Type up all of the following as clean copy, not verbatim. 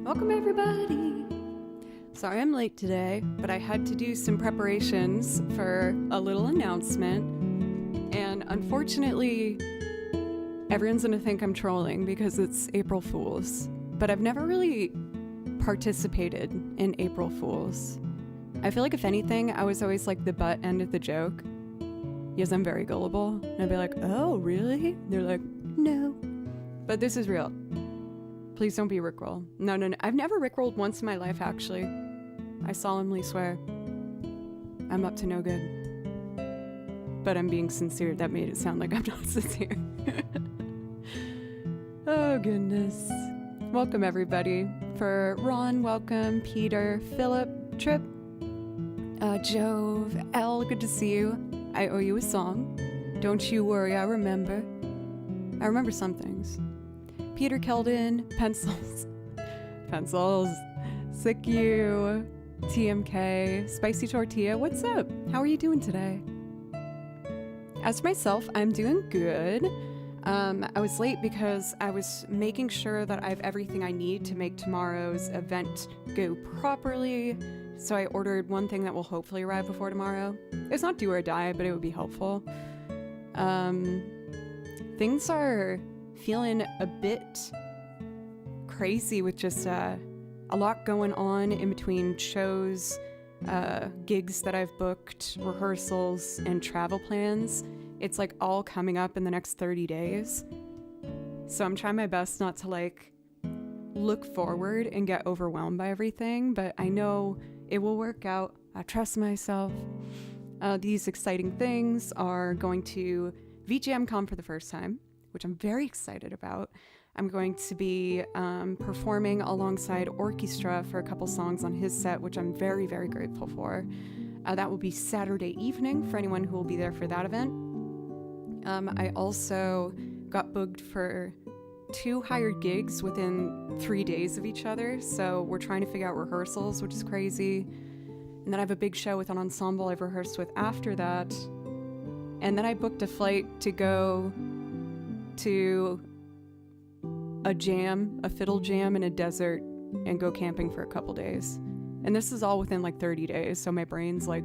Welcome everybody! Sorry I'm late today, but I had to do some preparations for a little announcement, and unfortunately everyone's gonna think I'm trolling because it's April Fool's, but I've never really participated in April Fool's. I feel like if anything, I was always like the butt end of the joke, because I'm very gullible, and I'd be like, oh really? They're like, no. But this is real. Please don't be Rickroll. No, no, no. I've never Rickrolled once in my life, actually. I solemnly swear. I'm up to no good. But I'm being sincere. That made it sound like I'm not sincere. Oh, goodness. Welcome, everybody. For Ron, welcome. Peter, Philip, Trip, Jove, L, good to see you. I owe you a song. Don't you worry, I remember. I remember some things. Peter Keldon, Pencils. Pencils. Sick you. TMK. Spicy Tortilla, what's up? How are you doing today? As for myself, I'm doing good. I was late because I was making sure that I have everything I need to make tomorrow's event go properly. So I ordered one thing that will hopefully arrive before tomorrow. It's not do or die, but it would be helpful. Things are feeling a bit crazy with just a lot going on in between shows, gigs that I've booked, rehearsals, and travel plans. It's like all coming up in the next 30 days. So I'm trying my best not to like look forward and get overwhelmed by everything, but I know it will work out. I trust myself. These exciting things are going to VGM Con for the first time, which I'm very excited about. I'm going to be performing alongside orchestra for a couple songs on his set, which I'm very, very grateful for. That will be Saturday evening for anyone who will be there for that event. I also got booked for 2 hired gigs within 3 days of each other, so we're trying to figure out rehearsals, which is crazy. And then I have a big show with an ensemble I've rehearsed with after that. And then I booked a flight to go to a fiddle jam in a desert and go camping for a couple days. And this is all within like 30 days, so my brain's like...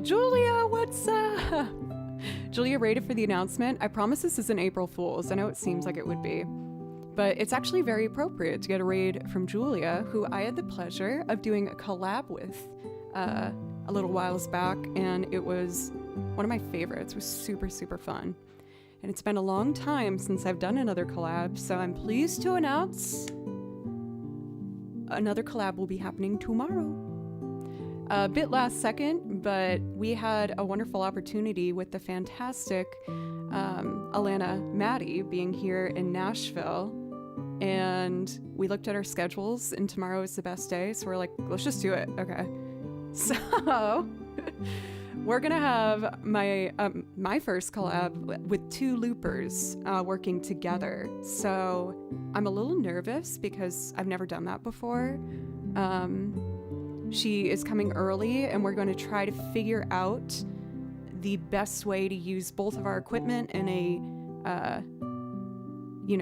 Julia, what's up? Julia rated for the announcement. I promise this isn't April Fool's. I know it seems like it would be. But it's actually very appropriate to get a raid from Julia, who I had the pleasure of doing a collab with a little whiles back, and it was one of my favorites. It was super, super fun. And it's been a long time since I've done another collab, so I'm pleased to announce another collab will be happening tomorrow. A bit last second, but we had a wonderful opportunity with the fantastic Alana Maddie being here in Nashville, and we looked at our schedules, and tomorrow is the best day, so we're like, let's just do it. Okay. So we're gonna have my first collab with 2 loopers working together. So I'm a little nervous because I've never done that before. She is coming early, and we're going to try to figure out the best way to use both of our equipment in a,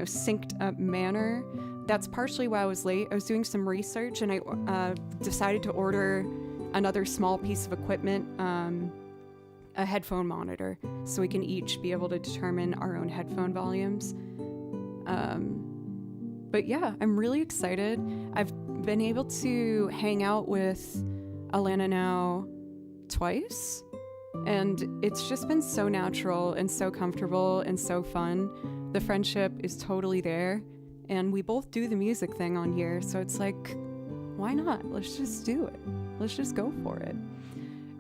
synced up manner. That's partially why I was late. I was doing some research, and I decided to order another small piece of equipment, a headphone monitor, so we can each be able to determine our own headphone volumes. But yeah, I'm really excited. I've been able to hang out with Alana now twice, and it's just been so natural and so comfortable and so fun. The friendship is totally there, and we both do the music thing on here, so it's like, why not? Let's just do it. Let's just go for it.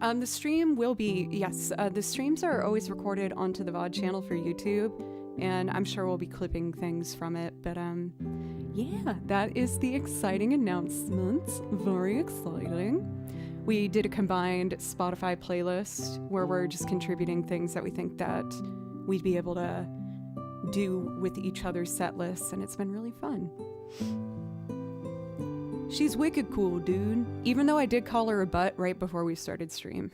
The stream will be, the streams are always recorded onto the VOD channel for YouTube, and I'm sure we'll be clipping things from it, but yeah, that is the exciting announcement. Very exciting. We did a combined Spotify playlist where we're just contributing things that we think that we'd be able to do with each other's set lists, and it's been really fun. She's wicked cool, dude. Even though I did call her a butt right before we started stream.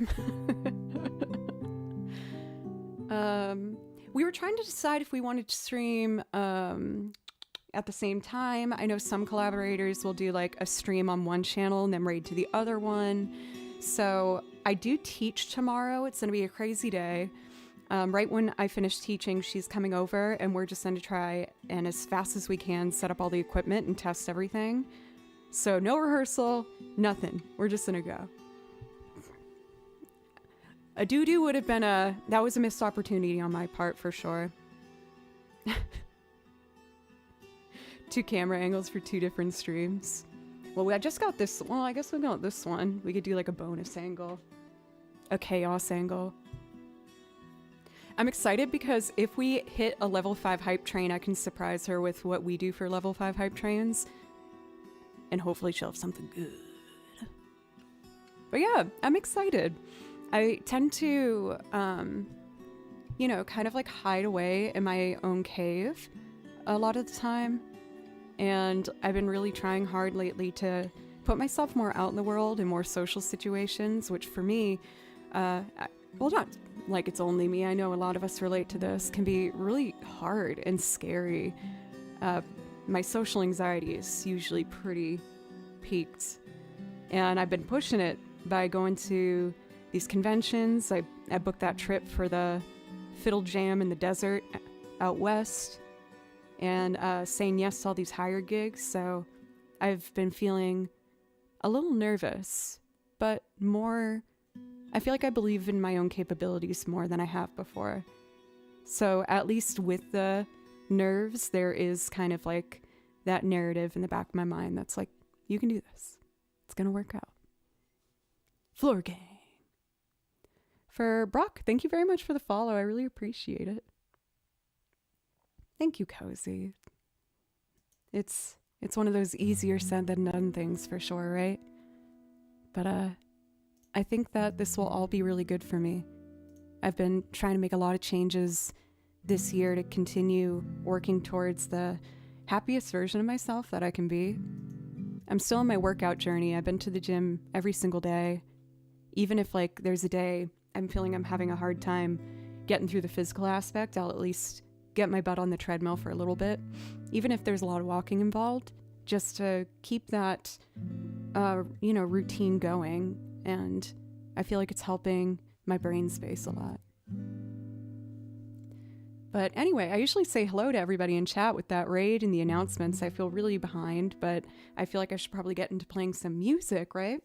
We were trying to decide if we wanted to stream at the same time. I know some collaborators will do like a stream on one channel and then raid to the other one. So I do teach tomorrow. It's going to be a crazy day. Right when I finish teaching, she's coming over, and we're just going to try and as fast as we can set up all the equipment and test everything. So no rehearsal, nothing. We're just going to go. A doo-doo would have been that was a missed opportunity on my part for sure. two camera angles for two different streams. Well, I just got this. Well, I guess we got this one. We could do like a bonus angle, a chaos angle. I'm excited because if we hit a level 5 hype train, I can surprise her with what we do for level 5 hype trains. And hopefully she'll have something good. But yeah, I'm excited. I tend to, you know, kind of like hide away in my own cave a lot of the time. And I've been really trying hard lately to put myself more out in the world in more social situations, which for me, well, not like it's only me. I know a lot of us relate to this, can be really hard and scary. My social anxiety is usually pretty peaked. And I've been pushing it by going to these conventions. I booked that trip for the Fiddle Jam in the desert out west, and saying yes to all these higher gigs. So I've been feeling a little nervous, but more, I feel like I believe in my own capabilities more than I have before. So at least with the nerves, there is kind of like that narrative in the back of my mind that's like, you can do this. It's going to work out. Floor Gang. For Brock, thank you very much for the follow. I really appreciate it. Thank you, Cozy. It's one of those easier said than done things for sure, right? But I think that this will all be really good for me. I've been trying to make a lot of changes this year to continue working towards the happiest version of myself that I can be. I'm still on my workout journey. I've been to the gym every single day. Even if like there's a day I'm feeling I'm having a hard time getting through the physical aspect, I'll at least get my butt on the treadmill for a little bit, even if there's a lot of walking involved, just to keep that, routine going. And I feel like it's helping my brain space a lot. But anyway, I usually say hello to everybody in chat with that raid and the announcements. I feel really behind, but I feel like I should probably get into playing some music, right?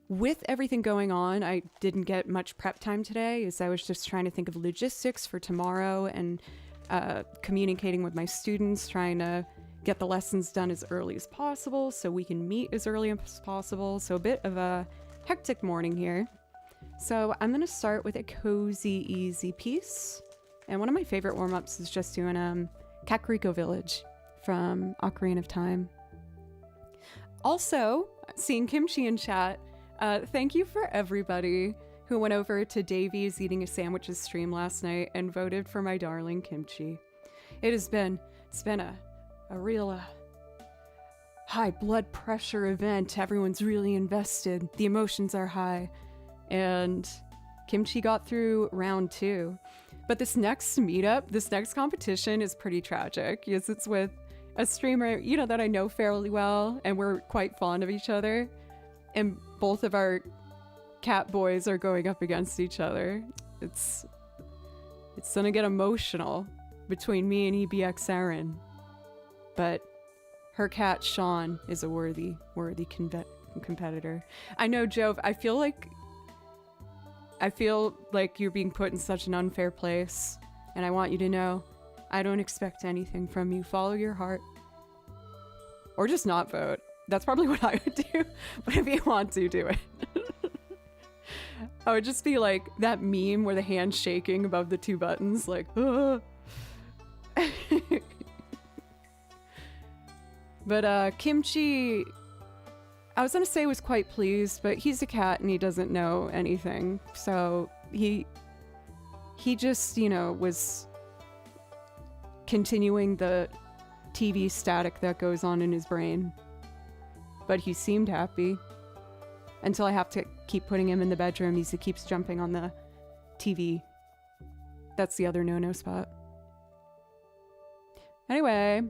With everything going on, I didn't get much prep time today, as I was just trying to think of logistics for tomorrow and communicating with my students, trying to get the lessons done as early as possible so we can meet as early as possible. So a bit of a hectic morning here. So I'm going to start with a cozy, easy piece. And one of my favorite warm-ups is just doing Kakariko Village from Ocarina of Time. Also, seeing Kimchi in chat, thank you for everybody who went over to Davies Eating a Sandwiches stream last night and voted for my darling Kimchi. It's been a real high blood pressure event. Everyone's really invested. The emotions are high. And Kimchi got through round 2. But this next meetup, this next competition is pretty tragic. Yes, it's with a streamer, that I know fairly well, and we're quite fond of each other. And both of our cat boys are going up against each other. It's gonna get emotional between me and EBX Erin. But her cat Sean is a worthy competitor. I know, Jove, I feel like you're being put in such an unfair place, and I want you to know I don't expect anything from you. Follow your heart. Or just not vote. That's probably what I would do. But if you want to, do it. I would just be like that meme where the hand's shaking above the 2 buttons, like, ah. But Kimchi, I was gonna say was quite pleased, but he's a cat and he doesn't know anything. So he just, was continuing the TV static that goes on in his brain. But he seemed happy until I have to keep putting him in the bedroom. He keeps jumping on the TV. That's the other no-no spot. Anyway,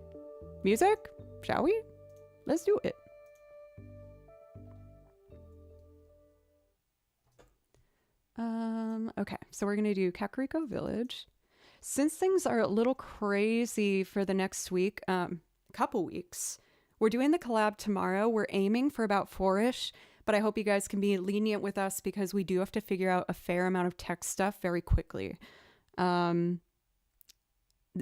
music? Shall we? Let's do it. Okay, so we're gonna do Kakariko Village. Since things are a little crazy for the next week, couple weeks, we're doing the collab tomorrow. We're aiming for about 4-ish, but I hope you guys can be lenient with us because we do have to figure out a fair amount of tech stuff very quickly.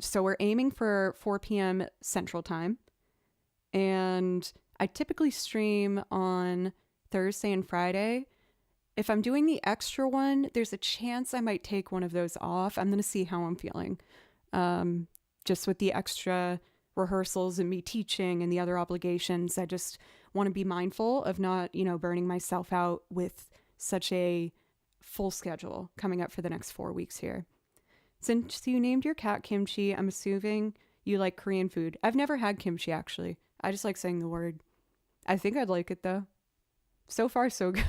So we're aiming for 4 p.m. Central Time. And I typically stream on Thursday and Friday. If I'm doing the extra one, there's a chance I might take one of those off. I'm going to see how I'm feeling. Just with the extra rehearsals and me teaching and the other obligations, I just want to be mindful of not, burning myself out with such a full schedule coming up for the next 4 weeks here. Since you named your cat Kimchi, I'm assuming you like Korean food. I've never had kimchi, actually. I just like saying the word. I think I'd like it, though. So far, so good.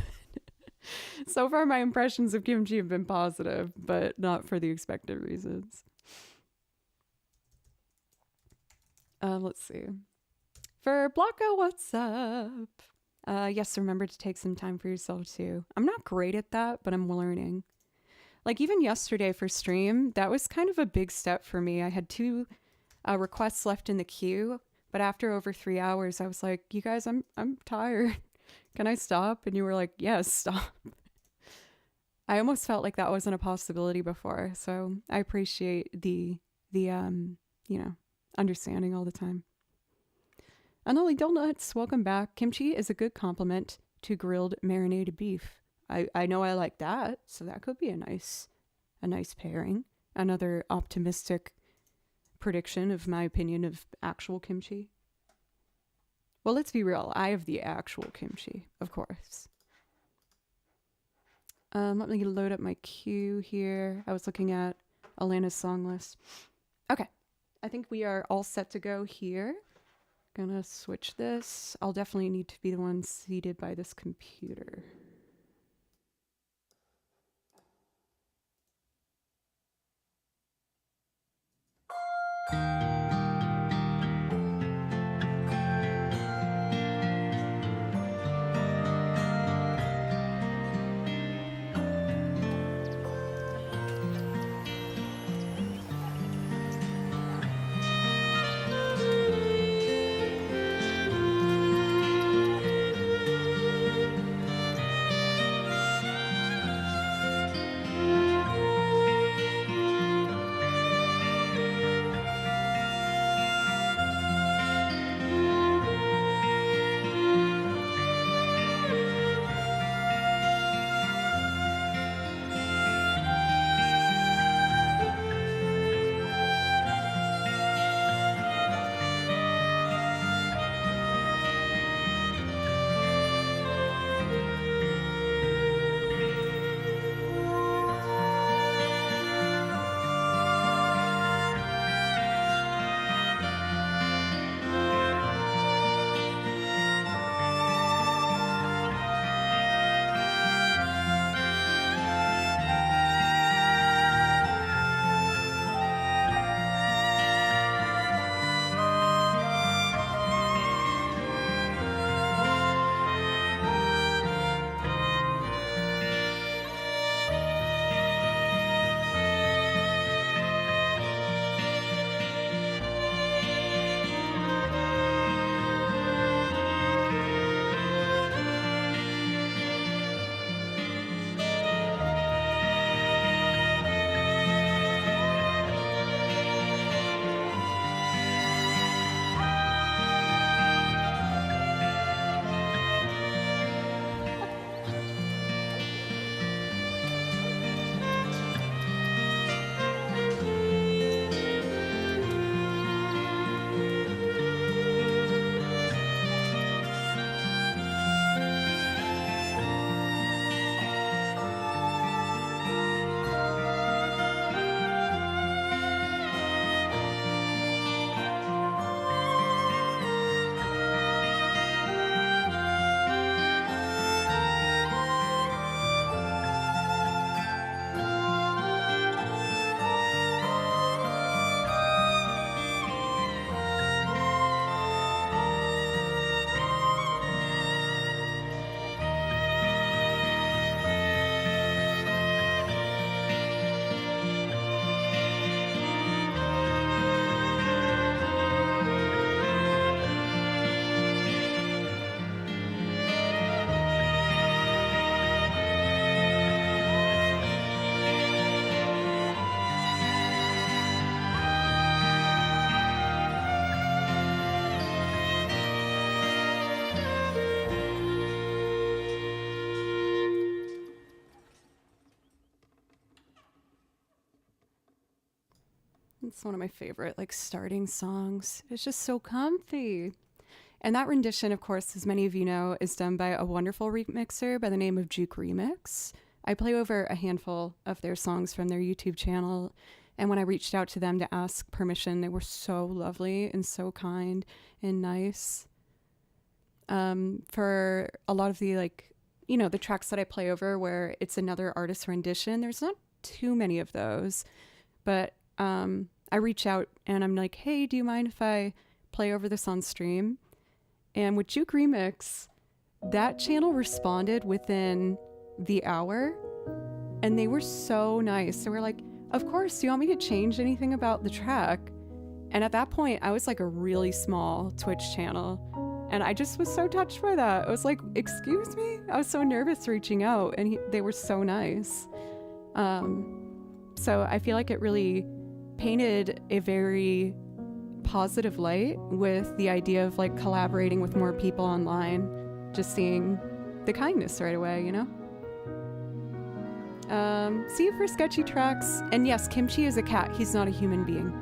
So far, my impressions of kimchi have been positive, but not for the expected reasons. Let's see. For Blanco, what's up? Yes, remember to take some time for yourself, too. I'm not great at that, but I'm learning. Like, even yesterday for stream, that was kind of a big step for me. I had 2 requests left in the queue, but after over 3 hours, I was like, you guys, I'm tired. Can I stop? And you were like, yes, stop. I almost felt like that wasn't a possibility before. So I appreciate the understanding all the time. Unholy Donuts, welcome back. Kimchi is a good complement to grilled marinated beef. I know I like that, so that could be a nice pairing. Another optimistic prediction of my opinion of actual kimchi. Well, let's be real. I have the actual kimchi, of course. Let me load up my queue here. I was looking at Alana's song list. Okay. I think we are all set to go here. Gonna switch this. I'll definitely need to be the one seated by this computer. It's one of my favorite, like, starting songs. It's just so comfy. And that rendition, of course, as many of you know, is done by a wonderful remixer by the name of Juke Remix. I play over a handful of their songs from their YouTube channel. And when I reached out to them to ask permission, they were so lovely and so kind and nice. For a lot of the, like, you know, the tracks that I play over where it's another artist's rendition, there's not too many of those. But I reach out and I'm like, hey, do you mind if I play over this on stream? And with Juke Remix, that channel responded within the hour, and they were so nice. They were like, of course, do you want me to change anything about the track? And at that point, I was like a really small Twitch channel, and I just was so touched by that. I was like, excuse me? I was so nervous reaching out, and they were so nice. So I feel like it really painted a very positive light with the idea of like collaborating with more people online, just seeing the kindness right away, you know? See you for sketchy tracks. And yes, Kimchi is a cat. He's not a human being.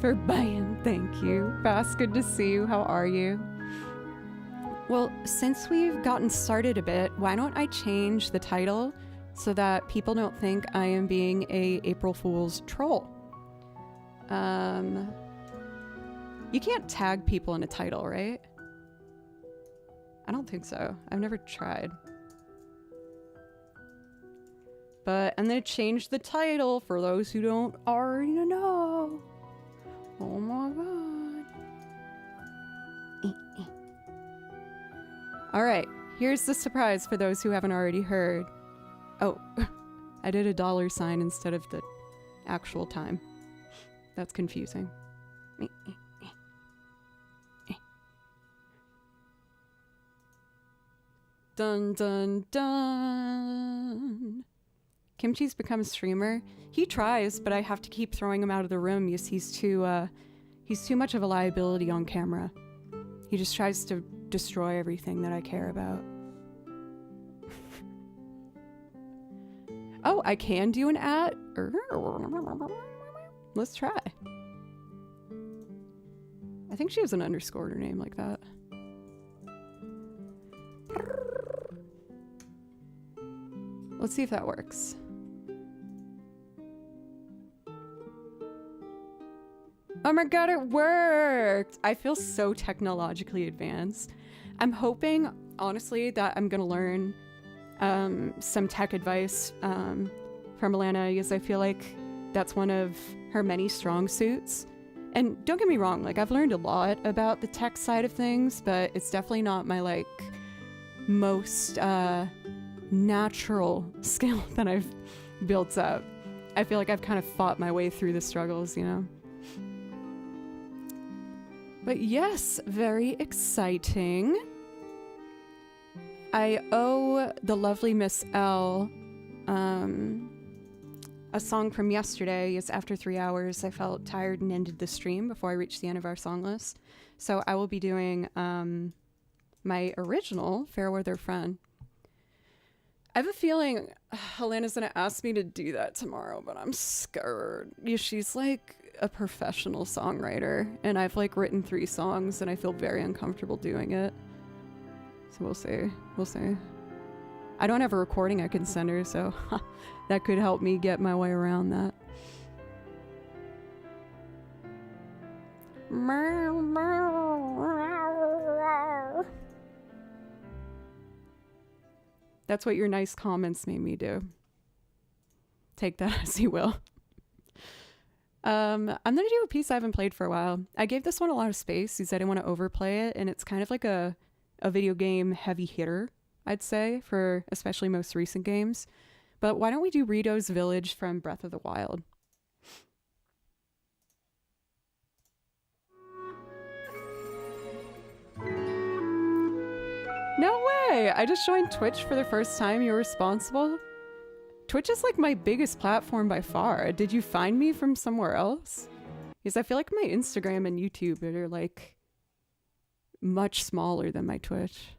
For Bayan, thank you. Bass, good to see you. How are you? Well, since we've gotten started a bit, why don't I change the title so that people don't think I am being a April Fool's troll? You can't tag people in a title, right? I don't think so. I've never tried. But I'm gonna change the title for those who don't already know. Oh my god. Alright, here's the surprise for those who haven't already heard. Oh, I did a $sign instead of the actual time. That's confusing. Dun dun dun. Kimchi's become a streamer. He tries, but I have to keep throwing him out of the room because he's too much of a liability on camera. He just tries to destroy everything that I care about. Oh, I can do an ad? Let's try. I think she has an underscore in her name like that. Let's see if that works. Oh my god, it worked! I feel so technologically advanced. I'm hoping, honestly, that I'm gonna learn some tech advice from Alana, because I feel like that's one of her many strong suits. And don't get me wrong, like, I've learned a lot about the tech side of things, but it's definitely not my, like, most natural skill that I've built up. I feel like I've kind of fought my way through the struggles, you know? But yes, very exciting. I owe the lovely Miss L a song from yesterday. It's after 3 hours. I felt tired and ended the stream before I reached the end of our song list. So I will be doing my original Fair Weather Friend. I have a feeling Helena's gonna ask me to do that tomorrow, but I'm scared. Yeah, she's like a professional songwriter, and I've like written 3 songs, and I feel very uncomfortable doing it. So we'll see. We'll see. I don't have a recording I can send her, so that could help me get my way around that. That's what your nice comments made me do. Take that as you will. I'm gonna do a piece I haven't played for a while. I gave this one a lot of space because I didn't want to overplay it, and it's kind of like a video game heavy hitter, I'd say, for especially most recent games. But why don't we do Rito's Village from Breath of the Wild? No way! I just joined Twitch for the first time. You're responsible? Twitch is like my biggest platform by far. Did you find me from somewhere else? Because I feel like my Instagram and YouTube are like much smaller than my Twitch.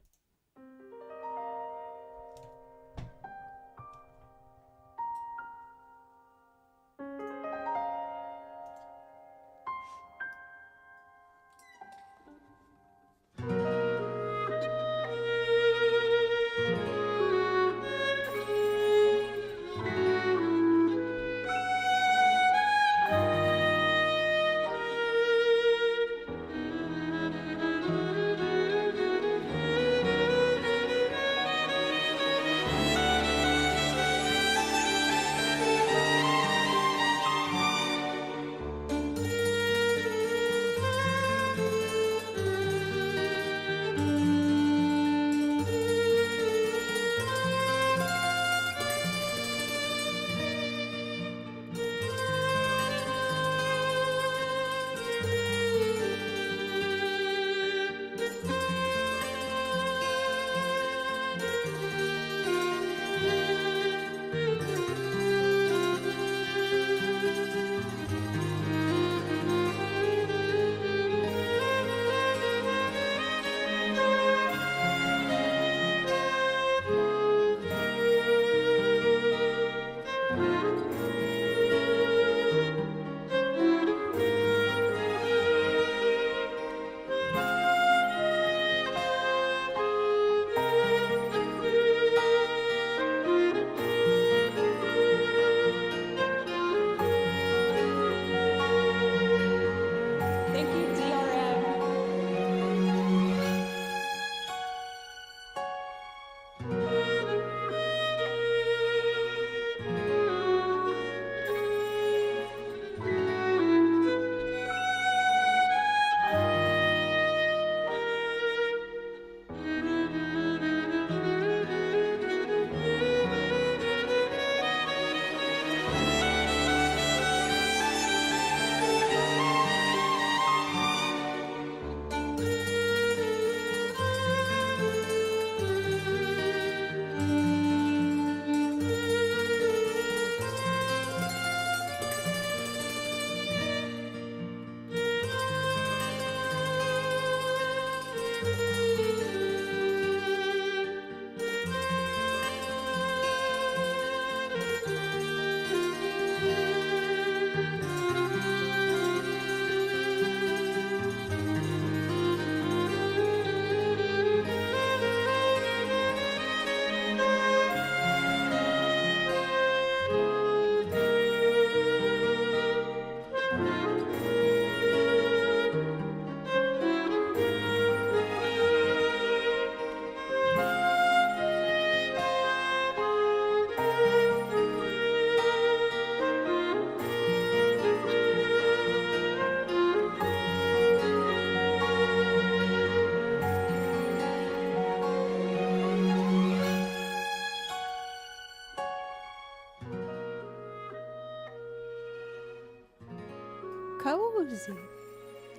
cozy.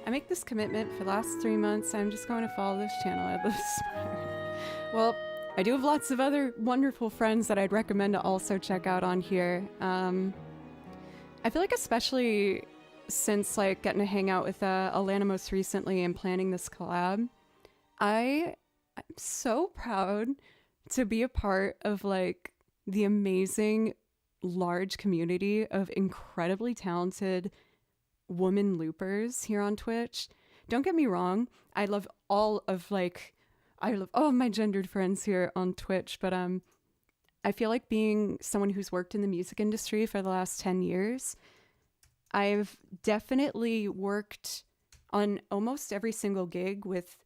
I make this commitment for the last 3 months. I'm just going to follow this channel at this point. Well, I do have lots of other wonderful friends that I'd recommend to also check out on here. I feel like especially since like getting to hang out with Alana most recently and planning this collab, I'm so proud to be a part of like the amazing large community of incredibly talented woman loopers here on Twitch. Don't get me wrong, I love all of my gendered friends here on Twitch, but I feel like being someone who's worked in the music industry for the last 10 years, I've definitely worked on almost every single gig with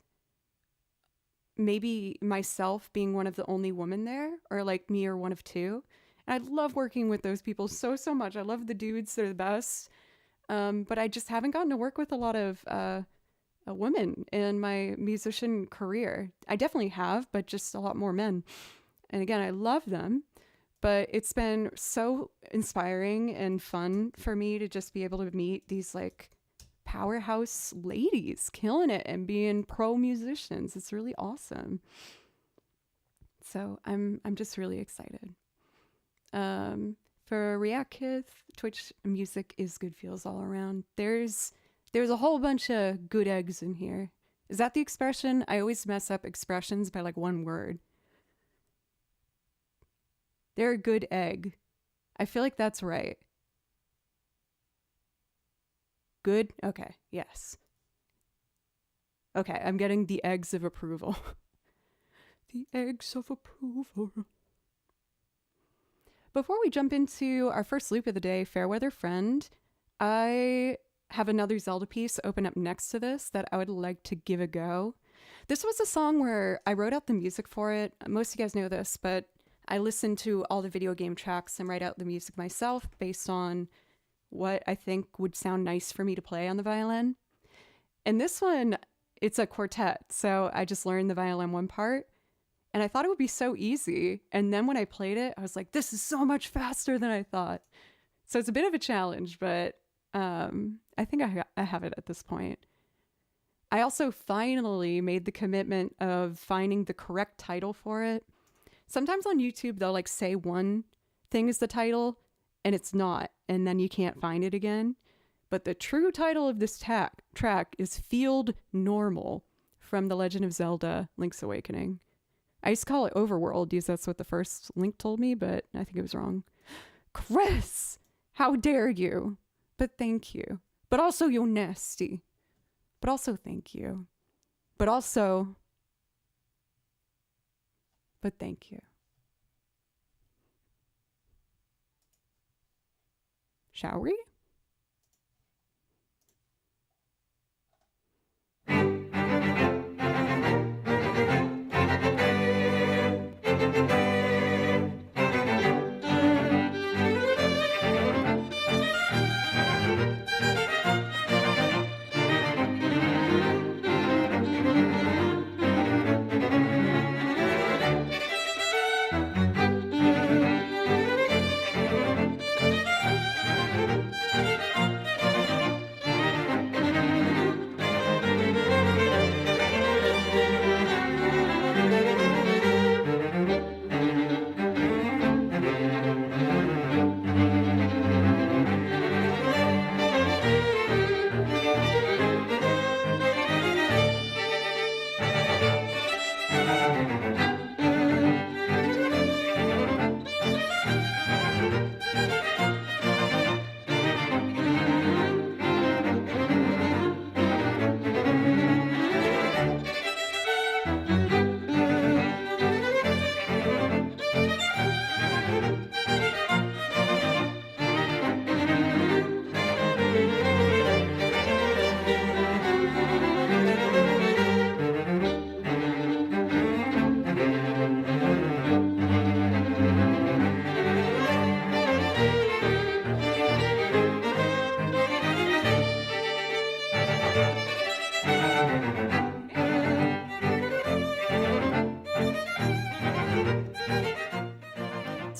maybe myself being one of the only women there, or like me or one of two. And I love working with those people so much. I love the dudes, they're the best. But I just haven't gotten to work with a lot of women in my musician career. I definitely have, but just a lot more men. And again, I love them, but it's been so inspiring and fun for me to just be able to meet these like powerhouse ladies killing it and being pro musicians. It's really awesome. So I'm just really excited. For React Kids, Twitch music is good feels all around. There's a whole bunch of good eggs in here. Is that the expression? I always mess up expressions by like one word. They're a good egg. I feel like that's right. Good? Okay, yes. Okay, I'm getting the eggs of approval. The eggs of approval. Before we jump into our first loop of the day, Fairweather Friend, I have another Zelda piece open up next to this that I would like to give a go. This was a song where I wrote out the music for it. Most of you guys know this, but I listen to all the video game tracks and write out the music myself based on what I think would sound nice for me to play on the violin. And this one, it's a quartet, so I just learned the violin one part. And I thought it would be so easy. And then when I played it, I was like, this is so much faster than I thought. So it's a bit of a challenge, but I think I have it at this point. I also finally made the commitment of finding the correct title for it. Sometimes on YouTube, they'll like say one thing is the title and it's not, and then you can't find it again. But the true title of this track is Field Normal from The Legend of Zelda: Link's Awakening. I used to call it Overworld because that's what the first link told me, but I think it was wrong. Chris, how dare you? But thank you. But also, you're nasty. But also, thank you. But also, but thank you. Shall we?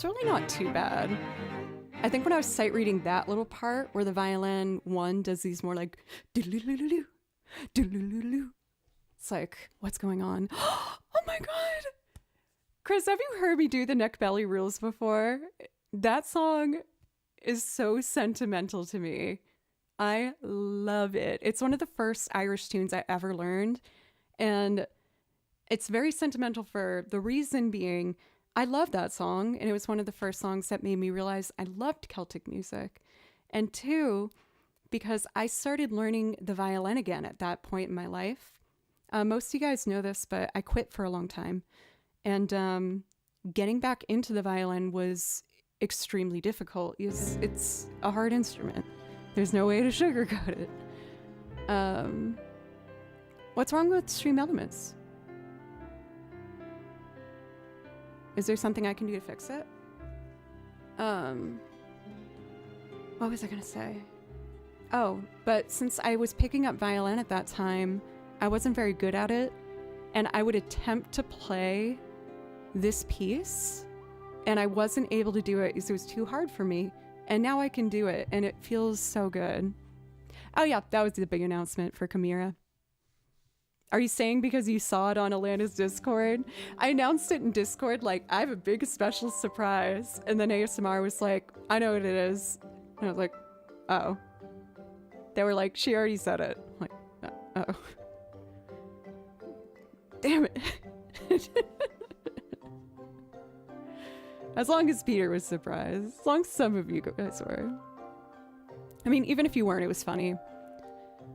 It's really not too bad. I think when I was sight reading that little part where the violin one does these more like doodle-doo-doo-doo, doodle-doo-doo-doo. It's like, what's going on? Oh my god. Chris, have you heard me do the neck belly rules before? That song is so sentimental to me. I love it. It's one of the first Irish tunes I ever learned. And it's very sentimental for the reason being I love that song. And it was one of the first songs that made me realize I loved Celtic music. And two, because I started learning the violin again at that point in my life. Most of you guys know this, but I quit for a long time. And getting back into the violin was extremely difficult. It's a hard instrument. There's no way to sugarcoat it. What's wrong with Stream Elements? Is there something I can do to fix it? What was I gonna say? Oh, but since I was picking up violin at that time, I wasn't very good at it, and I would attempt to play this piece, and I wasn't able to do it because it was too hard for me. And now I can do it, and it feels so good. Oh yeah, that was the big announcement for Chimera. Are you saying because you saw it on Alana's Discord? I announced it in Discord like, I have a big special surprise. And then ASMR was like, I know what it is. And I was like, oh. They were like, she already said it. I'm like, oh. Damn it. As long as Peter was surprised. As long as some of you guys were. I mean, even if you weren't, it was funny.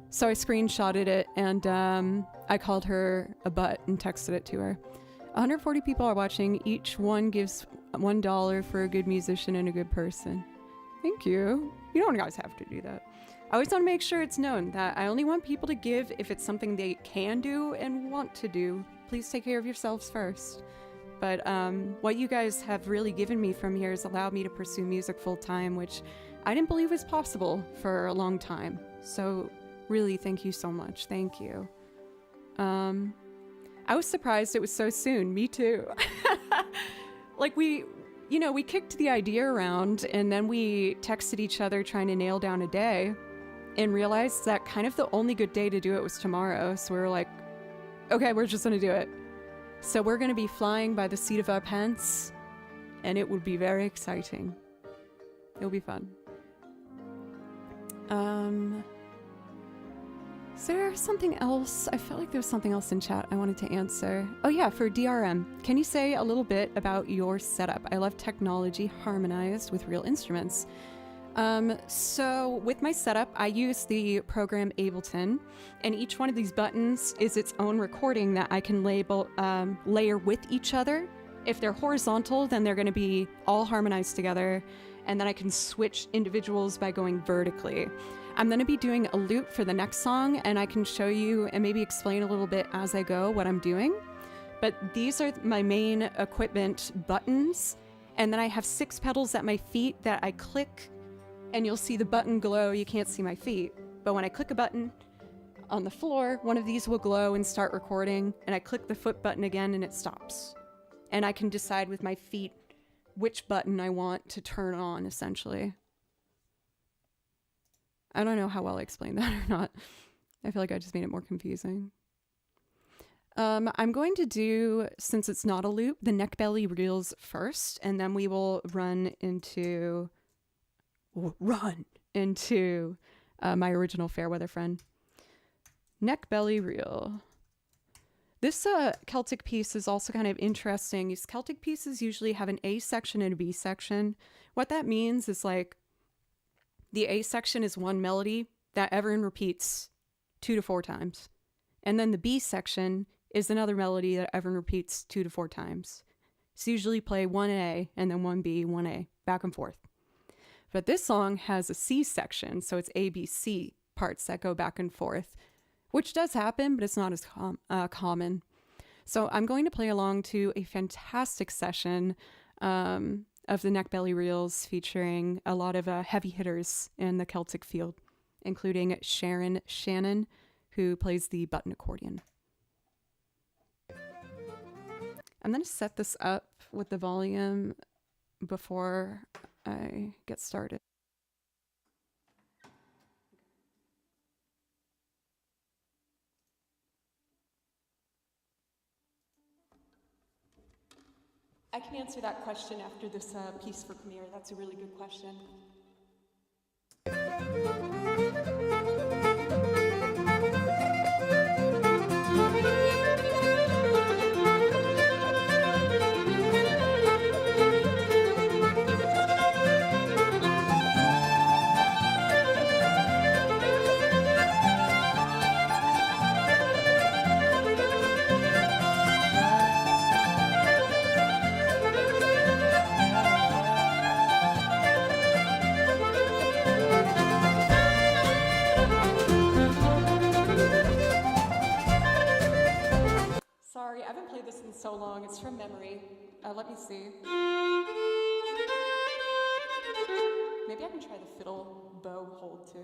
So I screenshotted it and I called her a butt and texted it to her. 140 people are watching. Each one gives $1 for a good musician and a good person. Thank you. You don't guys have to do that. I always want to make sure it's known that I only want people to give if it's something they can do and want to do. Please take care of yourselves first. But what you guys have really given me from here has allowed me to pursue music full time, which I didn't believe was possible for a long time. So really, thank you so much. Thank you. I was surprised it was so soon. Me too. Like we kicked the idea around and then we texted each other trying to nail down a day and realized that kind of the only good day to do it was tomorrow. So we were like, okay, we're just gonna do it. So we're gonna be flying by the seat of our pants and it will be very exciting. It'll be fun. Is there something else? I felt like there was something else in chat I wanted to answer. Oh yeah, for DRM. Can you say a little bit about your setup? I love technology harmonized with real instruments. So with my setup, I use the program Ableton, and each one of these buttons is its own recording that I can layer with each other. If they're horizontal, then they're going to be all harmonized together, and then I can switch individuals by going vertically. I'm going to be doing a loop for the next song, and I can show you and maybe explain a little bit as I go what I'm doing. But these are my main equipment buttons, and then I have 6 pedals at my feet that I click, and you'll see the button glow. You can't see my feet, but when I click a button on the floor, one of these will glow and start recording, and I click the foot button again and it stops. And I can decide with my feet which button I want to turn on, essentially. I don't know how well I explained that or not. I feel like I just made it more confusing. I'm going to do, since it's not a loop, the neck belly reels first, and then we will run into my original Fairweather friend. Neck belly reel. This Celtic piece is also kind of interesting. These Celtic pieces usually have an A section and a B section. What that means is like the A section is one melody that everyone repeats 2 to 4 times. And then the B section is another melody that everyone repeats 2 to 4 times. So usually play 1A and then 1B, 1A, back and forth. But this song has a C section, so it's A, B, C parts that go back and forth, which does happen, but it's not as common. So I'm going to play along to a fantastic session of the neck belly reels featuring a lot of heavy hitters in the Celtic field, including Sharon Shannon, who plays the button accordion. I'm going to set this up with the volume before I get started. I can answer that question after this piece for premiere. That's a really good question. Sorry, I haven't played this in so long. It's from memory. Let me see. Maybe I can try the fiddle bow hold too.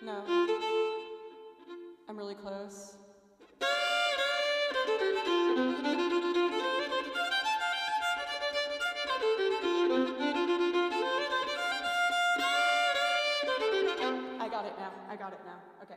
No, I'm really close. I got it now. Okay.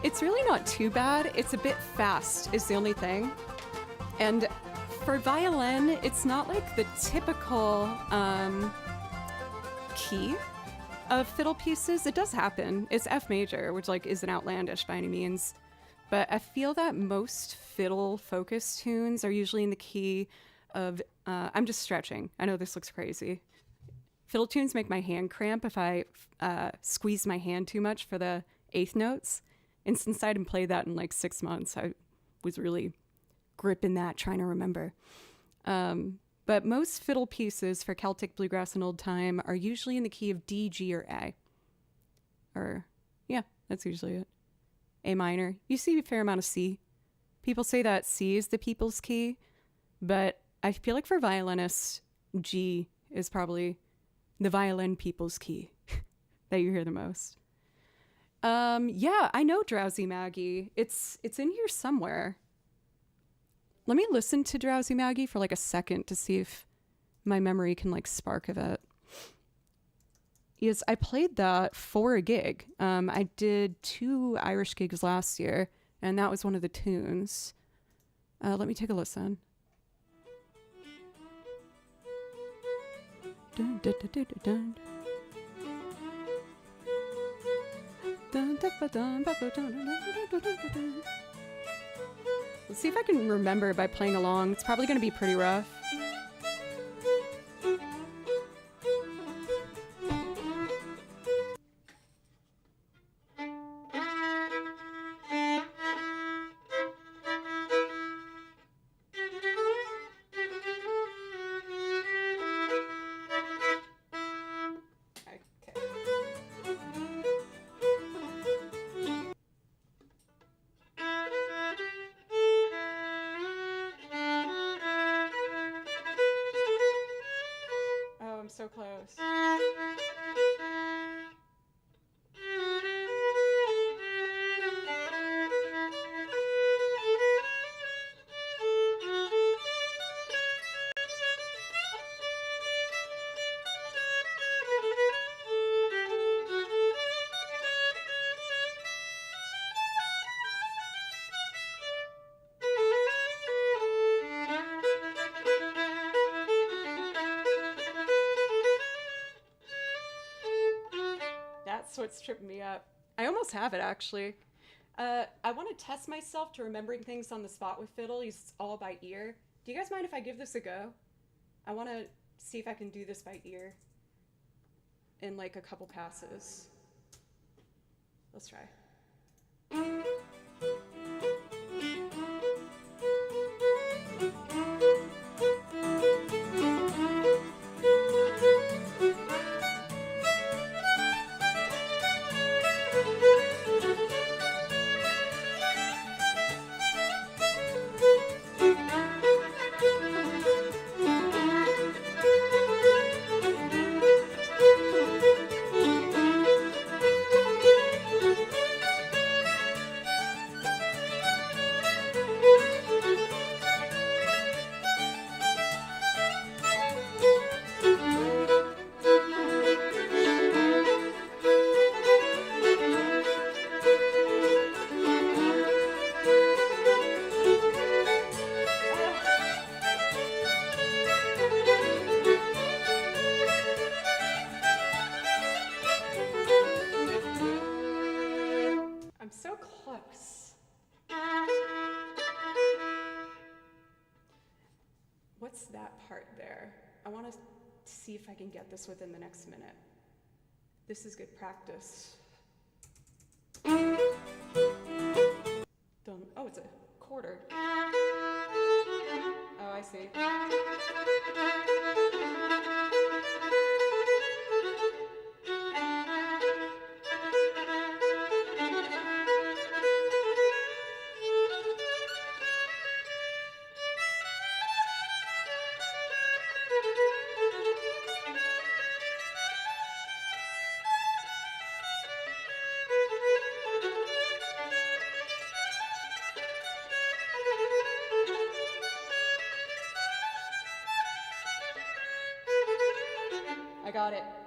It's really not too bad. It's a bit fast is the only thing. And for violin, it's not like the typical key of fiddle pieces. It does happen. It's F major, which like isn't outlandish by any means. But I feel that most fiddle focused tunes are usually in the key of, I'm just stretching. I know this looks crazy. Fiddle tunes make my hand cramp if I squeeze my hand too much for the eighth notes. And since I didn't play that in like 6 months, I was really gripping that, trying to remember. but most fiddle pieces for Celtic bluegrass and old time are usually in the key of D, G, or A. Or, yeah, that's usually it. A minor. You see a fair amount of C. People say that C is the people's key, but I feel like for violinists, G is probably the violin people's key that you hear the most. Yeah, I know Drowsy Maggie. It's in here somewhere. Let me listen to Drowsy Maggie for like a second to see if my memory can like spark of it. Yes, I played that for a gig. I did 2 Irish gigs last year, and that was one of the tunes. Let me take a listen. Dun, dun, dun, dun, dun. Let's see if I can remember by playing along. It's probably going to be pretty rough. So close. That's what's tripping me up. I almost have it, actually. I want to test myself to remembering things on the spot with fiddle. It's all by ear. Do you guys mind if I give this a go? I want to see if I can do this by ear in like a couple passes. Let's try. I'm so close. What's that part there? I want to see if I can get this within the next minute. This is good practice. Dun. Oh, it's a quarter. Oh, I see.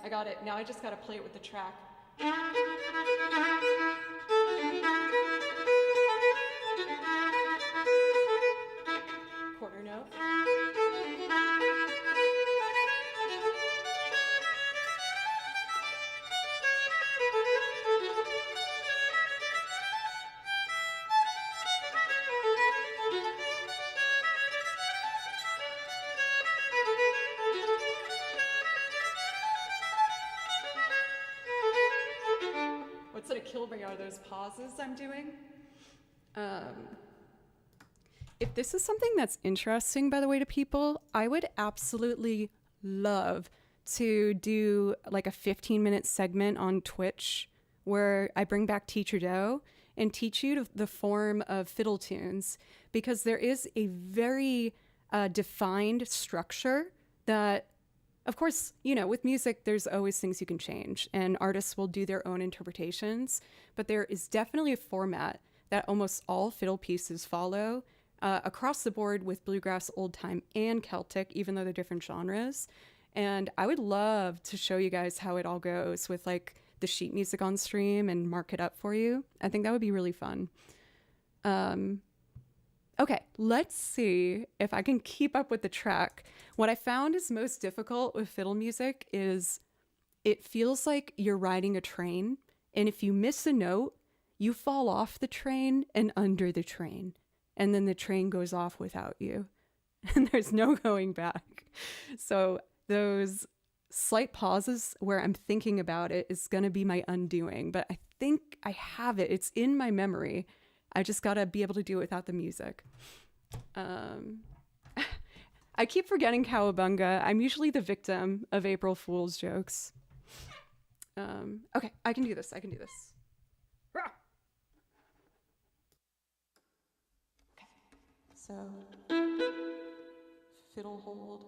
I got it. Now I just gotta play it with the track. Quarter note. What's gonna kill me are those pauses I'm doing. If this is something that's interesting, by the way, to people, I would absolutely love to do like a 15-minute segment on Twitch where I bring back Teacher Doe and teach you the form of fiddle tunes, because there is a very defined structure that, of course, you know, with music, there's always things you can change and artists will do their own interpretations, but there is definitely a format that almost all fiddle pieces follow across the board with bluegrass, old time, and Celtic, even though they're different genres. And I would love to show you guys how it all goes with like the sheet music on stream and mark it up for you. I think that would be really fun. Okay, let's see if I can keep up with the track. What I found is most difficult with fiddle music is it feels like you're riding a train, and if you miss a note, you fall off the train and under the train, and then the train goes off without you, and there's no going back. So those slight pauses where I'm thinking about it is going to be my undoing, but I think I have it. It's in my memory. I just got to be able to do it without the music. I keep forgetting Cowabunga. I'm usually the victim of April Fool's jokes. Okay, I can do this. Okay, so fiddle hold.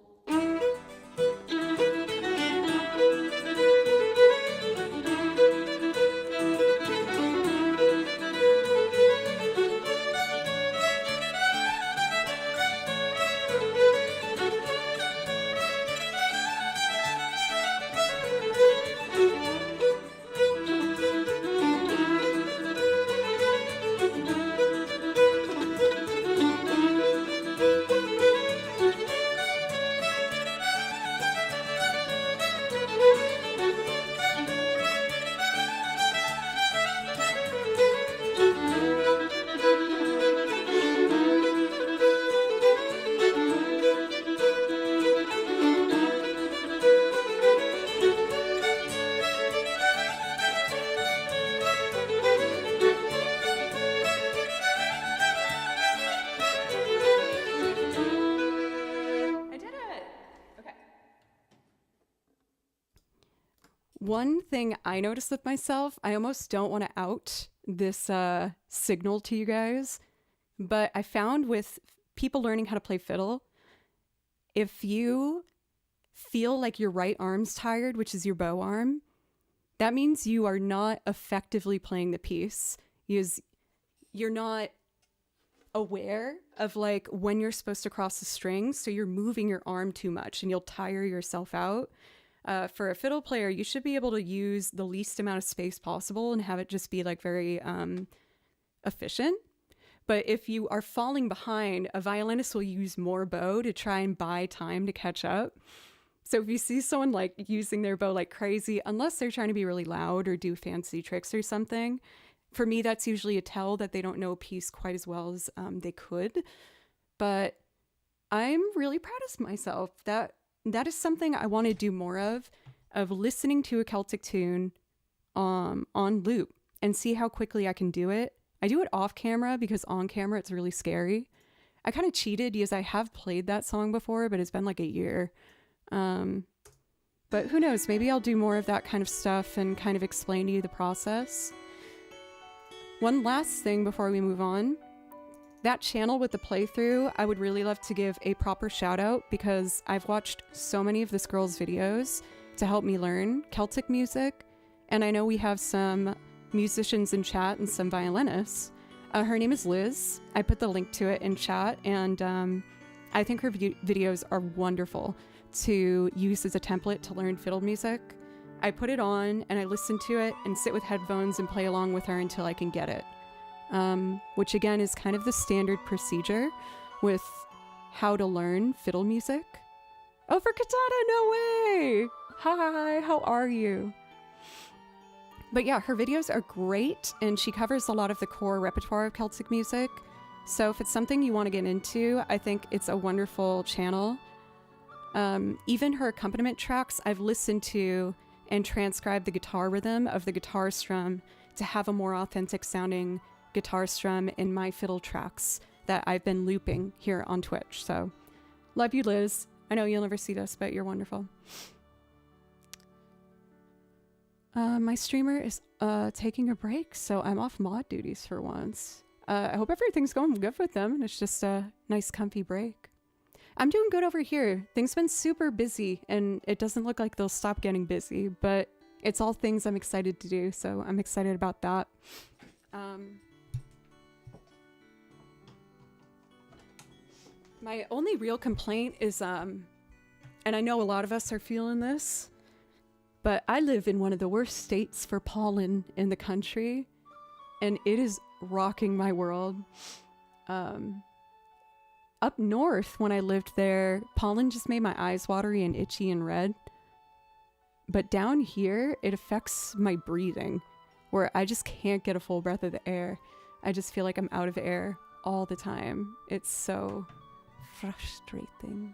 One thing I noticed with myself, I almost don't want to out this signal to you guys, but I found with people learning how to play fiddle, if you feel like your right arm's tired, which is your bow arm, that means you are not effectively playing the piece. You're not aware of like when you're supposed to cross the strings, so you're moving your arm too much and you'll tire yourself out. For a fiddle player, you should be able to use the least amount of space possible and have it just be like very efficient. But if you are falling behind, a violinist will use more bow to try and buy time to catch up. So if you see someone like using their bow like crazy, unless they're trying to be really loud or do fancy tricks or something, for me, that's usually a tell that they don't know a piece quite as well as they could. But I'm really proud of myself. That is something I want to do more of listening to a Celtic tune on loop and see how quickly I can do it. I do it off camera because on camera it's really scary. I kind of cheated because I have played that song before, but it's been like a year. But who knows, maybe I'll do more of that kind of stuff and kind of explain to you the process. One last thing before we move on. That channel with the playthrough, I would really love to give a proper shout out because I've watched so many of this girl's videos to help me learn Celtic music. And I know we have some musicians in chat and some violinists. Her name is Liz. I put the link to it in chat, and I think her videos are wonderful to use as a template to learn fiddle music. I put it on and I listen to it and sit with headphones and play along with her until I can get it. Which again is kind of the standard procedure with how to learn fiddle music. Oh, for Katana, no way! Hi, how are you? But yeah, her videos are great, and she covers a lot of the core repertoire of Celtic music. So if it's something you want to get into, I think it's a wonderful channel. Even her accompaniment tracks, I've listened to and transcribed the guitar rhythm of the guitar strum to have a more authentic sounding guitar strum in my fiddle tracks that I've been looping here on Twitch. So love you, Liz. I know you'll never see this, but you're wonderful. My streamer is taking a break, so I'm off mod duties for once. I hope everything's going good with them, and it's just a nice comfy break. I'm doing good over here. Things been super busy, and it doesn't look like they'll stop getting busy, but it's all things I'm excited to do, so I'm excited about that. My only real complaint is, and I know a lot of us are feeling this, but I live in one of the worst states for pollen in the country, and it is rocking my world. Up north, when I lived there, pollen just made my eyes watery and itchy and red. But down here, it affects my breathing, where I just can't get a full breath of the air. I just feel like I'm out of air all the time. It's so frustrating.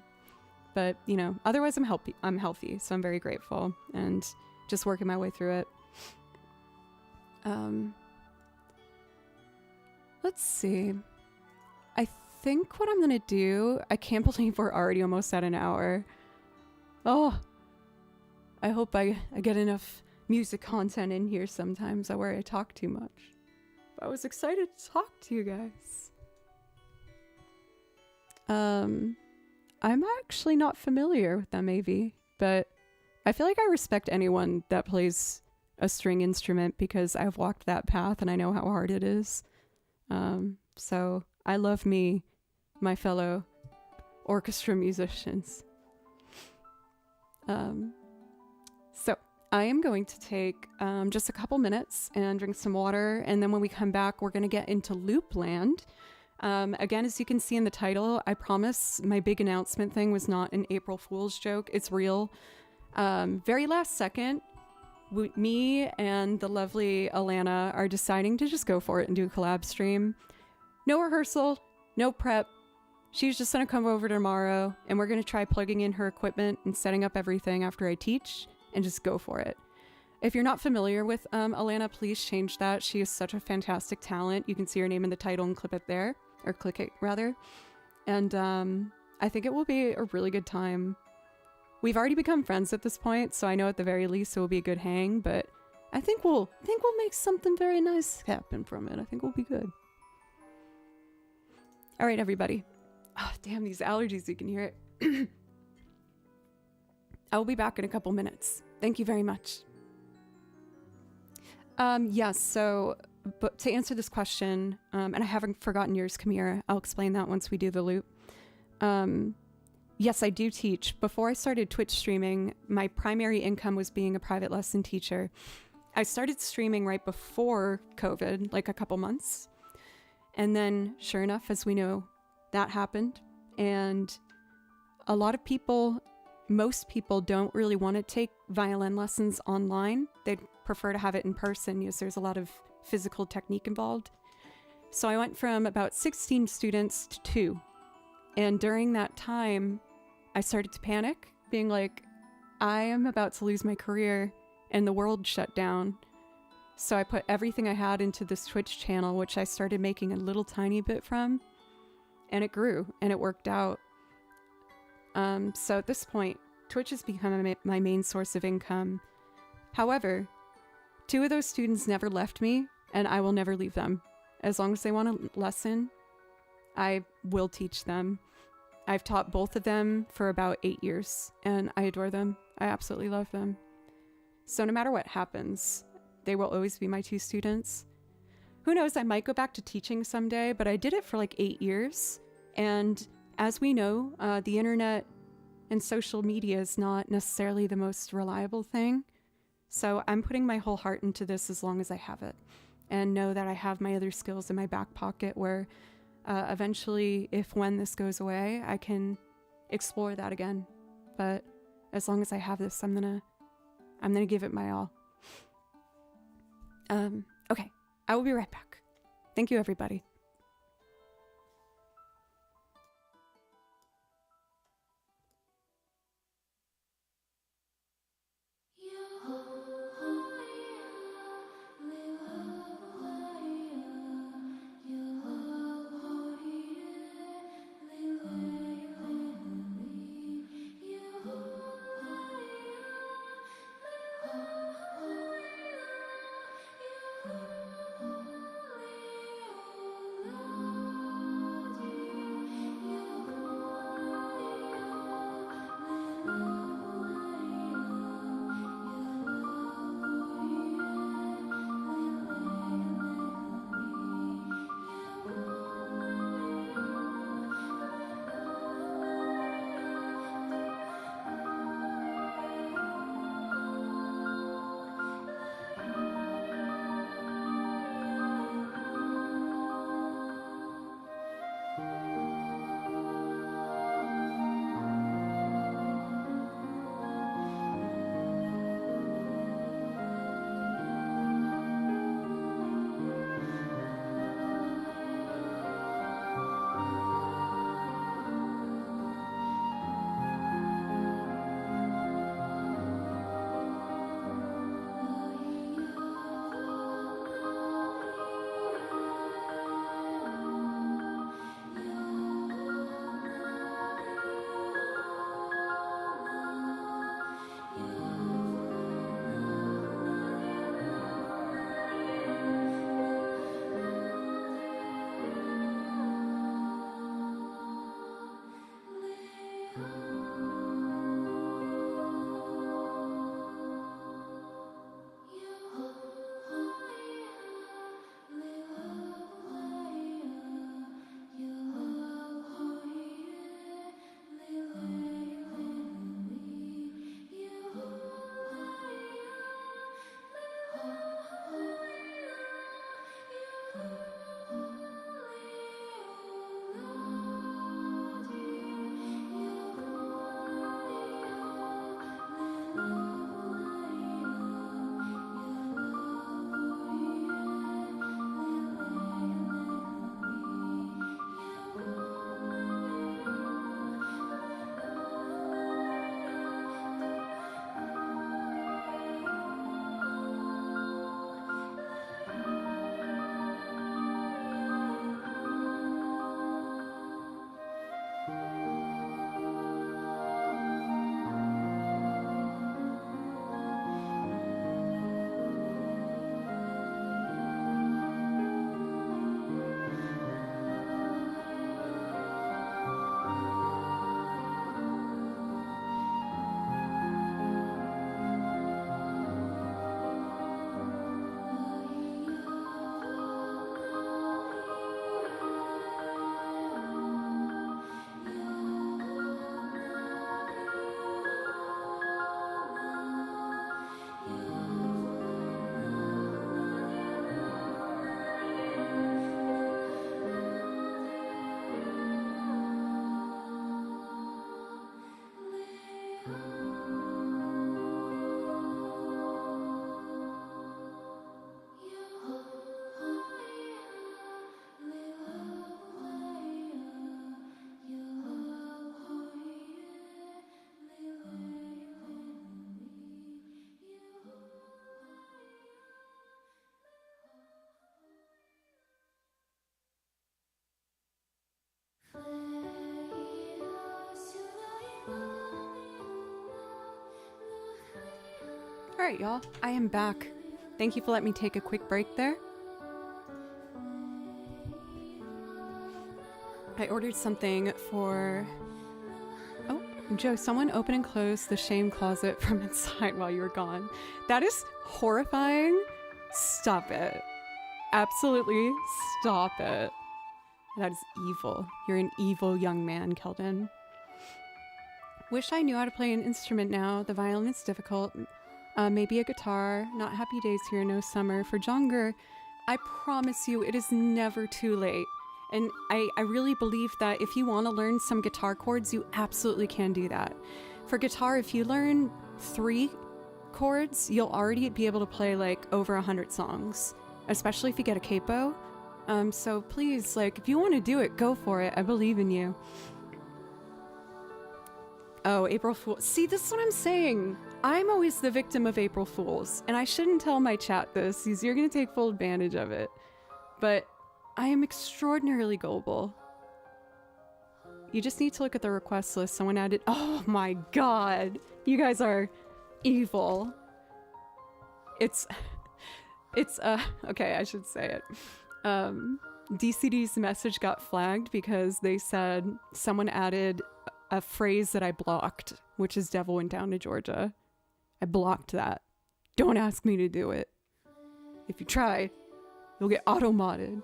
But, you know, otherwise I'm healthy, so I'm very grateful and just working my way through it. Let's see. I think what I'm gonna do, I can't believe we're already almost at an hour. Oh, I hope I get enough music content in here sometimes where I talk too much. But I was excited to talk to you guys. I'm actually not familiar with them, AV, but I feel like I respect anyone that plays a string instrument because I've walked that path and I know how hard it is. So I love me, my fellow orchestra musicians. So I am going to take just a couple minutes and drink some water, and then when we come back, we're going to get into Loopland. Again, as you can see in the title, I promise my big announcement thing was not an April Fool's joke. It's real. Very last second, me and the lovely Alana are deciding to just go for it and do a collab stream. No rehearsal, no prep. She's just going to come over tomorrow, and we're going to try plugging in her equipment and setting up everything after I teach and just go for it. If you're not familiar with Alana, please change that. She is such a fantastic talent. You can see her name in the title and click it there, or click it rather. And I think it will be a really good time. We've already become friends at this point, so I know at the very least it will be a good hang, but I think we'll make something very nice happen from it. I think we'll be good. All right, everybody. Oh, damn, these allergies, you can hear it. I will be back in a couple minutes. Thank you very much. Yes, so but to answer this question, and I haven't forgotten yours, Kamira, I'll explain that once we do the loop. Yes, I do teach. Before I started Twitch streaming, my primary income was being a private lesson teacher. I started streaming right before COVID, like a couple months. And then, sure enough, as we know, that happened. And a lot of people, most people don't really want to take violin lessons online. They'd prefer to have it in person because there's a lot of physical technique involved. So I went from about 16 students to 2. And during that time, I started to panic, being like, I am about to lose my career and the world shut down. So I put everything I had into this Twitch channel, which I started making a little tiny bit from, and it grew and it worked out. So at this point, Twitch has become my main source of income. However, 2 of those students never left me, and I will never leave them. As long as they want a lesson, I will teach them. I've taught both of them for about 8 years, and I adore them. I absolutely love them. So no matter what happens, they will always be my 2 students. Who knows, I might go back to teaching someday, but I did it for like 8 years. And as we know, the internet and social media is not necessarily the most reliable thing. So I'm putting my whole heart into this as long as I have it, and know that I have my other skills in my back pocket where eventually, when this goes away, I can explore that again. But as long as I have this, I'm gonna give it my all. Okay, I will be right back. Thank you, everybody. right, y'all. I am back. Thank you for letting me take a quick break there. I ordered something for... Oh, Joe, someone open and close the shame closet from inside while you were gone. That is horrifying. Stop it. Absolutely stop it. That is evil. You're an evil young man, Keldon. Wish I knew how to play an instrument now. The violin is difficult. Maybe a guitar. Not happy days here, no summer. For Jonger, I promise you it is never too late. And I really believe that if you want to learn some guitar chords, you absolutely can do that. For guitar, if you learn 3 chords, you'll already be able to play like over 100 songs, especially if you get a capo. So please, like, if you want to do it, go for it. I believe in you. Oh, April Fool. See, this is what I'm saying. I'm always the victim of April Fools, and I shouldn't tell my chat this, because you're going to take full advantage of it. But I am extraordinarily gullible. You just need to look at the request list. Someone added... Oh my god! You guys are evil. It's... Okay, I should say it. DCD's message got flagged because they said someone added a phrase that I blocked, which is "Devil went down to Georgia." I blocked that. Don't ask me to do it. If you try, you'll get auto-modded.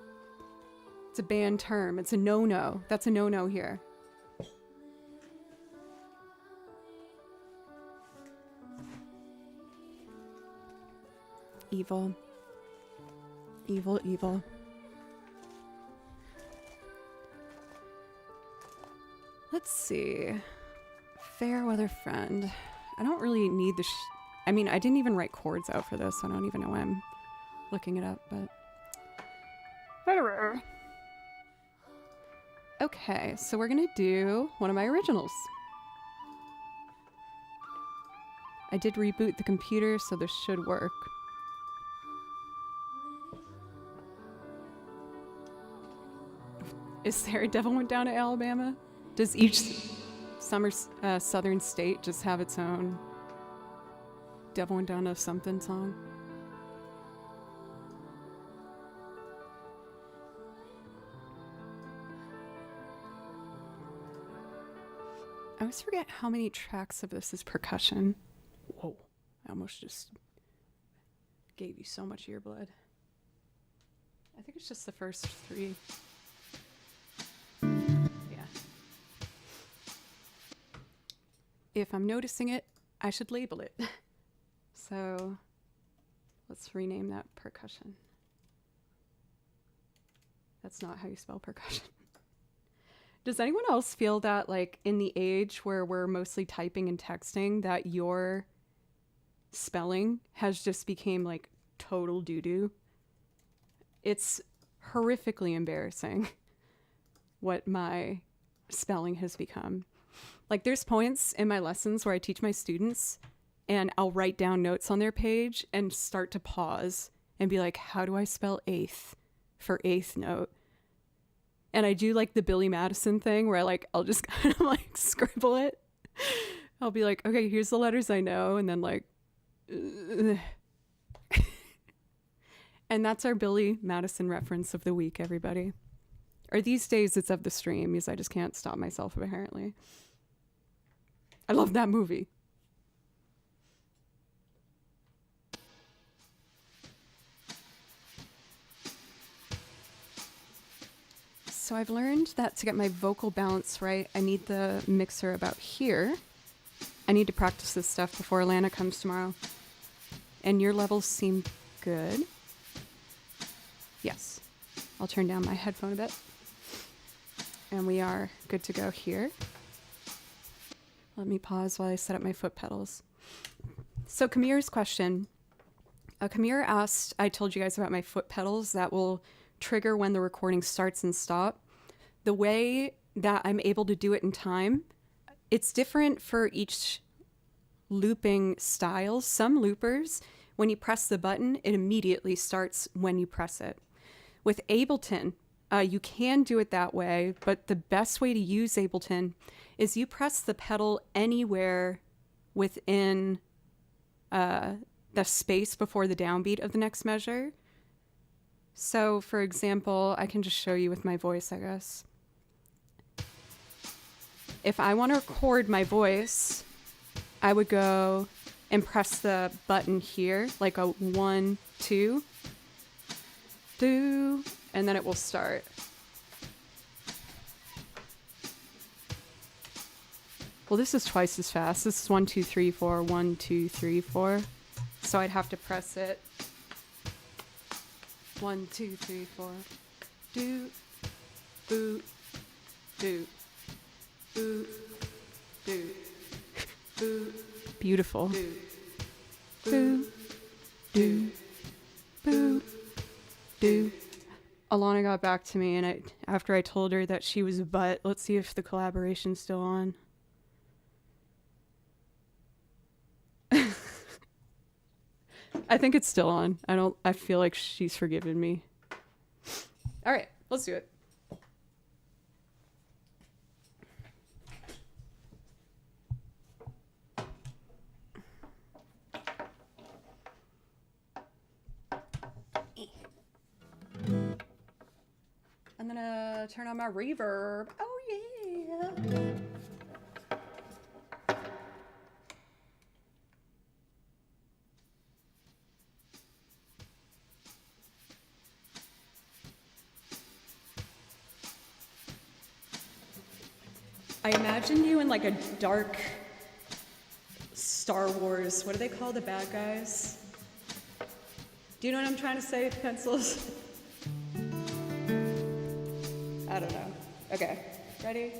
It's a banned term. It's a no-no. That's a no-no here. Evil. Evil, evil. Let's see. Fairweather Friend. I don't really need the I mean, I didn't even write chords out for this. So I don't even know why I'm looking it up, but... Whatever. Okay, so we're gonna do one of my originals. I did reboot the computer, so this should work. Is there a Devil Went Down to Alabama? Does each southern state just have its own Devil Went Down to something song? I always forget how many tracks of this is percussion. Whoa, I almost just gave you so much ear blood. I think it's just the first 3. If I'm noticing it, I should label it. So let's rename that percussion. That's not how you spell percussion. Does anyone else feel that, like, in the age where we're mostly typing and texting, that your spelling has just became like total doo-doo? It's horrifically embarrassing what my spelling has become. Like, there's points in my lessons where I teach my students and I'll write down notes on their page and start to pause and be like, how do I spell eighth for eighth note? And I do like the Billy Madison thing where I'll just kind of like scribble it. I'll be like, okay, here's the letters I know. And then like, and that's our Billy Madison reference of the week, everybody. Or these days it's of the stream because I just can't stop myself apparently. I love that movie. So I've learned that to get my vocal balance right, I need the mixer about here. I need to practice this stuff before Alana comes tomorrow. And your levels seem good. Yes. I'll turn down my headphone a bit. And we are good to go here. Let me pause while I set up my foot pedals. So Kamir's question. Kamir asked, I told you guys about my foot pedals that will trigger when the recording starts and stop. The way that I'm able to do it in time, it's different for each looping style. Some loopers, when you press the button, it immediately starts when you press it. With Ableton, you can do it that way, but the best way to use Ableton is you press the pedal anywhere within the space before the downbeat of the next measure. So, for example, I can just show you with my voice, I guess. If I want to record my voice, I would go and press the button here, like a 1, 2, do, and then it will start. Well, this is twice as fast. This is 1, 2, 3, 4, 1, 2, 3, 4. So I'd have to press it. 1, 2, 3, 4. Do, boot, do, boot, do, boot. Beautiful. Do, do, do, do. Alana got back to me, and after I told her that she was a butt, let's see if the collaboration's still on. I think it's still on. I feel like she's forgiven me. All right, let's do it. I'm gonna turn on my reverb. Oh yeah. I imagine you in like a dark Star Wars. What do they call the bad guys? Do you know what I'm trying to say, pencils? I don't know. Okay, ready?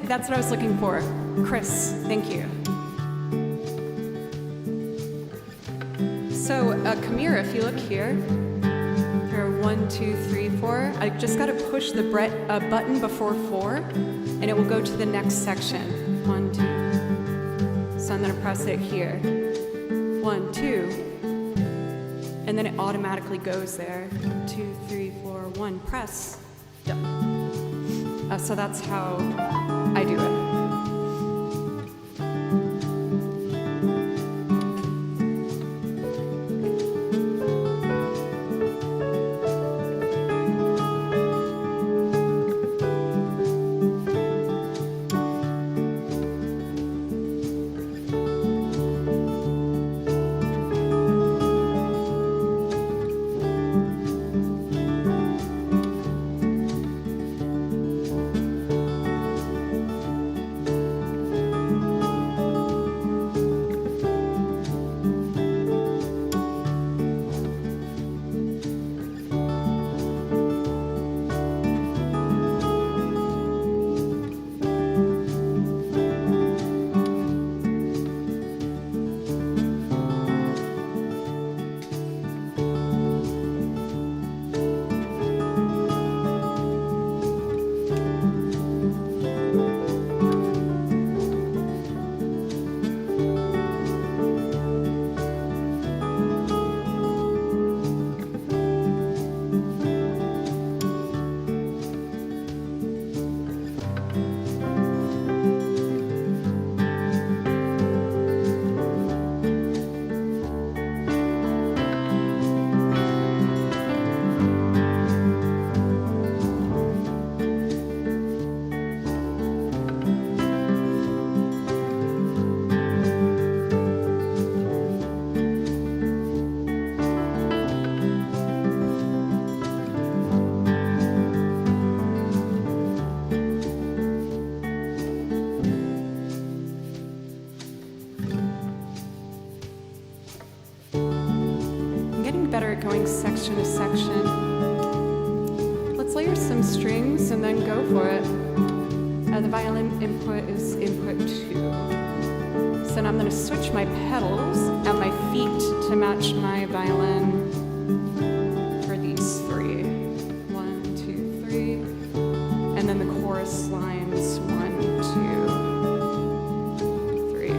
That's what I was looking for. Chris, thank you. So, Kamira, if you look here, there are 1, 2, 3, 4. I just got to push the button before 4, and it will go to the next section. 1, 2. So I'm going to press it here. 1, 2. And then it automatically goes there. 2, 3, 4, 1. Press. Done. So that's how I do it. section to section. Let's layer some strings and then go for it. The violin input is input 2. So now I'm going to switch my pedals and my feet to match my violin for these 3. 1, 2, 3. And then the chorus lines 1, 2, 3.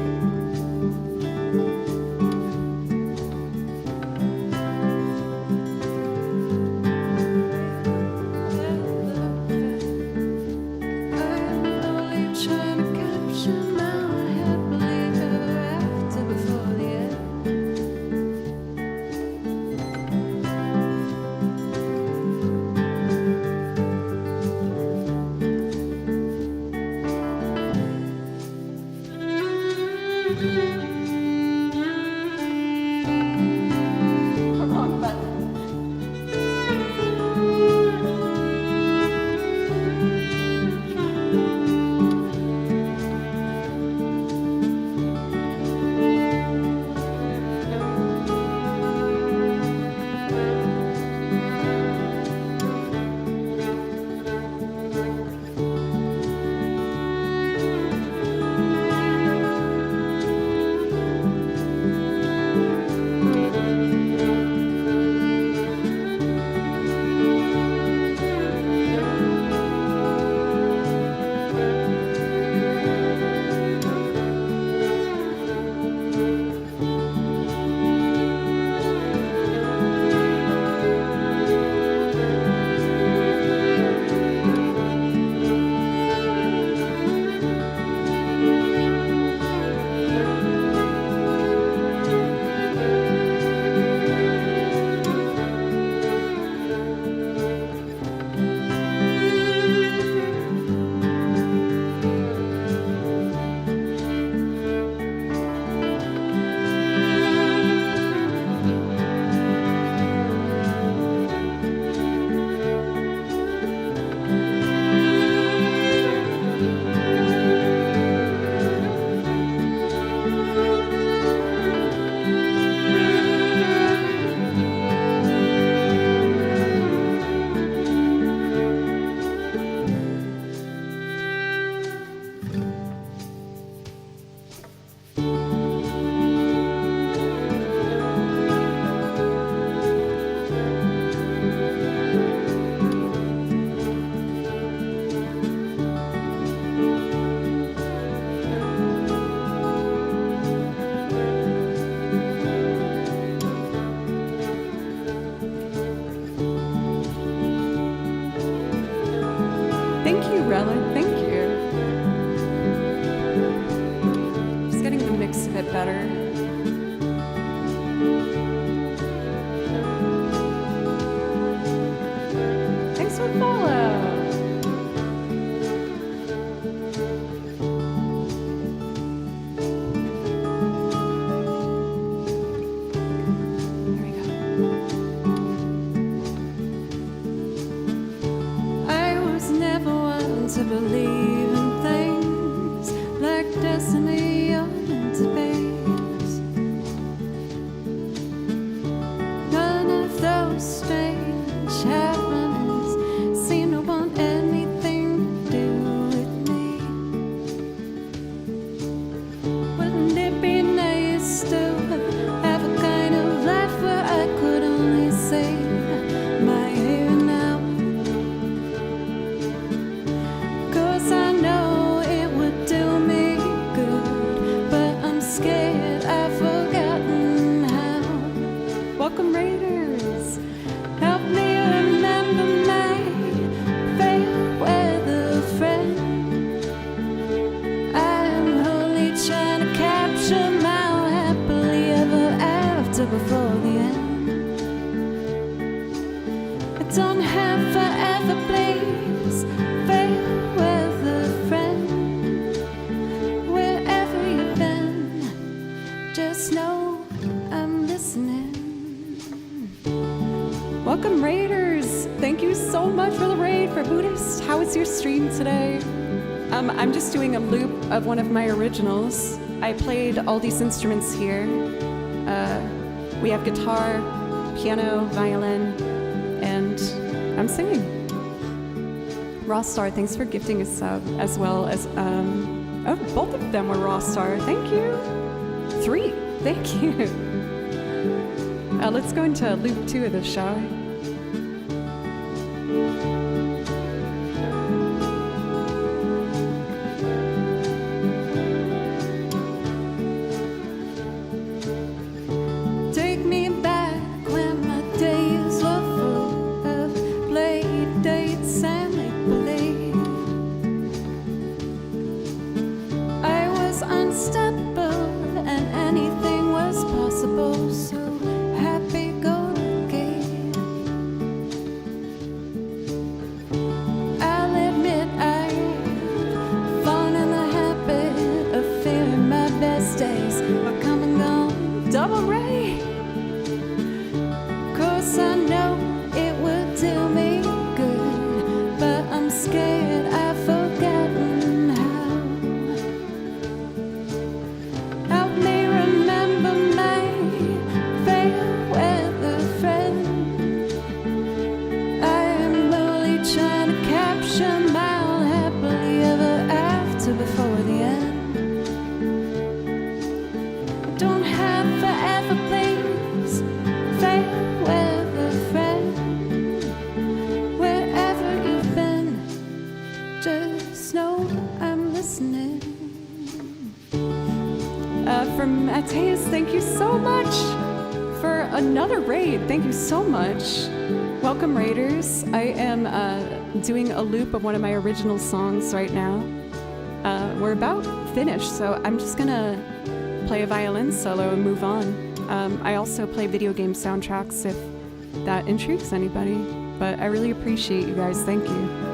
Thank you, Relic. Thank you. Just getting the mix a bit better. Thanks for the follow. There we go. I was never one to believe in things like destiny or meant to be. None of those strange happenings seem to want anything to do with me. Wouldn't it be nice to have a kind of life where I could only say my here and now? 'Cause I know it would do me good, but I'm scared I've forgotten how. Welcome, Raiders. Help me remember my fair weather friend. I'm only trying to capture my happily ever after before the end. I don't have forever, please, fair weather friend. Wherever you've been, just know I'm listening. Welcome, Raiders. Thank you so much for the raid for Buddhist. How was your stream today? I'm just doing a loop of one of my originals. I played all these instruments here. We have guitar, piano, violin, and I'm singing. Raw Star, thanks for gifting a sub, as well as, oh, both of them were Raw Star. Thank you. 3, thank you. Let's go into loop 2 of this, shall we? From Mateus, thank you so much for another raid. Thank you so much. Welcome, raiders. I am doing a loop of one of my original songs right now. We're about finished, so I'm just gonna play a violin solo and move on. I also play video game soundtracks if that intrigues anybody, but I really appreciate you guys. Thank you.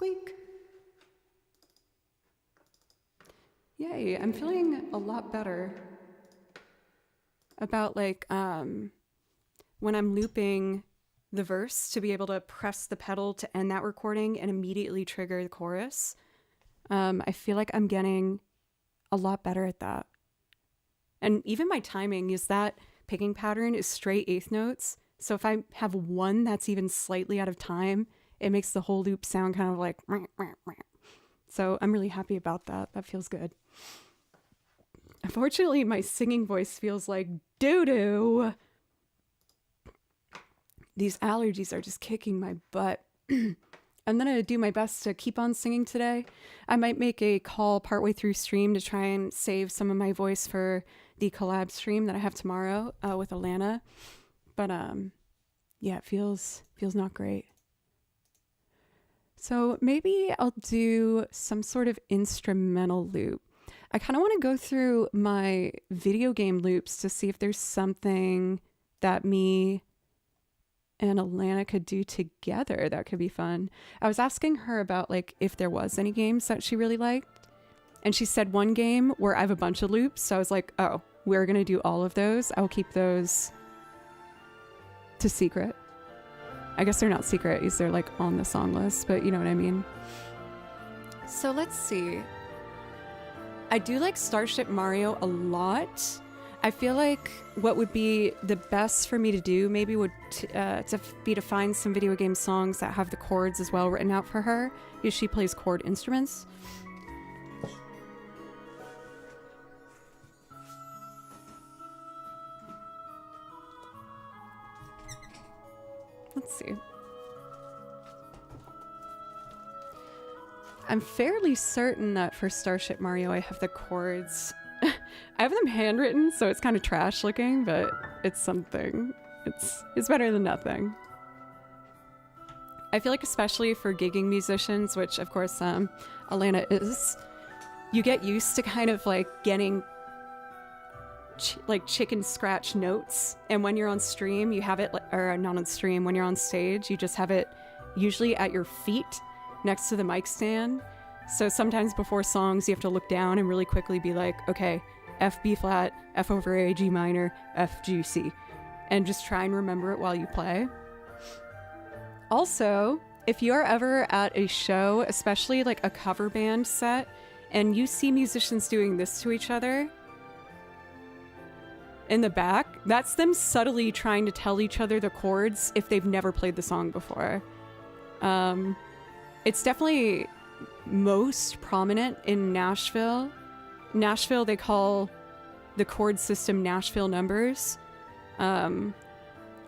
Squeak. Yay, I'm feeling a lot better about like when I'm looping the verse to be able to press the pedal to end that recording and immediately trigger the chorus. I feel like I'm getting a lot better at that. And even my timing is that picking pattern is straight eighth notes. So if I have one that's even slightly out of time, it makes the whole loop sound kind of like... So I'm really happy about that. That feels good. Unfortunately, my singing voice feels like doo-doo. These allergies are just kicking my butt. I'm going to do my best to keep on singing today. I might make a call partway through stream to try and save some of my voice for the collab stream that I have tomorrow with Alana. But yeah, it feels not great. So maybe I'll do some sort of instrumental loop. I kind of want to go through my video game loops to see if there's something that me and Alana could do together that could be fun. I was asking her about like if there was any games that she really liked. And she said one game where I have a bunch of loops. So I was like, oh, we're going to do all of those. I'll keep those to secret. I guess they're not secret because they're like on the song list, but you know what I mean. So let's see. I do like Starship Mario a lot. I feel like what would be the best for me to do maybe would be to find some video game songs that have the chords as well written out for her, because she plays chord instruments. Let's see. I'm fairly certain that for Starship Mario I have the chords. I have them handwritten, so it's kind of trash looking, but it's something. It's better than nothing. I feel like especially for gigging musicians, which of course Alana is, you get used to kind of like getting like chicken scratch notes, and when you're on stream you have it, or not on stream, when you're on stage you just have it usually at your feet next to the mic stand. So sometimes before songs you have to look down and really quickly be like, okay, F B flat, F over A, G minor, F G C, and just try and remember it while you play. Also, if you're ever at a show, especially like a cover band set, and you see musicians doing this to each other in the back, that's them subtly trying to tell each other the chords if they've never played the song before. It's definitely most prominent in Nashville. Nashville, they call the chord system Nashville numbers,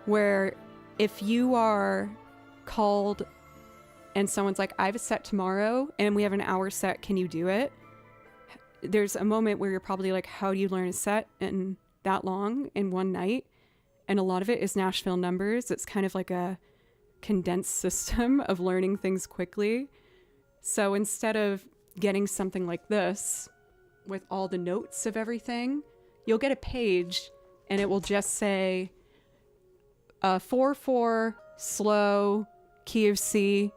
where if you are called and someone's like, I have a set tomorrow and we have an hour set, can you do it? There's a moment where you're probably like, how do you learn a set in that long in one night? And a lot of it is Nashville numbers. It's kind of like a condensed system of learning things quickly. So instead of getting something like this with all the notes of everything, you'll get a page and it will just say 4/4 slow key of C,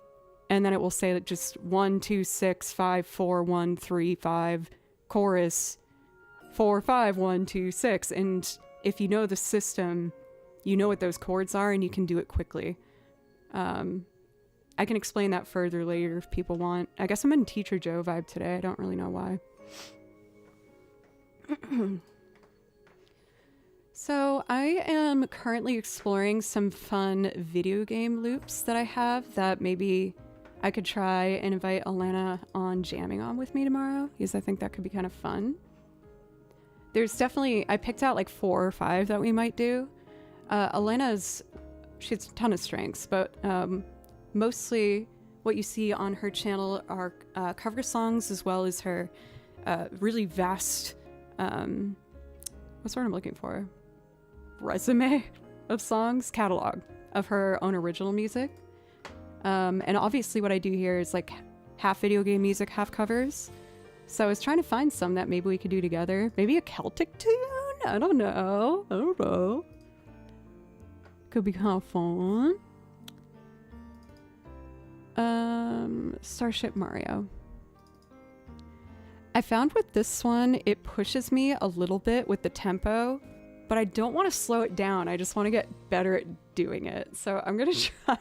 and then it will say that just 1 2 6 5 4 1 3 5 chorus 4 5 1 2 6. And if you know the system, you know what those chords are and you can do it quickly. I can explain that further later if people want. I guess I'm in Teacher Joe vibe today. I don't really know why. So I am currently exploring some fun video game loops that I have that maybe I could try and invite Alana on jamming on with me tomorrow, because I think that could be kind of fun. There's definitely, I picked out like 4 or 5 that we might do. She has a ton of strengths, but mostly what you see on her channel are cover songs, as well as her really vast, what's the word I'm looking for? Resume of songs, catalog of her own original music. And obviously what I do here is like half video game music, half covers. So I was trying to find some that maybe we could do together. Maybe a Celtic tune? I don't know. Could be kind of fun. Starship Mario. I found with this one, it pushes me a little bit with the tempo, but I don't want to slow it down. I just want to get better at doing it. So I'm going to try.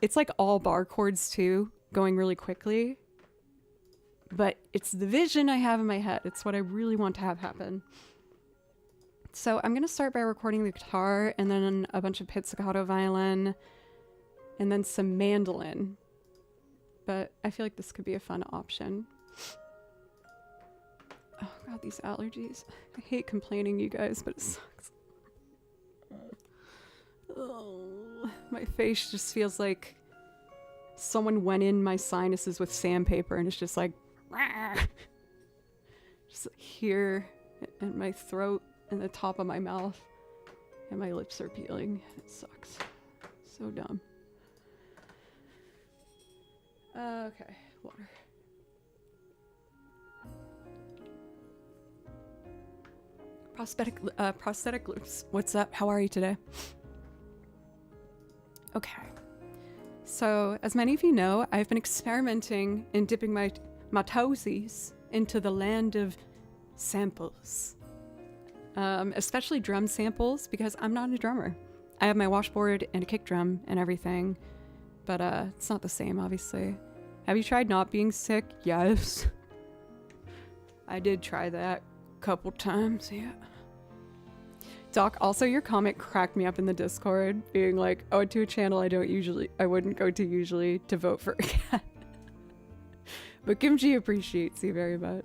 It's like all bar chords too, going really quickly. But it's the vision I have in my head. It's what I really want to have happen. So I'm going to start by recording the guitar and then a bunch of pizzicato violin and then some mandolin. But I feel like this could be a fun option. Oh god, these allergies. I hate complaining, you guys, but it sucks. Oh, my face just feels like someone went in my sinuses with sandpaper and it's just like just here and my throat and the top of my mouth and my lips are peeling. It sucks. So dumb. Okay, water. Prosthetic loops. What's up? How are you today? Okay. So, as many of you know, I've been experimenting in dipping my toesies into the land of samples. Especially drum samples, because I'm not a drummer. I have my washboard and a kick drum and everything, but it's not the same, obviously. Have you tried not being sick? Yes. I did try that a couple times, yeah. Doc, also your comment cracked me up in the Discord, being like, oh, to a channel I wouldn't go to usually to vote for again. But Kimchi appreciates you very much.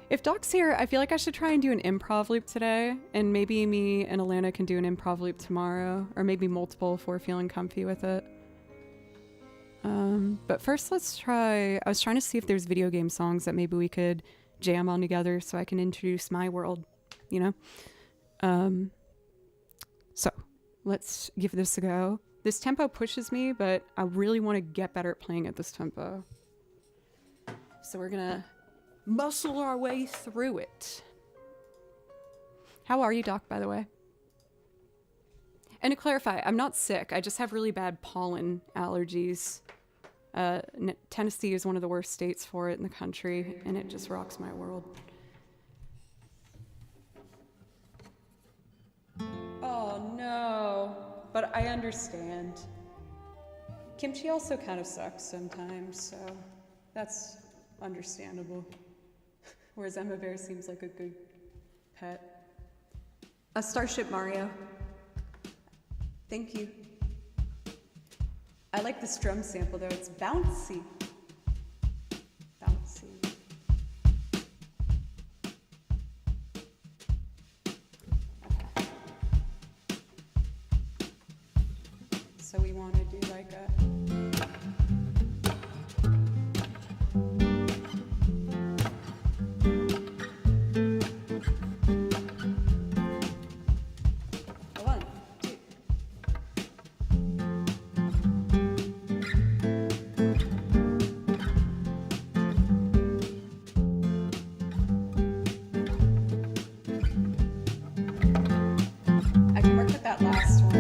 If Doc's here, I feel like I should try and do an improv loop today, and maybe me and Alana can do an improv loop tomorrow, or maybe multiple if we're feeling comfy with it. But first let's try, I was trying to see if there's video game songs that maybe we could jam on together so I can introduce my world, you know? So let's give this a go. This tempo pushes me, but I really want to get better at playing at this tempo. So we're gonna muscle our way through it. How are you, Doc, by the way? And to clarify, I'm not sick. I just have really bad pollen allergies. Tennessee is one of the worst states for it in the country, and it just rocks my world. Oh no, but I understand. Kimchi also kind of sucks sometimes, so that's understandable. Whereas Emma Bear seems like a good pet. A Starship Mario. Thank you. I like this drum sample though, it's bouncy. Bouncy. Okay. So we want to do like a... I can work with that last one.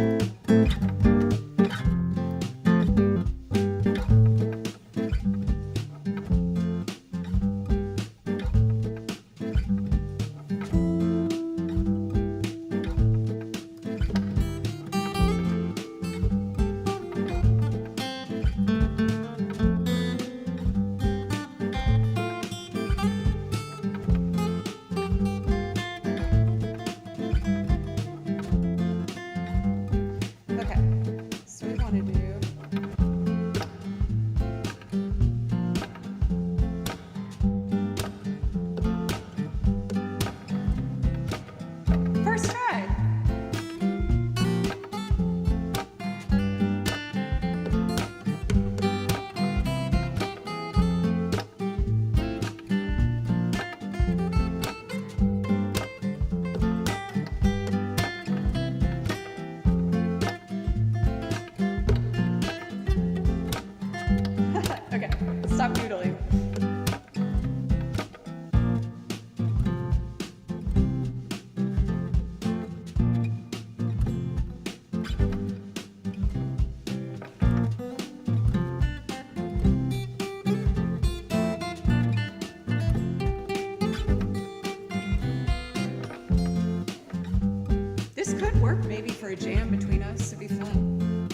work maybe for a jam between us. It'd be fun.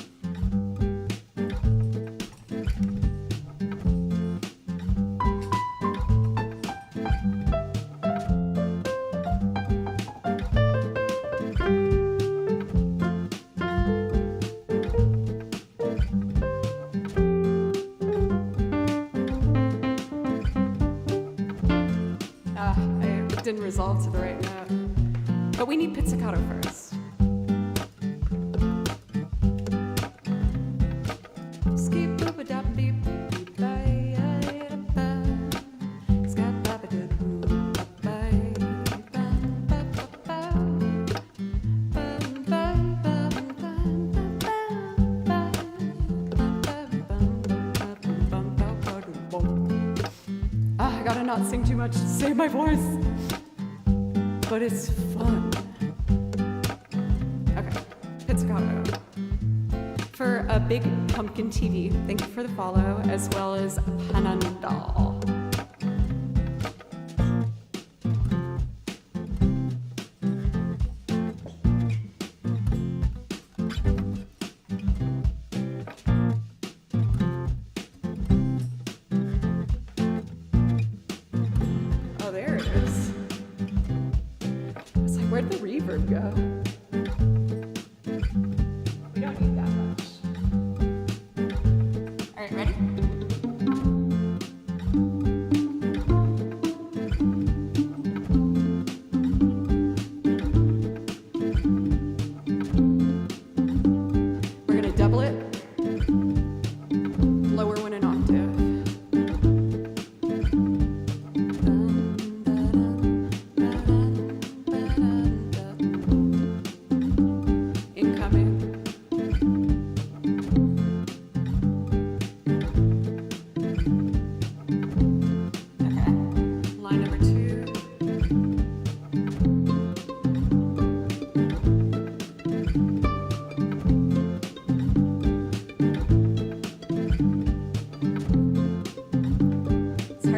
I didn't resolve to the right note. But we need pizzicato first. I gotta not sing too much to save my voice. But it's fun. Okay, pizzicato. For a big pumpkin TV, thank you for the follow, as well as Panandal. Oh, there it is. Where'd the reverb go? We don't need that much. All right, ready? We're gonna double it, lower one an octave.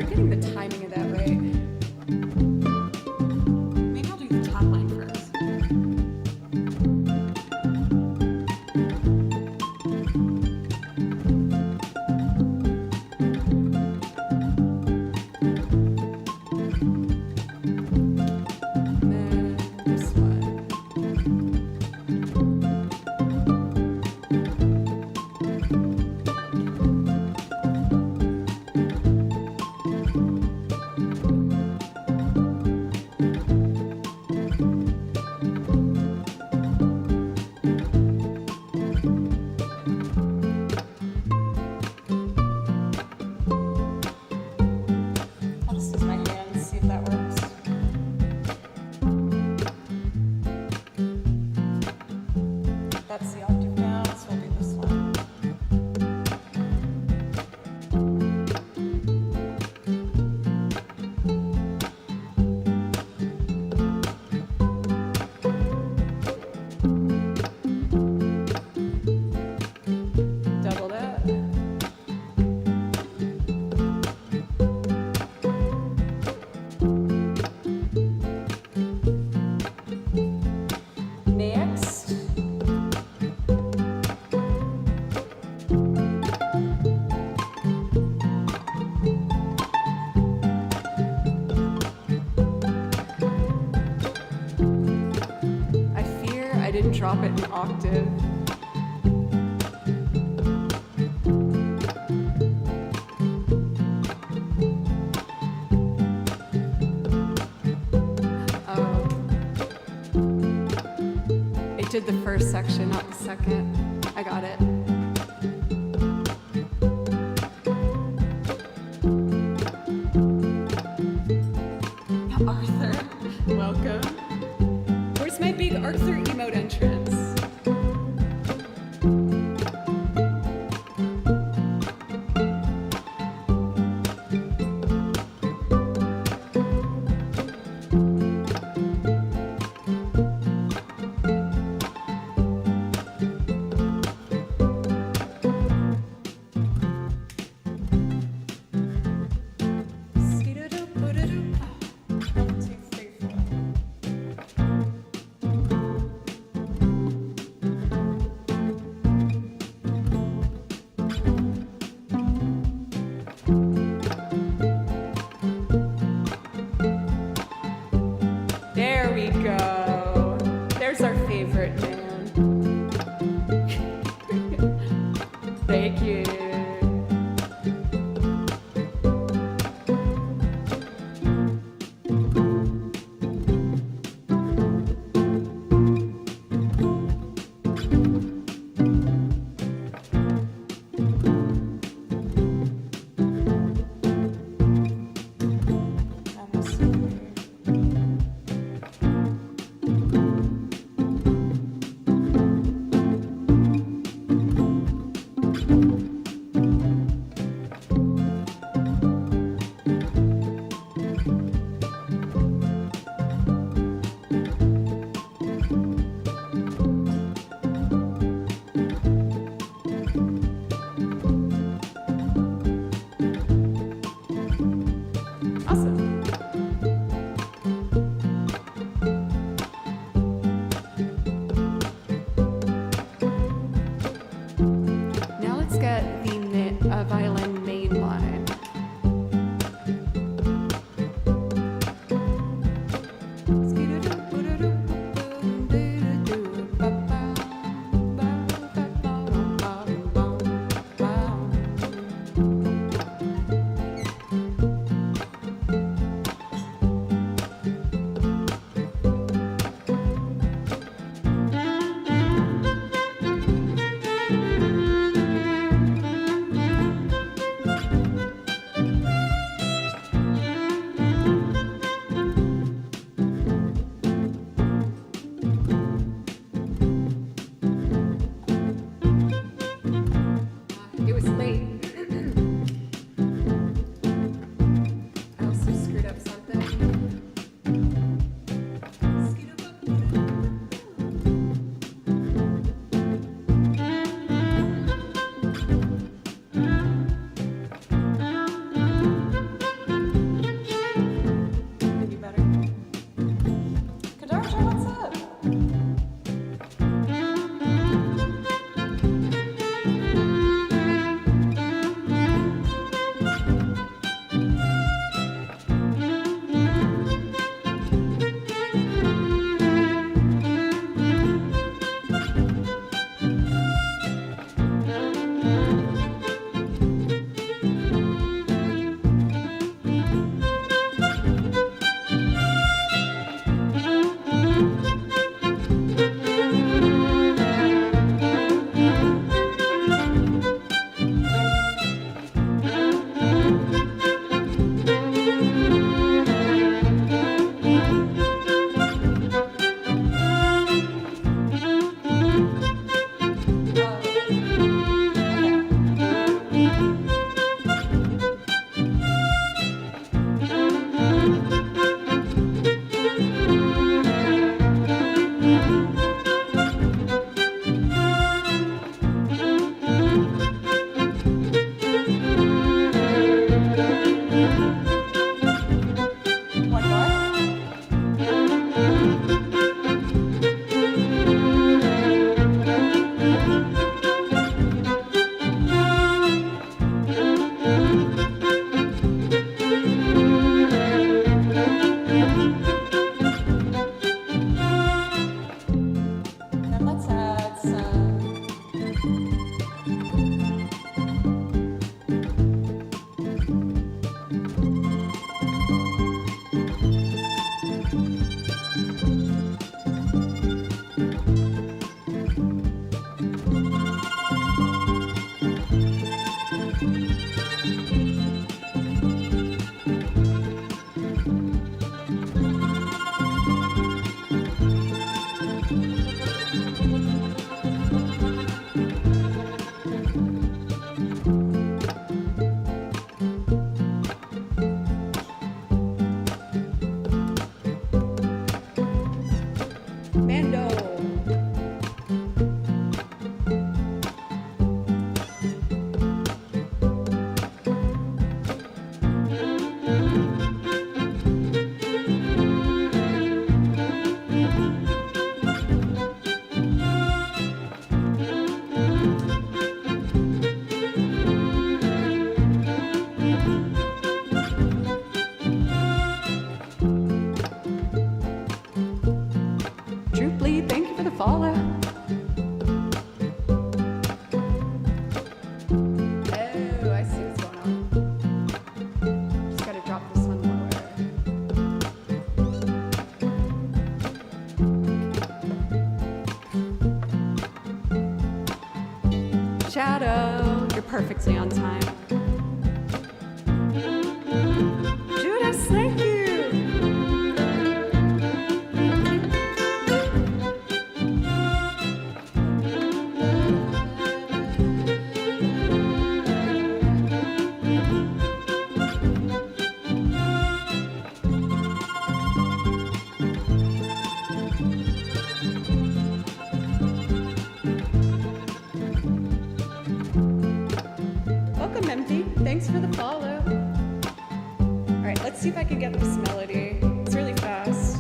Getting the timing of that right. Maybe I'll do the top line first. And then this one. That's the octave down, so we'll do this one. Double that. Next. I didn't drop it an octave. Oh. It did the first section, not the second. I got it. Arthur, welcome. Where's my big Arthur emote entrance? perfectly on time. Judas, thank you. Welcome, Empty. Thanks for the follow. All right, let's see if I can get this melody. It's really fast.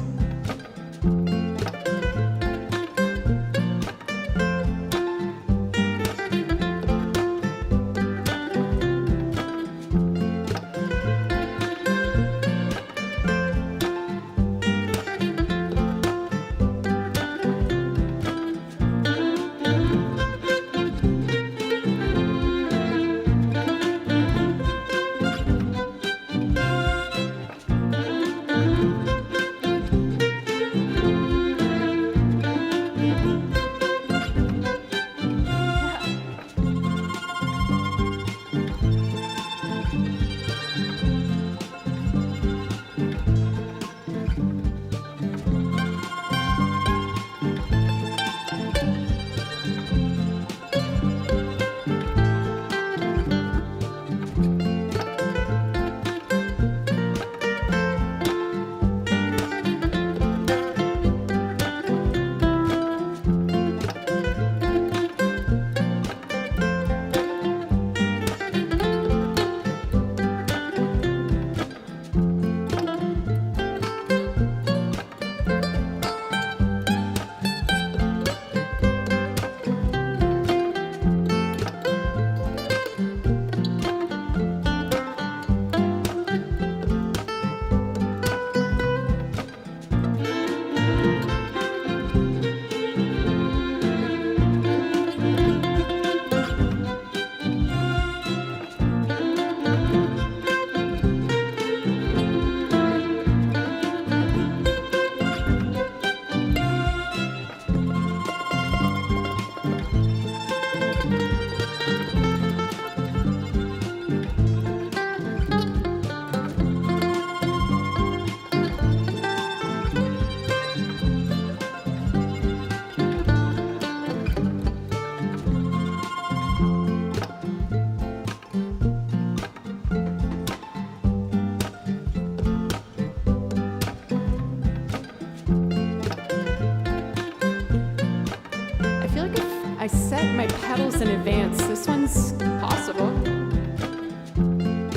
I set my pedals in advance. This one's possible.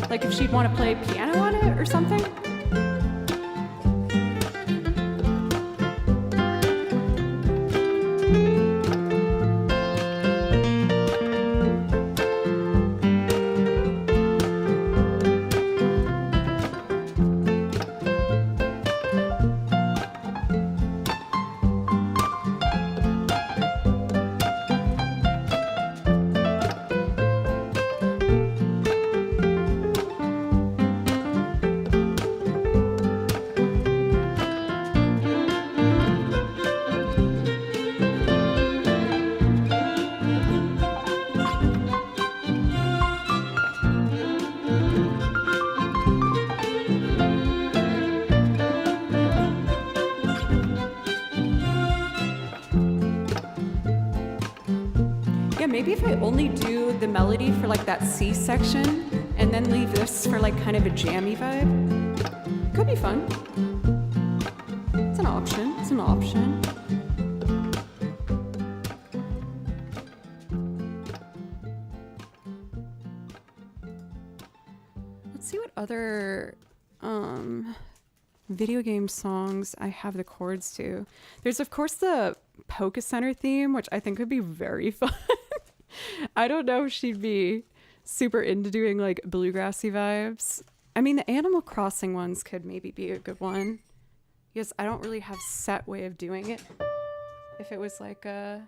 Like if she'd want to play piano on it or something. Maybe if I only do the melody for like that C section and then leave this for like kind of a jammy vibe, could be fun. It's an option. It's an option. Let's see what other video game songs I have the chords to. There's of course the Polka Center theme, which I think would be very fun. I don't know if she'd be super into doing like bluegrassy vibes. I mean, the Animal Crossing ones could maybe be a good one. Because I don't really have set way of doing it. If it was like a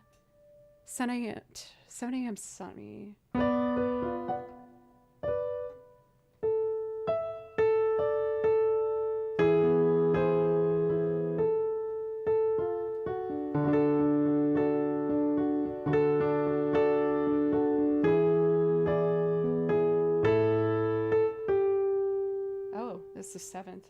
7 a.m. sunny. 7th.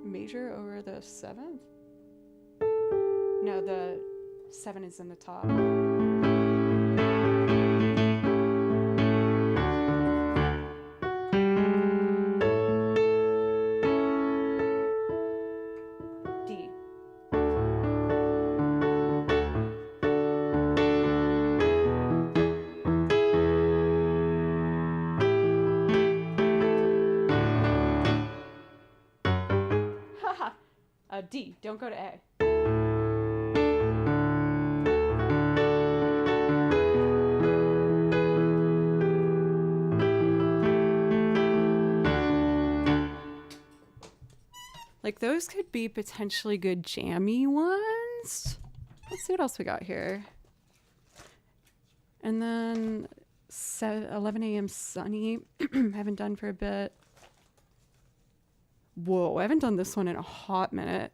Major over the 7th? No, the 7 is in the top. D. D, don't go to A. Like, those could be potentially good jammy ones. Let's see what else we got here. And then 11 a.m. sunny. Haven't done for a bit. Whoa, I haven't done this one in a hot minute.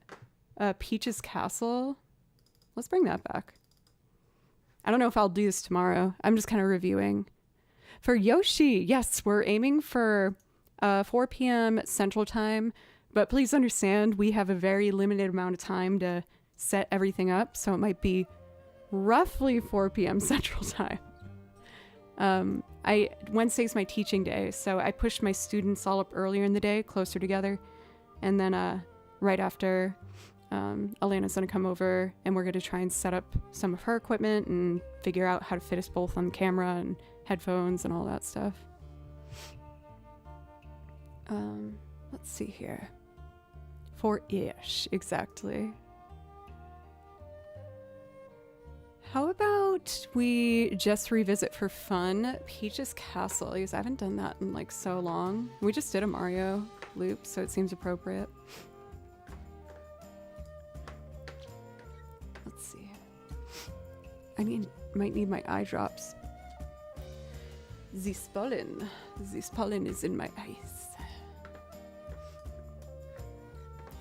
Peach's Castle. Let's bring that back. I don't know if I'll do this tomorrow. I'm just kind of reviewing. For Yoshi, yes, we're aiming for 4 p.m. Central Time. But please understand, we have a very limited amount of time to set everything up. So it might be roughly 4 p.m. Central Time. Wednesday's my teaching day, so I pushed my students all up earlier in the day, closer together. And then right after, Elena's gonna come over and we're gonna try and set up some of her equipment and figure out how to fit us both on camera and headphones and all that stuff. Let's see here. 4-ish, exactly. How about we just revisit for fun Peach's Castle, because I haven't done that in like so long. We just did a Mario loop, so it seems appropriate. Let's see. Might need my eye drops. This pollen is in my eyes.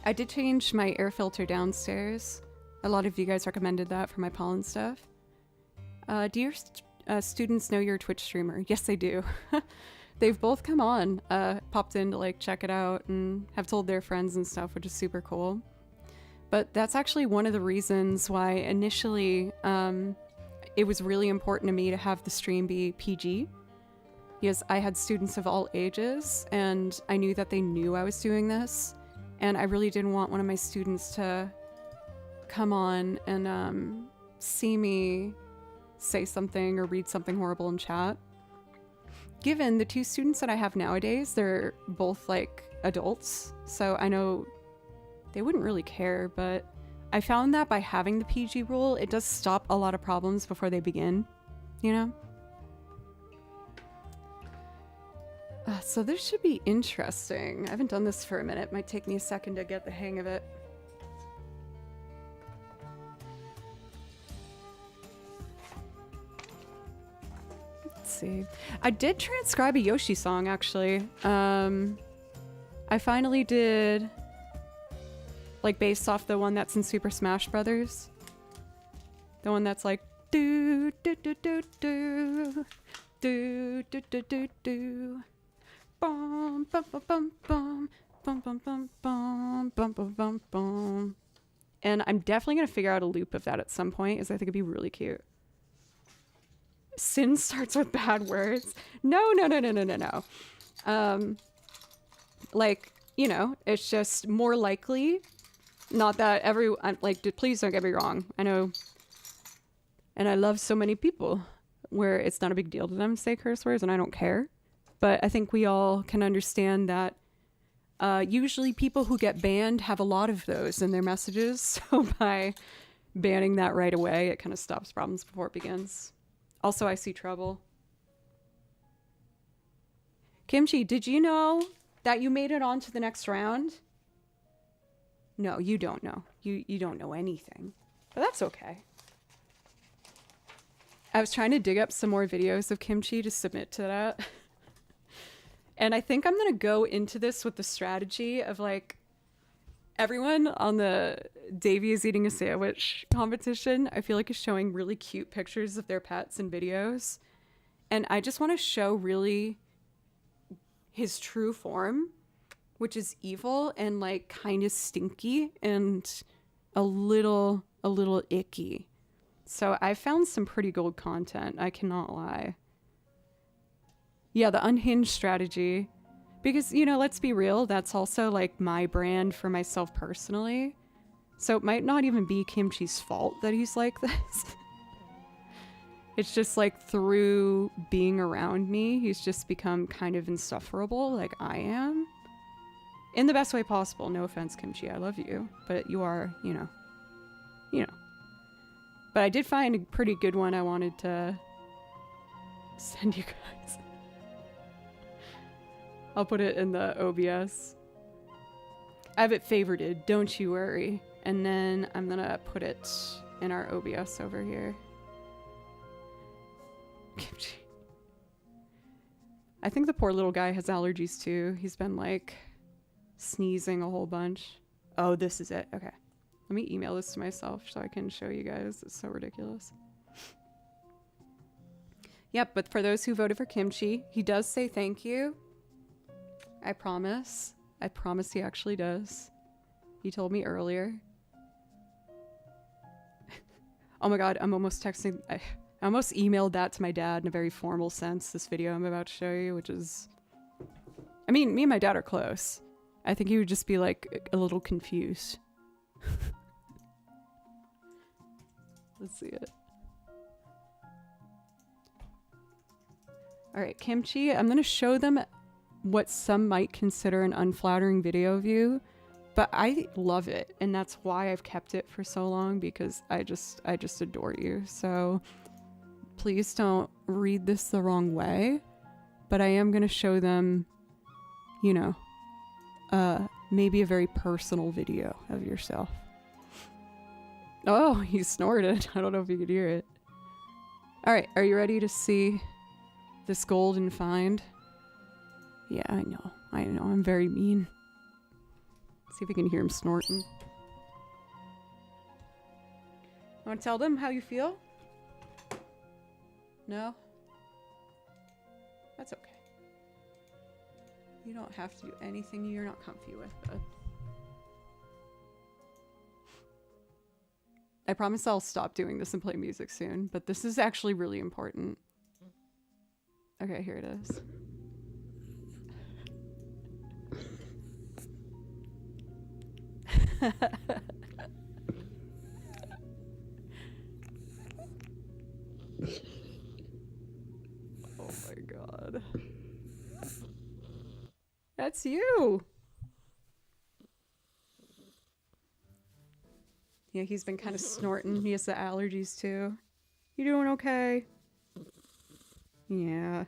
I did change my air filter downstairs. A lot of you guys recommended that for my pollen stuff. Do your students know you're a Twitch streamer? Yes, they do. They've both come on, popped in to like check it out and have told their friends and stuff, which is super cool. But that's actually one of the reasons why initially it was really important to me to have the stream be PG. Because I had students of all ages and I knew that they knew I was doing this. And I really didn't want one of my students to come on and see me say something or read something horrible in chat. Given the 2 students that I have nowadays, they're both like adults, so I know they wouldn't really care, but I found that by having the PG rule, it does stop a lot of problems before they begin, you know? So this should be interesting. I haven't done this for a minute. Might take me a second to get the hang of it. Let's see. I did transcribe a Yoshi song, actually. I finally did, like, based off the one that's in Super Smash Brothers. The one that's like, do do do do do do do do do do. Bum bum bum bum bum bum bum bum bum bum bum bum bum. And I'm definitely gonna figure out a loop of that at some point, as I think it'd be really cute. Sin starts with bad words. No. Like, you know, it's just more likely. Not that everyone, like, please don't get me wrong. I know, and I love so many people where it's not a big deal to them to say curse words, and I don't care. But I think we all can understand that usually people who get banned have a lot of those in their messages. So by banning that right away, it kind of stops problems before it begins. Also, I see trouble. Kimchi, did you know that you made it on to the next round? No, you don't know. You don't know anything. But that's okay. I was trying to dig up some more videos of kimchi to submit to that. And I think I'm going to go into this with the strategy of like everyone on the Davy is eating a sandwich competition, I feel like is showing really cute pictures of their pets and videos. And I just want to show really his true form, which is evil and like kind of stinky and a little icky. So I found some pretty gold content, I cannot lie. Yeah, the unhinged strategy. Because, you know, let's be real, that's also like my brand for myself personally. So it might not even be Kimchi's fault that he's like this. It's just like through being around me, he's just become kind of insufferable like I am. In the best way possible. No offense, Kimchi, I love you. But you are, you know. But I did find a pretty good one I wanted to send you guys. I'll put it in the OBS. I have it favorited, don't you worry. And then I'm gonna put it in our OBS over here. Kimchi. I think the poor little guy has allergies too. He's been like sneezing a whole bunch. Oh, this is it. Okay. Let me email this to myself so I can show you guys. It's so ridiculous. Yep, but for those who voted for Kimchi, he does say thank you. I promise. I promise he actually does. He told me earlier. Oh my god, I'm almost texting. I almost emailed that to my dad in a very formal sense, this video I'm about to show you, which is... I mean, me and my dad are close. I think he would just be like a little confused. Let's see it. Alright, Kimchi, I'm going to show them what some might consider an unflattering video of you, but I love it, and that's why I've kept it for so long, because I just adore you. So please don't read this the wrong way, but I am going to show them, you know, maybe a very personal video of yourself. Oh, he snorted. I don't know if you could hear it. All right, are you ready to see this golden find? Yeah, I know. I'm very mean. See if we can hear him snorting. Want to tell them how you feel? No? That's okay. You don't have to do anything you're not comfy with, bud. I promise I'll stop doing this and play music soon, but this is actually really important. Okay, here it is. Oh my god. That's you! Yeah, he's been kind of snorting. He has the allergies too. You doing okay? Yeah.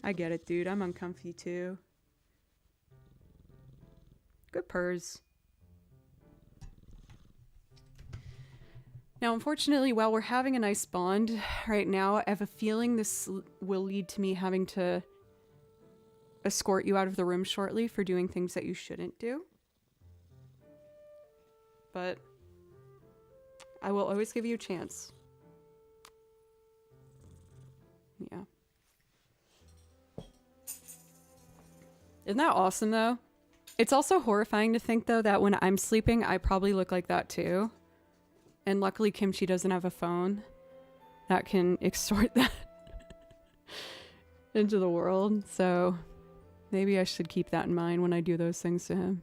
I get it, dude. I'm uncomfy too. Good purrs. Now, unfortunately, while we're having a nice bond right now, I have a feeling this will lead to me having to escort you out of the room shortly for doing things that you shouldn't do. But I will always give you a chance. Yeah. Isn't that awesome, though? It's also horrifying to think, though, that when I'm sleeping, I probably look like that, too. And luckily, Kimchi doesn't have a phone that can extort that into the world. So maybe I should keep that in mind when I do those things to him.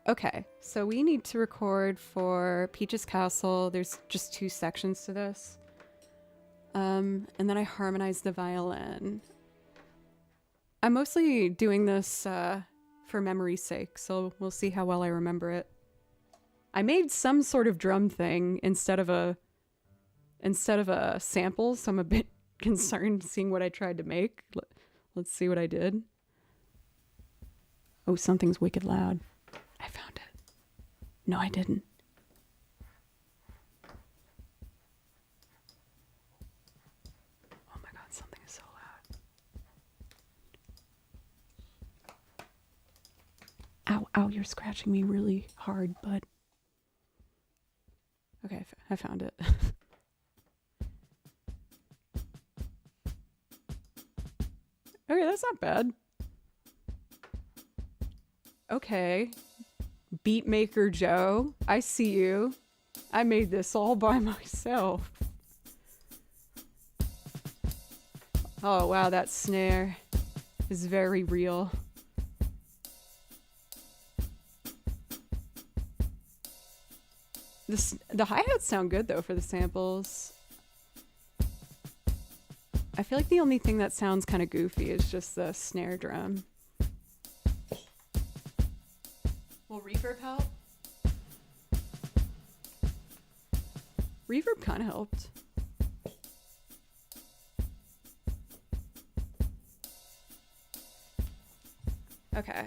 Okay, so we need to record for Peach's Castle. There's just 2 sections to this. And then I harmonize the violin. I'm mostly doing this for memory's sake, so we'll see how well I remember it. I made some sort of drum thing instead of a sample, so I'm a bit concerned seeing what I tried to make. Let's see what I did. Oh, something's wicked loud. I found it. No, I didn't. Oh my god, something is so loud. Ow, ow, you're scratching me really hard, bud. Okay, I found it. Okay, that's not bad. Okay. Beatmaker Joe, I see you. I made this all by myself. Oh wow, that snare is very real. The hi-hats sound good though for the samples. I feel like the only thing that sounds kind of goofy is just the snare drum. Will reverb help? Reverb kind of helped. Okay.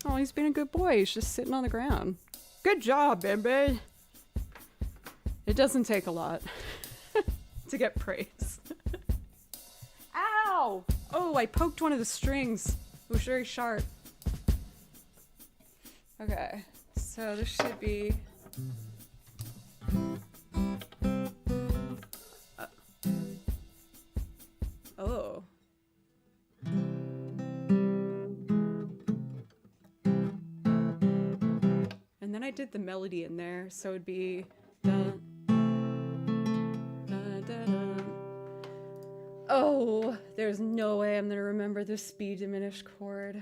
Oh, he's being a good boy. He's just sitting on the ground. Good job, baby. It doesn't take a lot to get praise. Ow! Oh, I poked one of the strings. It was very sharp. Okay, so this should be... Oh. And then I did the melody in there, so it'd be... Dun, dun, dun, dun. Oh, there's no way I'm gonna remember this B diminished chord.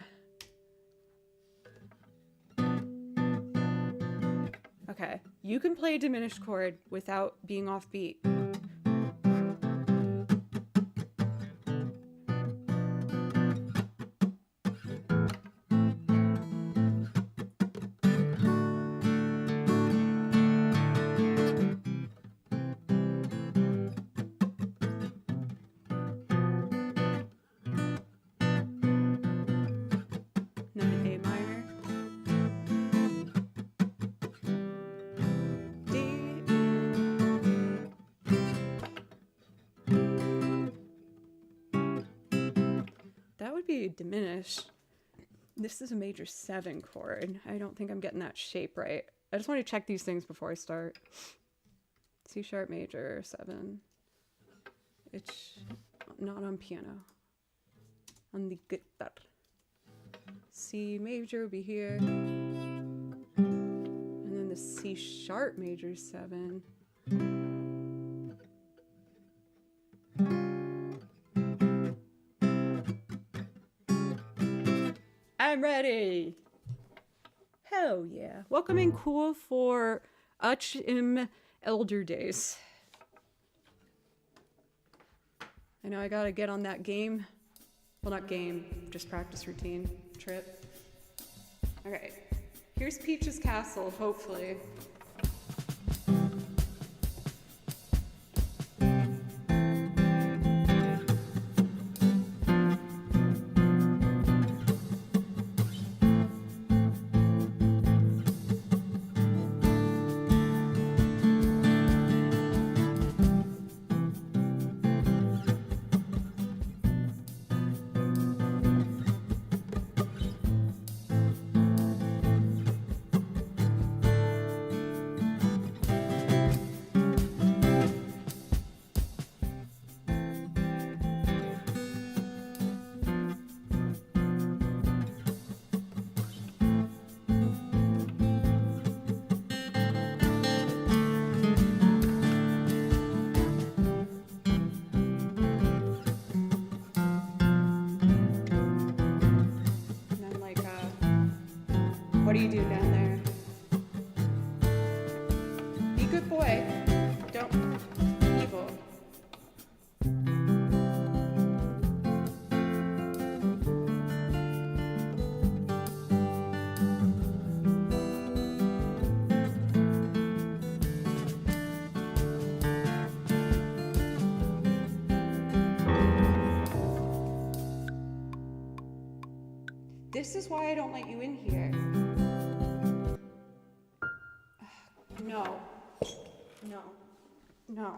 Okay, you can play a diminished chord without being off beat. Be diminished. This is a major 7 chord. I don't think I'm getting that shape right. I just want to check these things before I start. C sharp major 7. It's not on piano. On the guitar. C major will be here. And then the C sharp major 7. I'm ready. Hell yeah. Welcome in cool for Uch im Elder Days. I know I gotta get on that game. Well, not game, just practice routine trip. Okay, here's Peach's Castle, hopefully. What do you do down there? Be a good boy. Don't be evil. This is why I don't let you in here. No. No. No.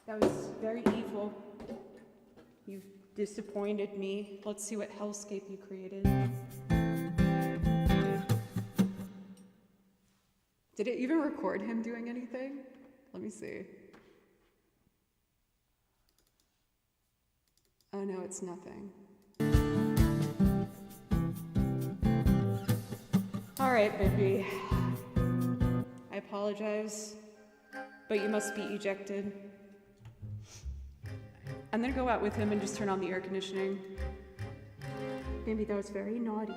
That was very evil. You've disappointed me. Let's see what hellscape you created. Did it even record him doing anything? Let me see. Oh no, it's nothing. All right, baby. I apologize, but you must be ejected. I'm gonna go out with him and just turn on the air conditioning. Maybe that was very naughty.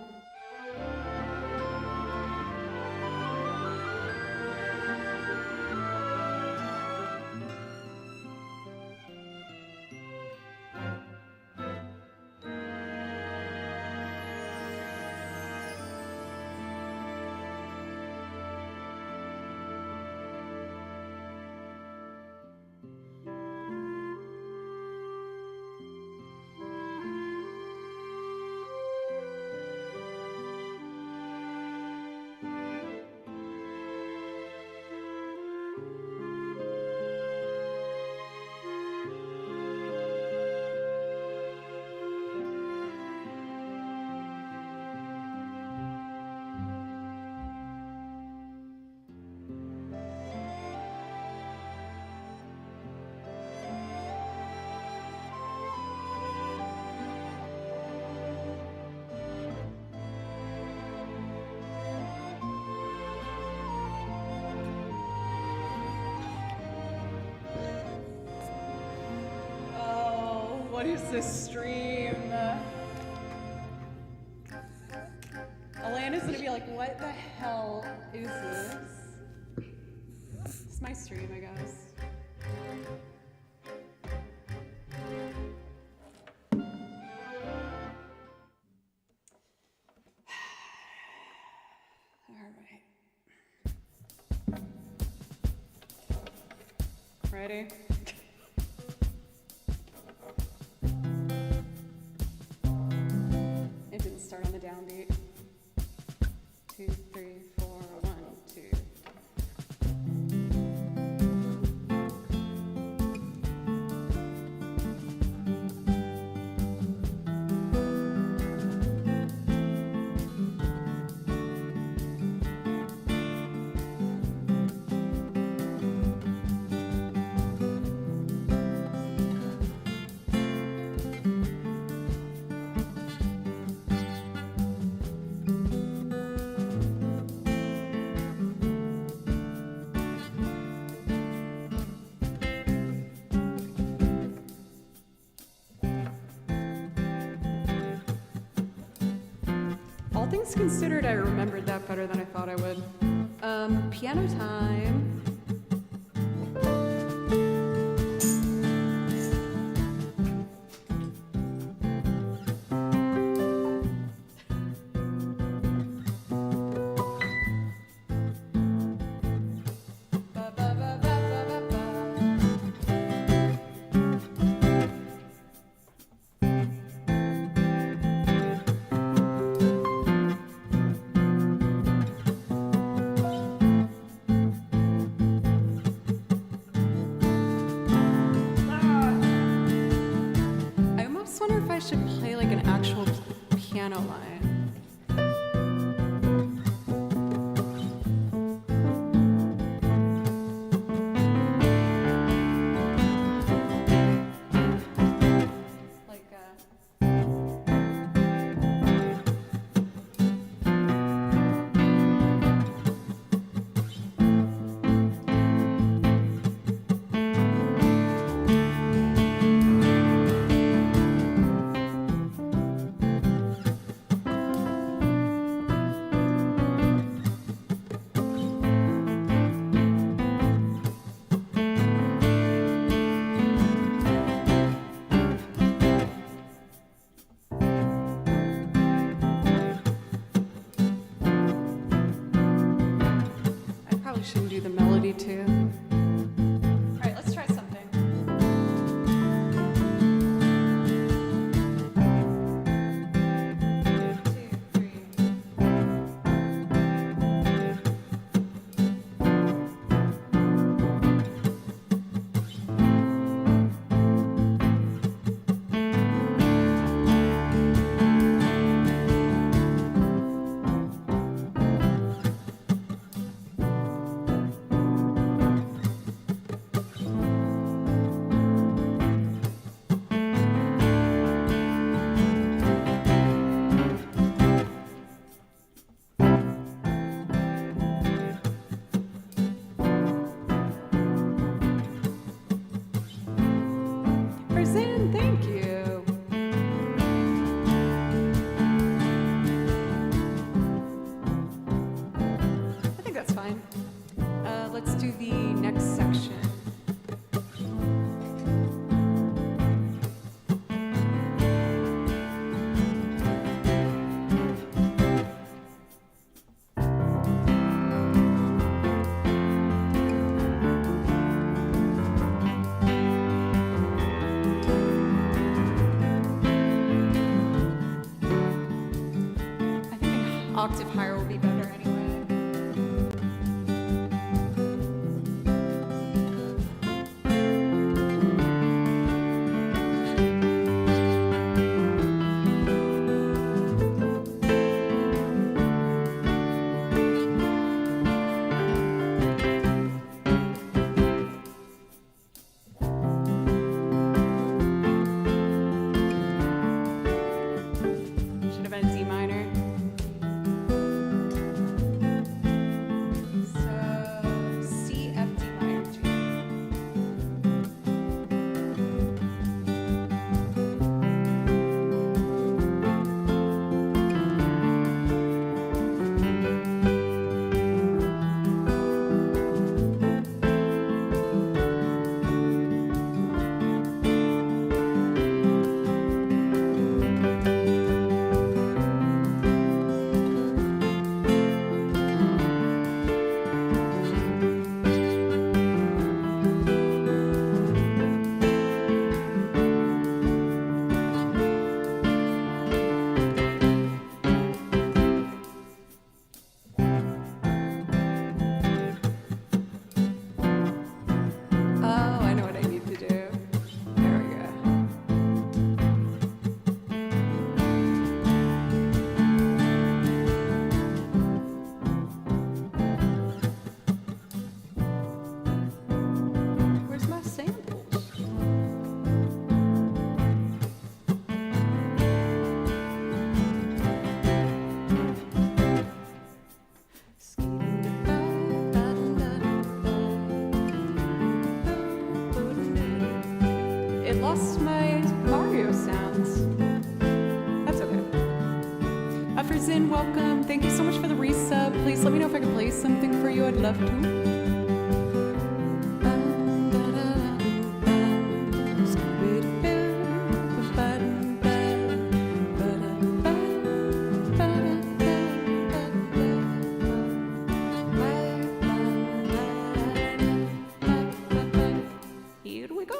What is this stream? Alana's gonna be like, what the hell is this? It's my stream, I guess. All right. Ready? Start on the downbeat. 2, 3, 4, 1, 2. All things considered, I remembered that better than I thought I would. Piano time. I should play like an actual piano line. Like octave higher will be better anyway. Should have been Z minor. So C, F, D minor, G. Oh, I know what I need to do. There we go. Where's my samples? It lost my Mario sounds. That's okay. For Zin, welcome. Thank you so much for the resub. Please let me know if I can play something for you. I'd love to. Here we go.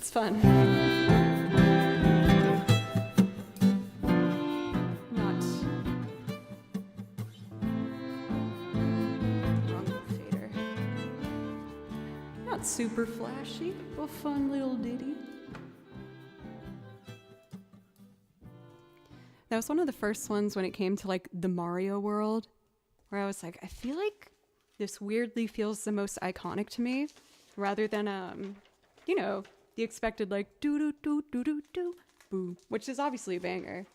It's fun. Not wrong fader. Not super flashy, but a fun little ditty. That was one of the first ones when it came to like the Mario world, where I was like, I feel like this weirdly feels the most iconic to me, rather than you know, the expected like do do do do do do boo, which is obviously a banger.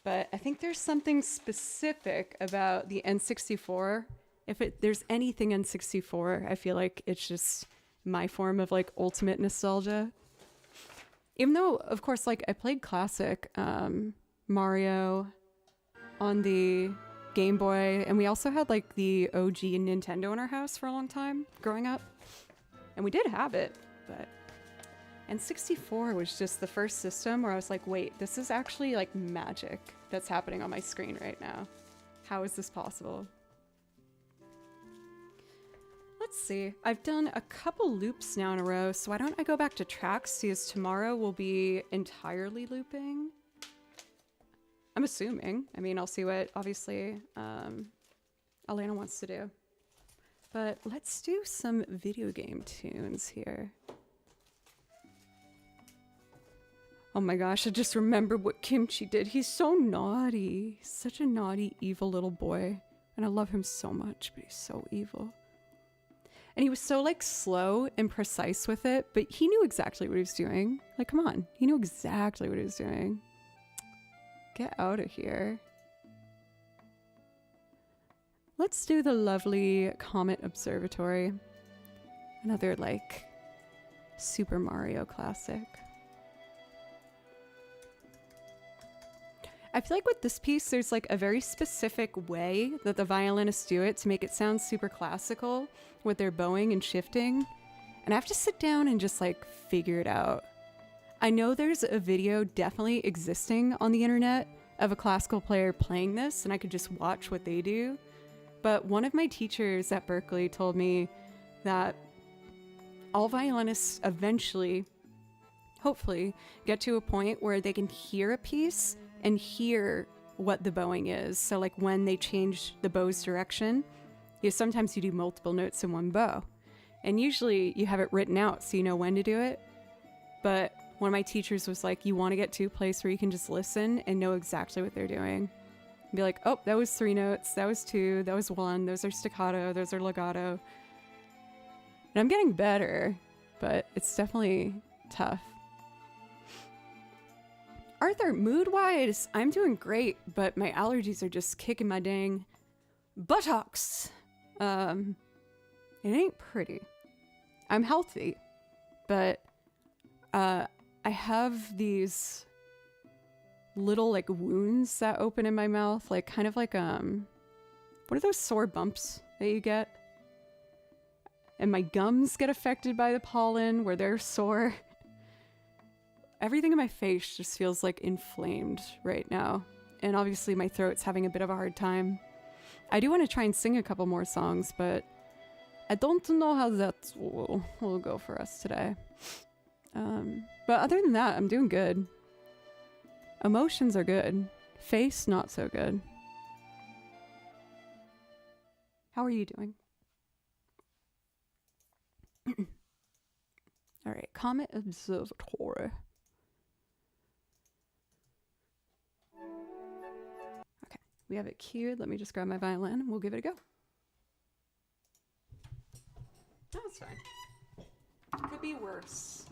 But I think there's something specific about the N64. If there's anything N64, I feel like it's just my form of like ultimate nostalgia. Even though, of course, like I played classic Mario on the Game Boy, and we also had like the OG Nintendo in our house for a long time growing up. And we did have it, but N64 was just the first system where I was like, wait, this is actually like magic that's happening on my screen right now. How is this possible? Let's see. I've done a couple loops now in a row, so why don't I go back to tracks, see as tomorrow will be entirely looping. I'm assuming. I mean, I'll see what, obviously, Alana wants to do. But let's do some video game tunes here. Oh my gosh, I just remembered what Kimchi did. He's so naughty. He's such a naughty, evil little boy. And I love him so much, but he's so evil. And he was so like slow and precise with it, but he knew exactly what he was doing. Like, come on. He knew exactly what he was doing. Get out of here. Let's do the lovely Comet Observatory. Another like Super Mario classic. I feel like with this piece, there's like a very specific way that the violinists do it to make it sound super classical with their bowing and shifting. And I have to sit down and just like figure it out. I know there's a video definitely existing on the internet of a classical player playing this, and I could just watch what they do. But one of my teachers at Berkeley told me that all violinists eventually, hopefully, get to a point where they can hear a piece and hear what the bowing is. So like when they change the bow's direction, sometimes you do multiple notes in one bow. And usually you have it written out so you know when to do it. But one of my teachers was like, you want to get to a place where you can just listen and know exactly what they're doing. And be like, oh, that was 3 notes, that was 2, that was 1, those are staccato, those are legato. And I'm getting better, but it's definitely tough. Arthur, mood-wise, I'm doing great, but my allergies are just kicking my dang buttocks. It ain't pretty. I'm healthy, but I have these little like wounds that open in my mouth, like kind of like what are those sore bumps that you get? And my gums get affected by the pollen where they're sore. Everything in my face just feels like inflamed right now. And obviously my throat's having a bit of a hard time. I do want to try and sing a couple more songs, but I don't know how that will go for us today. But other than that, I'm doing good. Emotions are good. Face, not so good. How are you doing? All right, Comet Observatory. Okay, we have it cued. Let me just grab my violin and we'll give it a go. That's fine. Could be worse.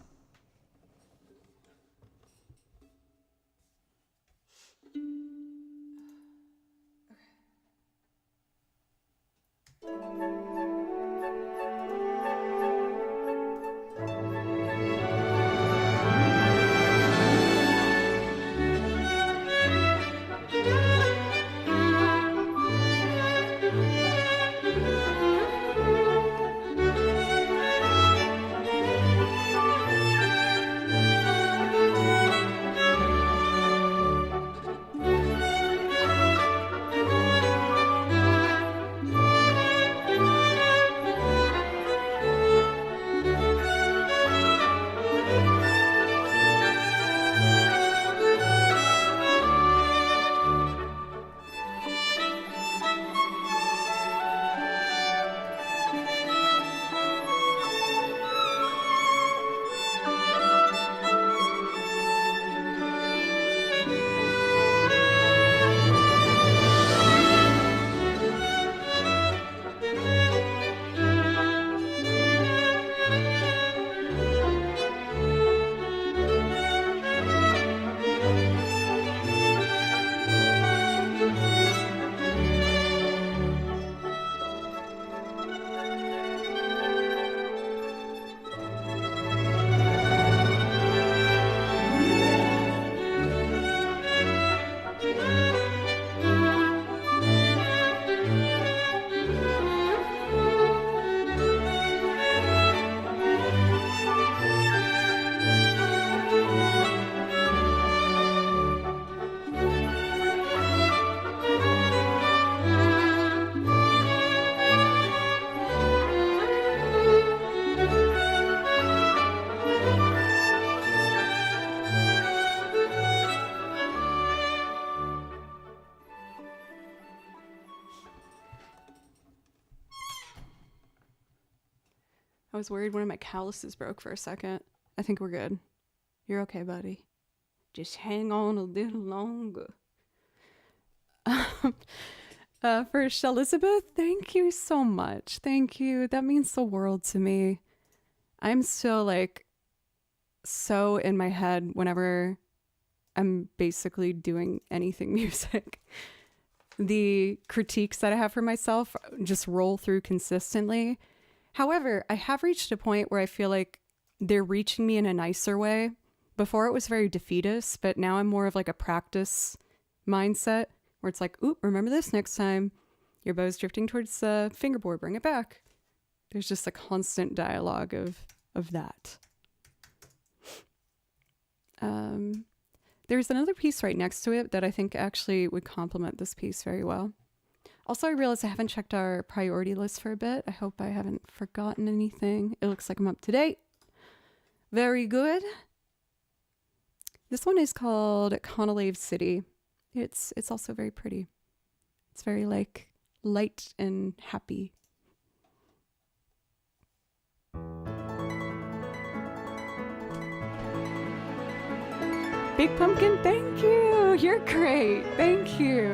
I was worried one of my calluses broke for a second. I think we're good. You're okay, buddy. Just hang on a little longer. First, Elizabeth, thank you so much. Thank you. That means the world to me. I'm still like so in my head whenever I'm basically doing anything music. The critiques that I have for myself just roll through consistently. However, I have reached a point where I feel like they're reaching me in a nicer way. Before it was very defeatist, but now I'm more of like a practice mindset where it's like, oop, remember this next time. Your bow's drifting towards the fingerboard, bring it back. There's just a constant dialogue of that. There's another piece right next to it that I think actually would complement this piece very well. Also, I realized I haven't checked our priority list for a bit. I hope I haven't forgotten anything. It looks like I'm up to date. Very good. This one is called Conolave City. It's also very pretty. It's very like light and happy. Big Pumpkin, thank you. You're great. Thank you.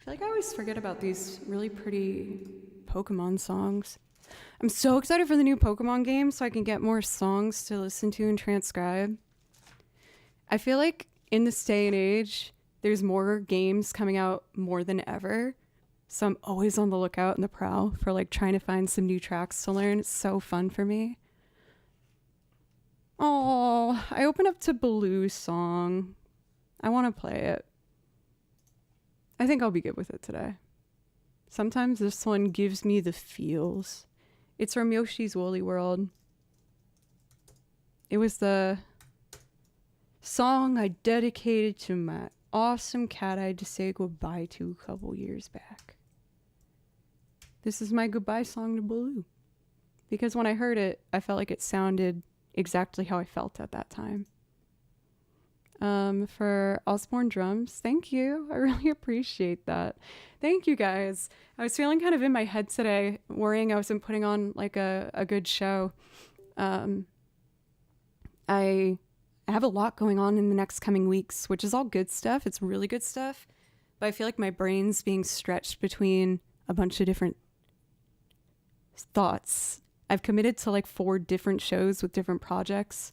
I feel like I always forget about these really pretty Pokemon songs. I'm so excited for the new Pokemon game so I can get more songs to listen to and transcribe. I feel like in this day and age, there's more games coming out more than ever. So I'm always on the lookout and the prowl for like trying to find some new tracks to learn. It's so fun for me. Oh, I opened up to Baloo's song. I want to play it. I think I'll be good with it today. Sometimes this one gives me the feels. It's from Yoshi's Woolly World. It was the song I dedicated to my awesome cat I had to say goodbye to a couple years back. This is my goodbye song to Baloo. Because when I heard it, I felt like it sounded exactly how I felt at that time. for Osborne Drums. Thank you. I really appreciate that. Thank you guys. I was feeling kind of in my head today, worrying I wasn't putting on like a good show. I have a lot going on in the next coming weeks, which is all good stuff. It's really good stuff. But I feel like my brain's being stretched between a bunch of different thoughts. I've committed to like 4 different shows with different projects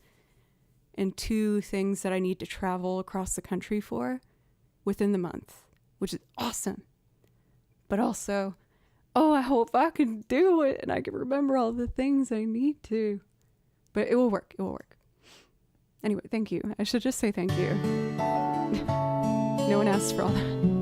and 2 things that I need to travel across the country for within the month, which is awesome. But also, I hope I can do it and I can remember all the things I need to. But it will work. It will work. Anyway, thank you. I should just say thank you. No one asked for all that.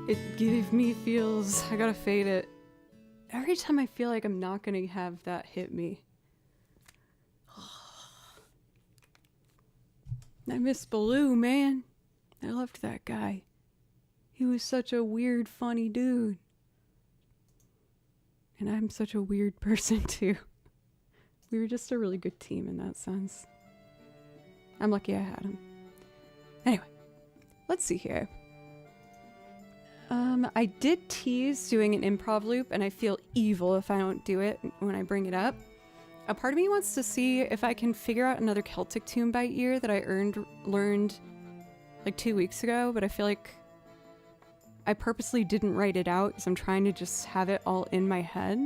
It gave me feels. I gotta fade it. Every time I feel like I'm not gonna have that hit me. I miss Baloo, man. I loved that guy. He was such a weird, funny dude. And I'm such a weird person, too. We were just a really good team in that sense. I'm lucky I had him. Anyway, let's see here. I did tease doing an improv loop, and I feel evil if I don't do it when I bring it up. A part of me wants to see if I can figure out another Celtic tune by ear that I learned like 2 weeks ago, but I feel like I purposely didn't write it out because I'm trying to just have it all in my head.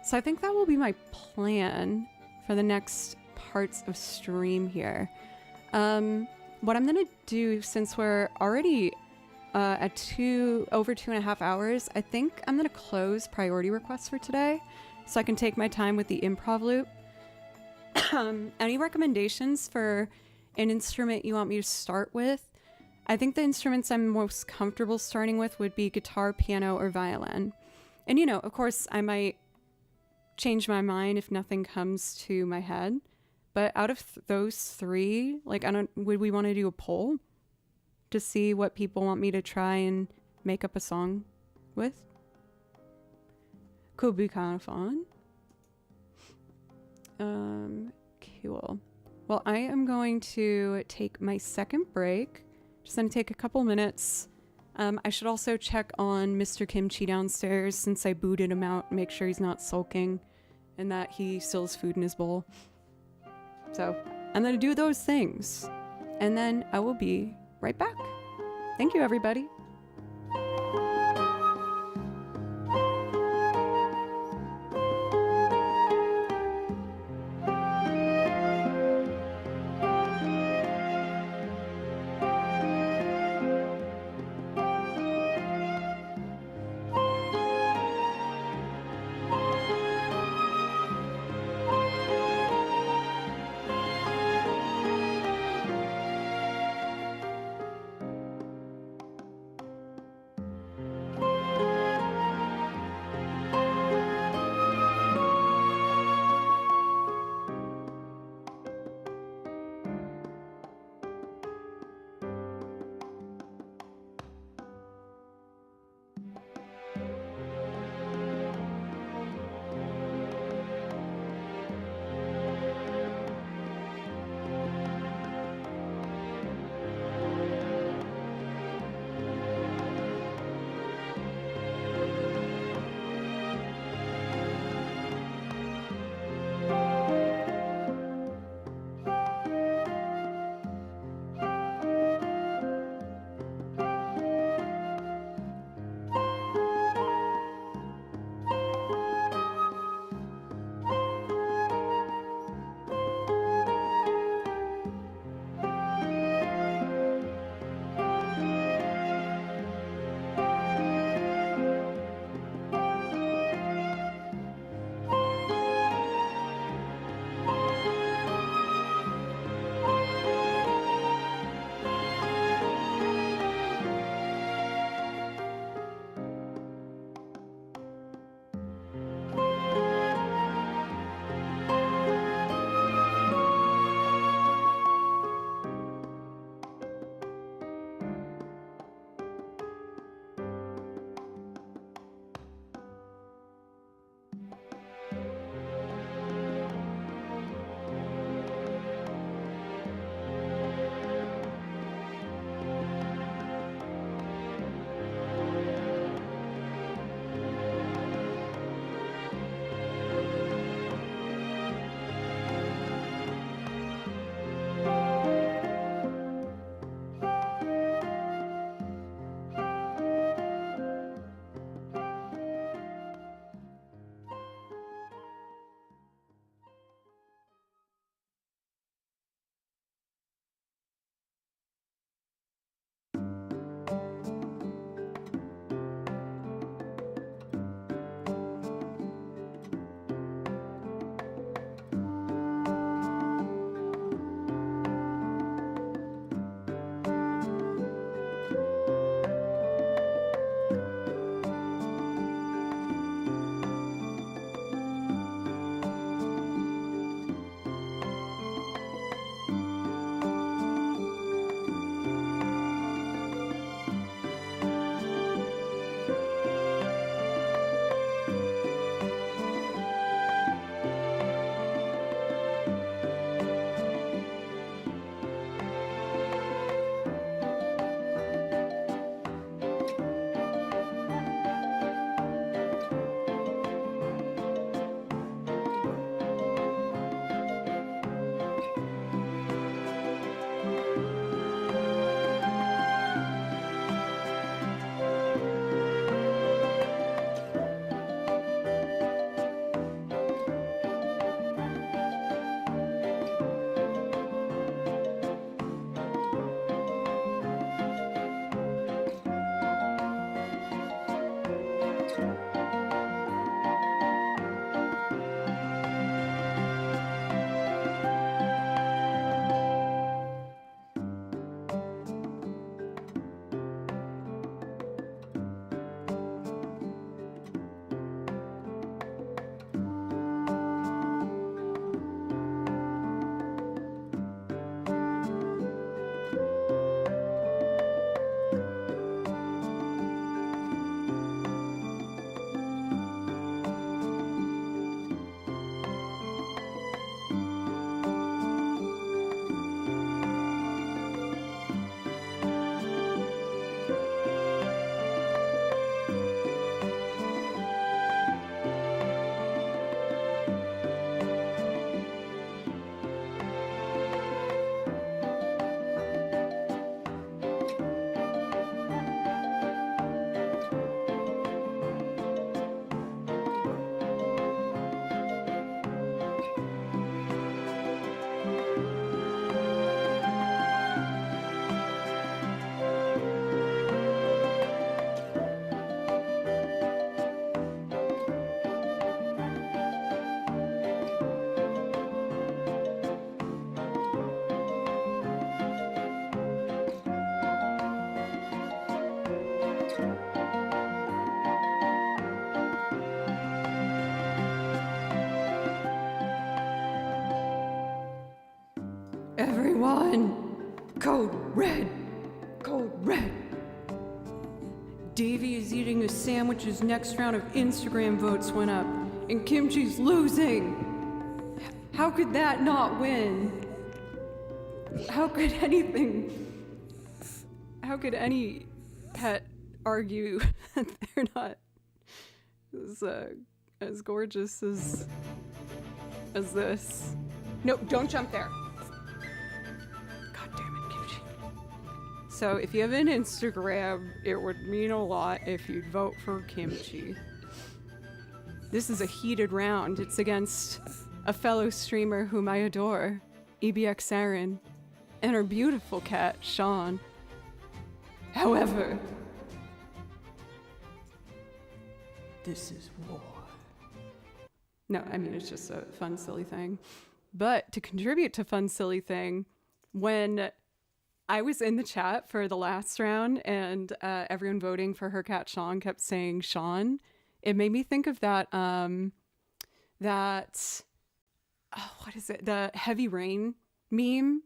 So I think that will be my plan for the next parts of stream here. What I'm gonna do, since we're already at over 2.5 hours, I think I'm gonna close priority requests for today so I can take my time with the improv loop. Any recommendations for an instrument you want me to start with? I think the instruments I'm most comfortable starting with would be guitar, piano, or violin. And, you know, of course, I might change my mind if nothing comes to my head. But out of those three, like, would we want to do a poll to see what people want me to try and make up a song with? Could be kind of fun. Cool. Well, I am going to take my second break. Just gonna take a couple minutes. I should also check on Mr. Kimchi downstairs since I booted him out, make sure he's not sulking and that he still has food in his bowl. So I'm gonna do those things and then I will be right back. Thank you, everybody. Everyone, code red, code red. Davey is eating a sandwich. His next round of Instagram votes went up, and Kimchi's losing. How could that not win? How could any pet argue that they're not as gorgeous as this? No, don't jump there. God damn it, Kimchi. So if you have an Instagram, it would mean a lot if you'd vote for Kimchi. This is a heated round. It's against a fellow streamer whom I adore, EBX Aaron, and her beautiful cat, Sean. However, this is war. No, I mean, it's just a fun, silly thing. But to contribute to fun, silly thing, when I was in the chat for the last round and everyone voting for her cat Sean kept saying Sean, it made me think of that, what is it? The Heavy Rain meme.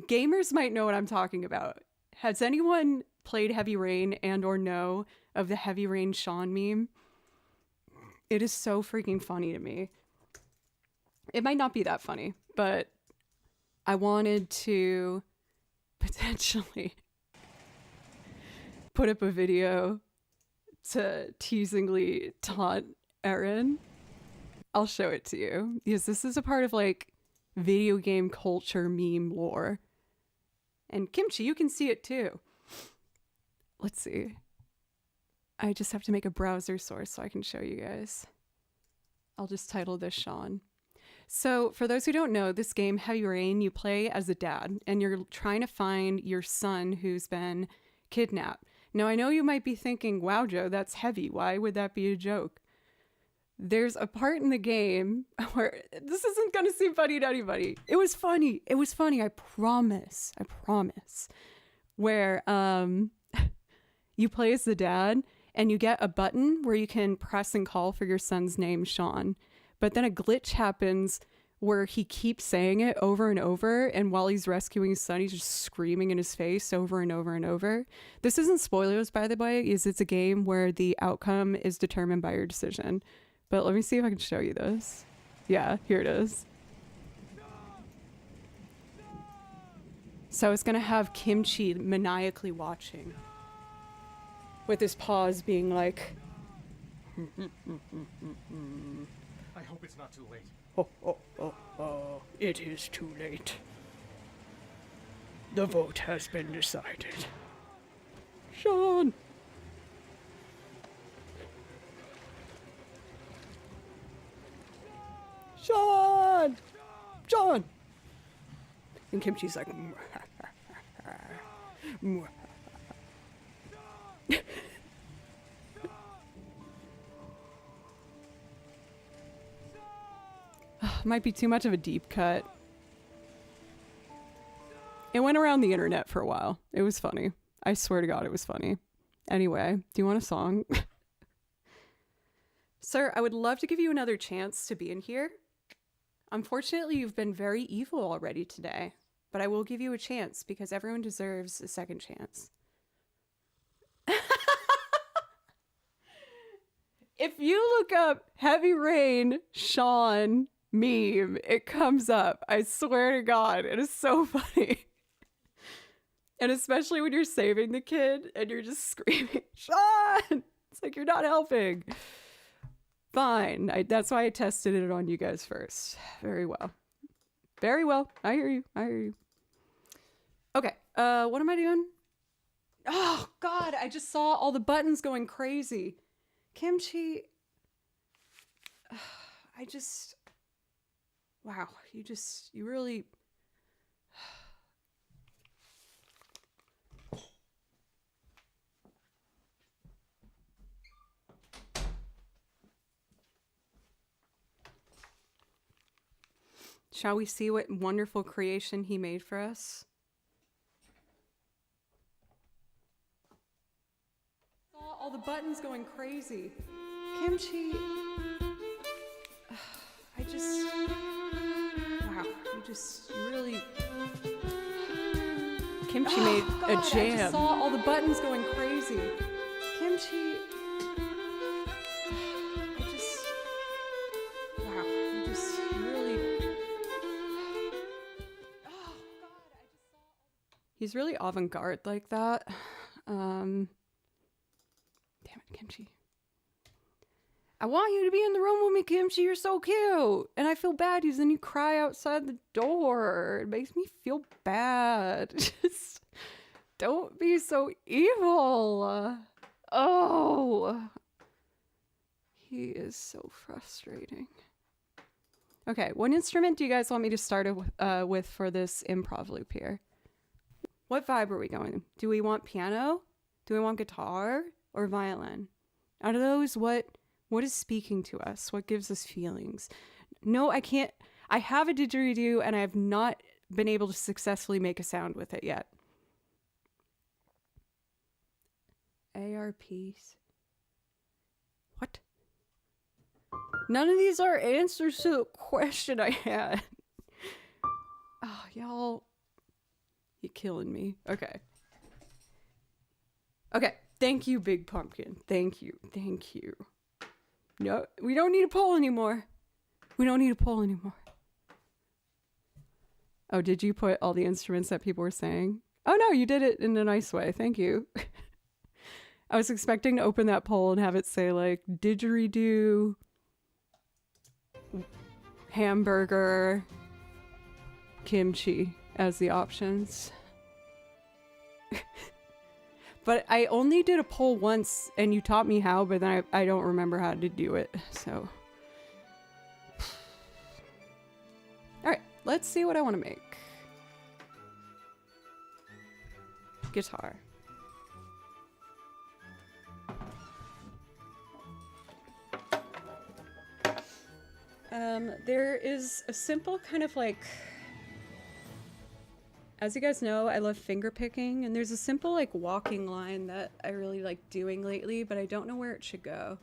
Gamers might know what I'm talking about. Has anyone played Heavy Rain and or know of the Heavy Rain Sean meme? It is so freaking funny to me. It might not be that funny, but I wanted to potentially put up a video to teasingly taunt Erin. I'll show it to you because this is a part of like video game culture meme lore. And Kimchi, you can see it too. Let's see. I just have to make a browser source so I can show you guys. I'll just title this Sean. So for those who don't know, this game, Heavy Rain, you play as a dad and you're trying to find your son who's been kidnapped. Now, I know you might be thinking, wow, Joe, that's heavy. Why would that be a joke? There's a part in the game where this isn't going to seem funny to anybody. It was funny. It was funny. I promise. I promise. Where you play as the dad and you get a button where you can press and call for your son's name, Sean. But then a glitch happens where he keeps saying it over and over. And while he's rescuing his son, he's just screaming in his face over and over and over. This isn't spoilers, by the way. It's a game where the outcome is determined by your decision. But let me see if I can show you this. Yeah, here it is. So it's going to have Kimchi maniacally watching. With his paws being like... I hope it's not too late. Oh, it is too late. The vote has been decided. Sean! Sean! Sean! And Kimchi's like... Might be too much of a deep cut. It went around the internet for a while. It was funny. I swear to God, it was funny. Anyway, do you want a song? Sir, I would love to give you another chance to be in here. Unfortunately, you've been very evil already today, but I will give you a chance because everyone deserves a second chance. If you look up Heavy Rain Sean meme, it comes up. I swear to God, it is so funny. And especially when you're saving the kid and you're just screaming, Sean! It's like you're not helping. Fine. That's why I tested it on you guys first. Very well. Very well. I hear you. I hear you. Okay. What am I doing? Oh, God. I just saw all the buttons going crazy. Kimchi. Wow. You really... Shall we see what wonderful creation he made for us? all the buttons going crazy. Kimchi. I just. Wow. You really. Kimchi made God, a I jam. just I saw all the buttons going crazy. Kimchi. Wow. You really. Oh, God. He's really avant-garde like that. Damn it, Kimchi. I want you to be in the room with me, Kimchi. You're so cute. And I feel bad because then you cry outside the door. It makes me feel bad. Just don't be so evil. Oh. He is so frustrating. Okay, what instrument do you guys want me to start with for this improv loop here? What vibe are we going? Do we want piano? Do we want guitar or violin? Out of those, what is speaking to us? What gives us feelings? No, I can't. I have a didgeridoo and I have not been able to successfully make a sound with it yet. ARPs. What? None of these are answers to the question I had. Oh, y'all. You're killing me. Okay. Okay. Thank you, Big Pumpkin. Thank you. Thank you. No, we don't need a poll anymore. We don't need a poll anymore. Oh, did you put all the instruments that people were saying? Oh, no, you did it in a nice way. Thank you. I was expecting to open that poll and have it say, like, didgeridoo, hamburger, kimchi as the options. But I only did a poll once and you taught me how, but then I don't remember how to do it, so. Alright, let's see what I want to make. Guitar. There is a simple kind of like, as you guys know, I love finger picking, and there's a simple like walking line that I really like doing lately, but I don't know where it should go.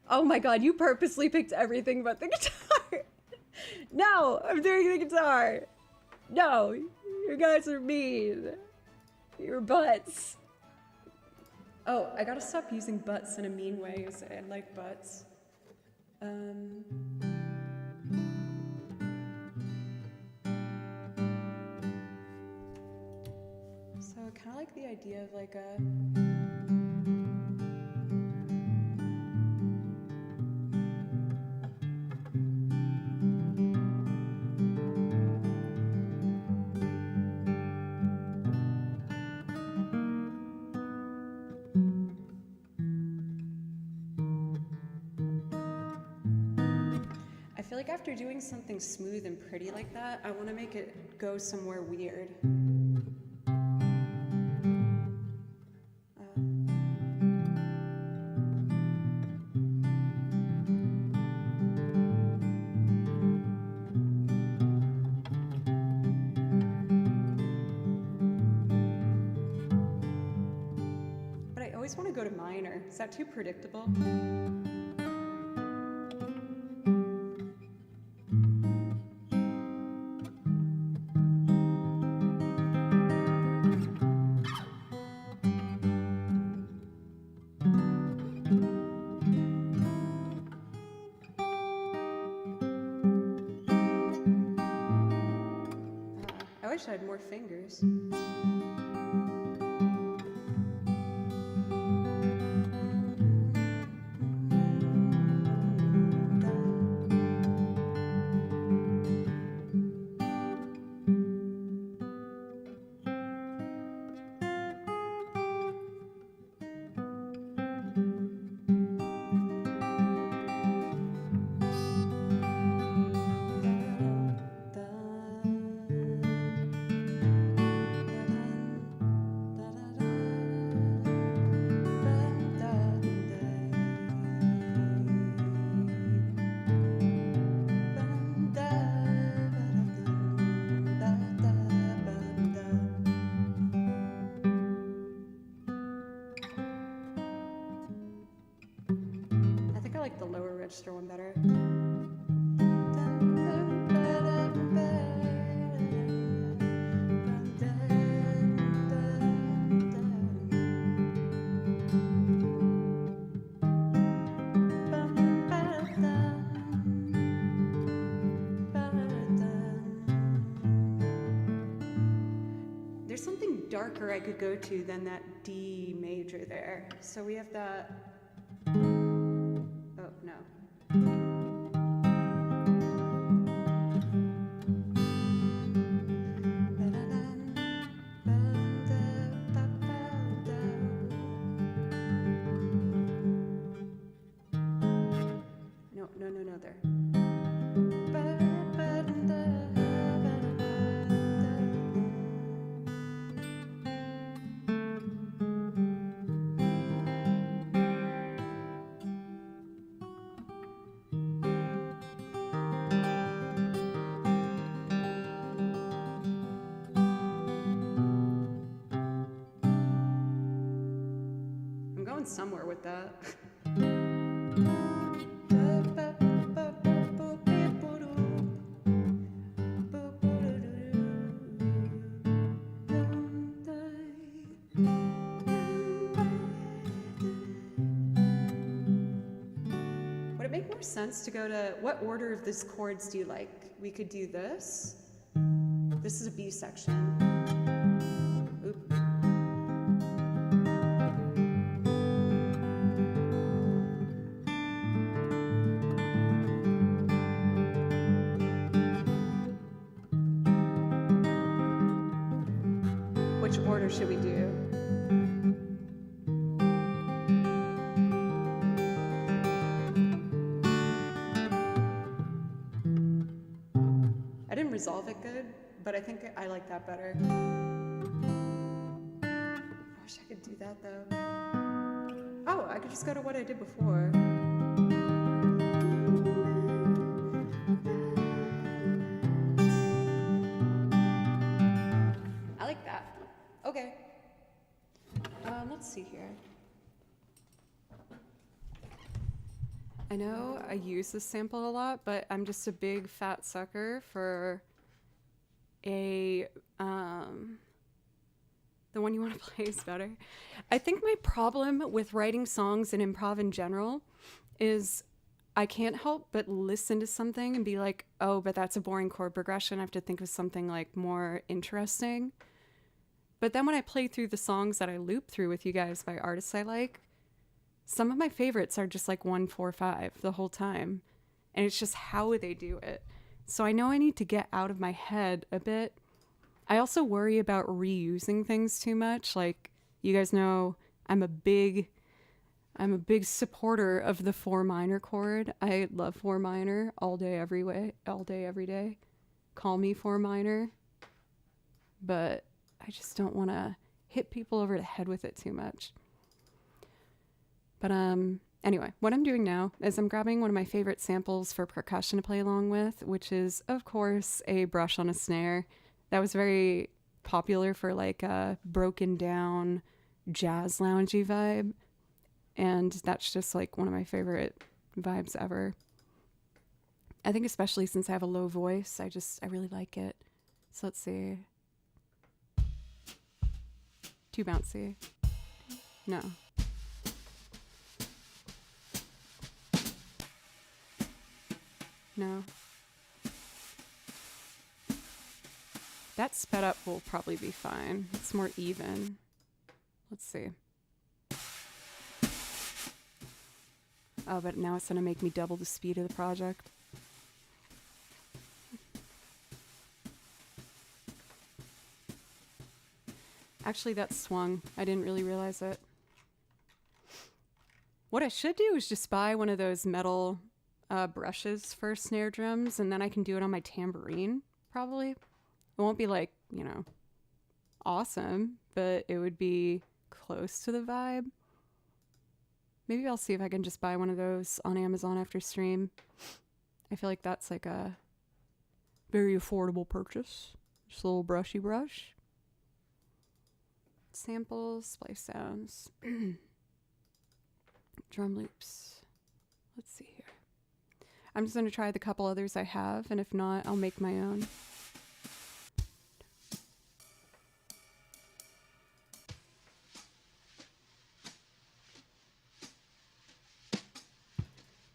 Oh my god, you purposely picked everything but the guitar! No, I'm doing the guitar! No, you guys are mean. You're butts. Oh, I gotta stop using butts in a mean way, because I like butts. So kind of like the idea of like a... I feel like after doing something smooth and pretty like that, I want to make it go somewhere weird. But I always want to go to minor. Is that too predictable? I wish I had more fingers. register one better. There's something darker I could go to than that D major there. So we have that. Oh, no. No, there. I'm going somewhere with that. Would it make more sense to go to, what order of these chords do you like? We could do this. This is a B section. Oop. Which order should we do? I didn't resolve it good, but I think I like that better. I wish I could do that though. Oh, I could just go to what I did before. I like that. Okay. Let's see here. I know I use this sample a lot, but I'm just a big fat sucker for the one you want to play is better. I think my problem with writing songs and improv in general is I can't help but listen to something and be like, oh, but that's a boring chord progression. I have to think of something like more interesting. But then when I play through the songs that I loop through with you guys by artists I like, some of my favorites are just like 1, 4, 5 the whole time. And it's just how they do it. So I know I need to get out of my head a bit. I also worry about reusing things too much. Like, you guys know I'm a big supporter of the 4 minor chord. I love 4 minor all day, every day. Call me 4 minor. But I just don't want to hit people over the head with it too much. But anyway, what I'm doing now is I'm grabbing one of my favorite samples for percussion to play along with, which is, of course, a brush on a snare. That was very popular for like a broken down jazz loungy vibe. And that's just like one of my favorite vibes ever. I think especially since I have a low voice, I really like it. So let's see. Too bouncy. No. No. That sped up will probably be fine. It's more even. Let's see. Oh, but now it's going to make me double the speed of the project. Actually, that swung. I didn't really realize it. What I should do is just buy one of those metal brushes for snare drums, and then I can do it on my tambourine, probably. It won't be like, awesome, but it would be close to the vibe. Maybe I'll see if I can just buy one of those on Amazon after stream. I feel like that's like a very affordable purchase. Just a little brushy brush. Samples, splice sounds. Drum loops. Let's see here. I'm just gonna try the couple others I have, and if not, I'll make my own.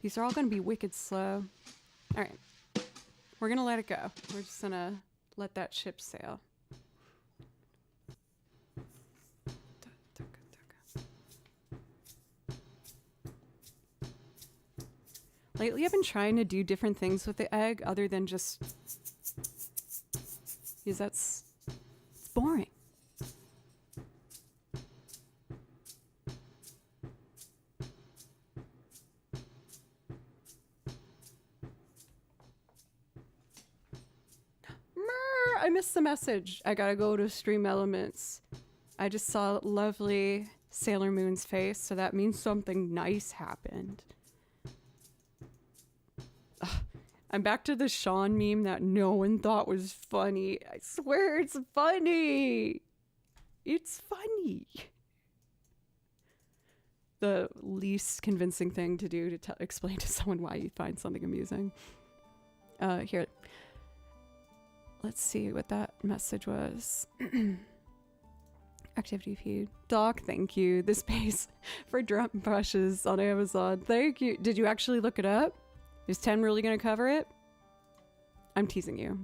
These are all gonna be wicked slow. All right, we're gonna let it go. We're just gonna let that ship sail. Lately, I've been trying to do different things with the egg other than just... because it's boring. I missed the message. I gotta go to Stream Elements. I just saw lovely Sailor Moon's face, so that means something nice happened. Ugh. I'm back to the Sean meme that no one thought was funny. I swear it's funny. It's funny. The least convincing thing to do to explain to someone why you find something amusing. Here. Let's see what that message was. Activity feed. Doc, thank you. The space for drum brushes on Amazon. Thank you. Did you actually look it up? Is 10 really going to cover it? I'm teasing you.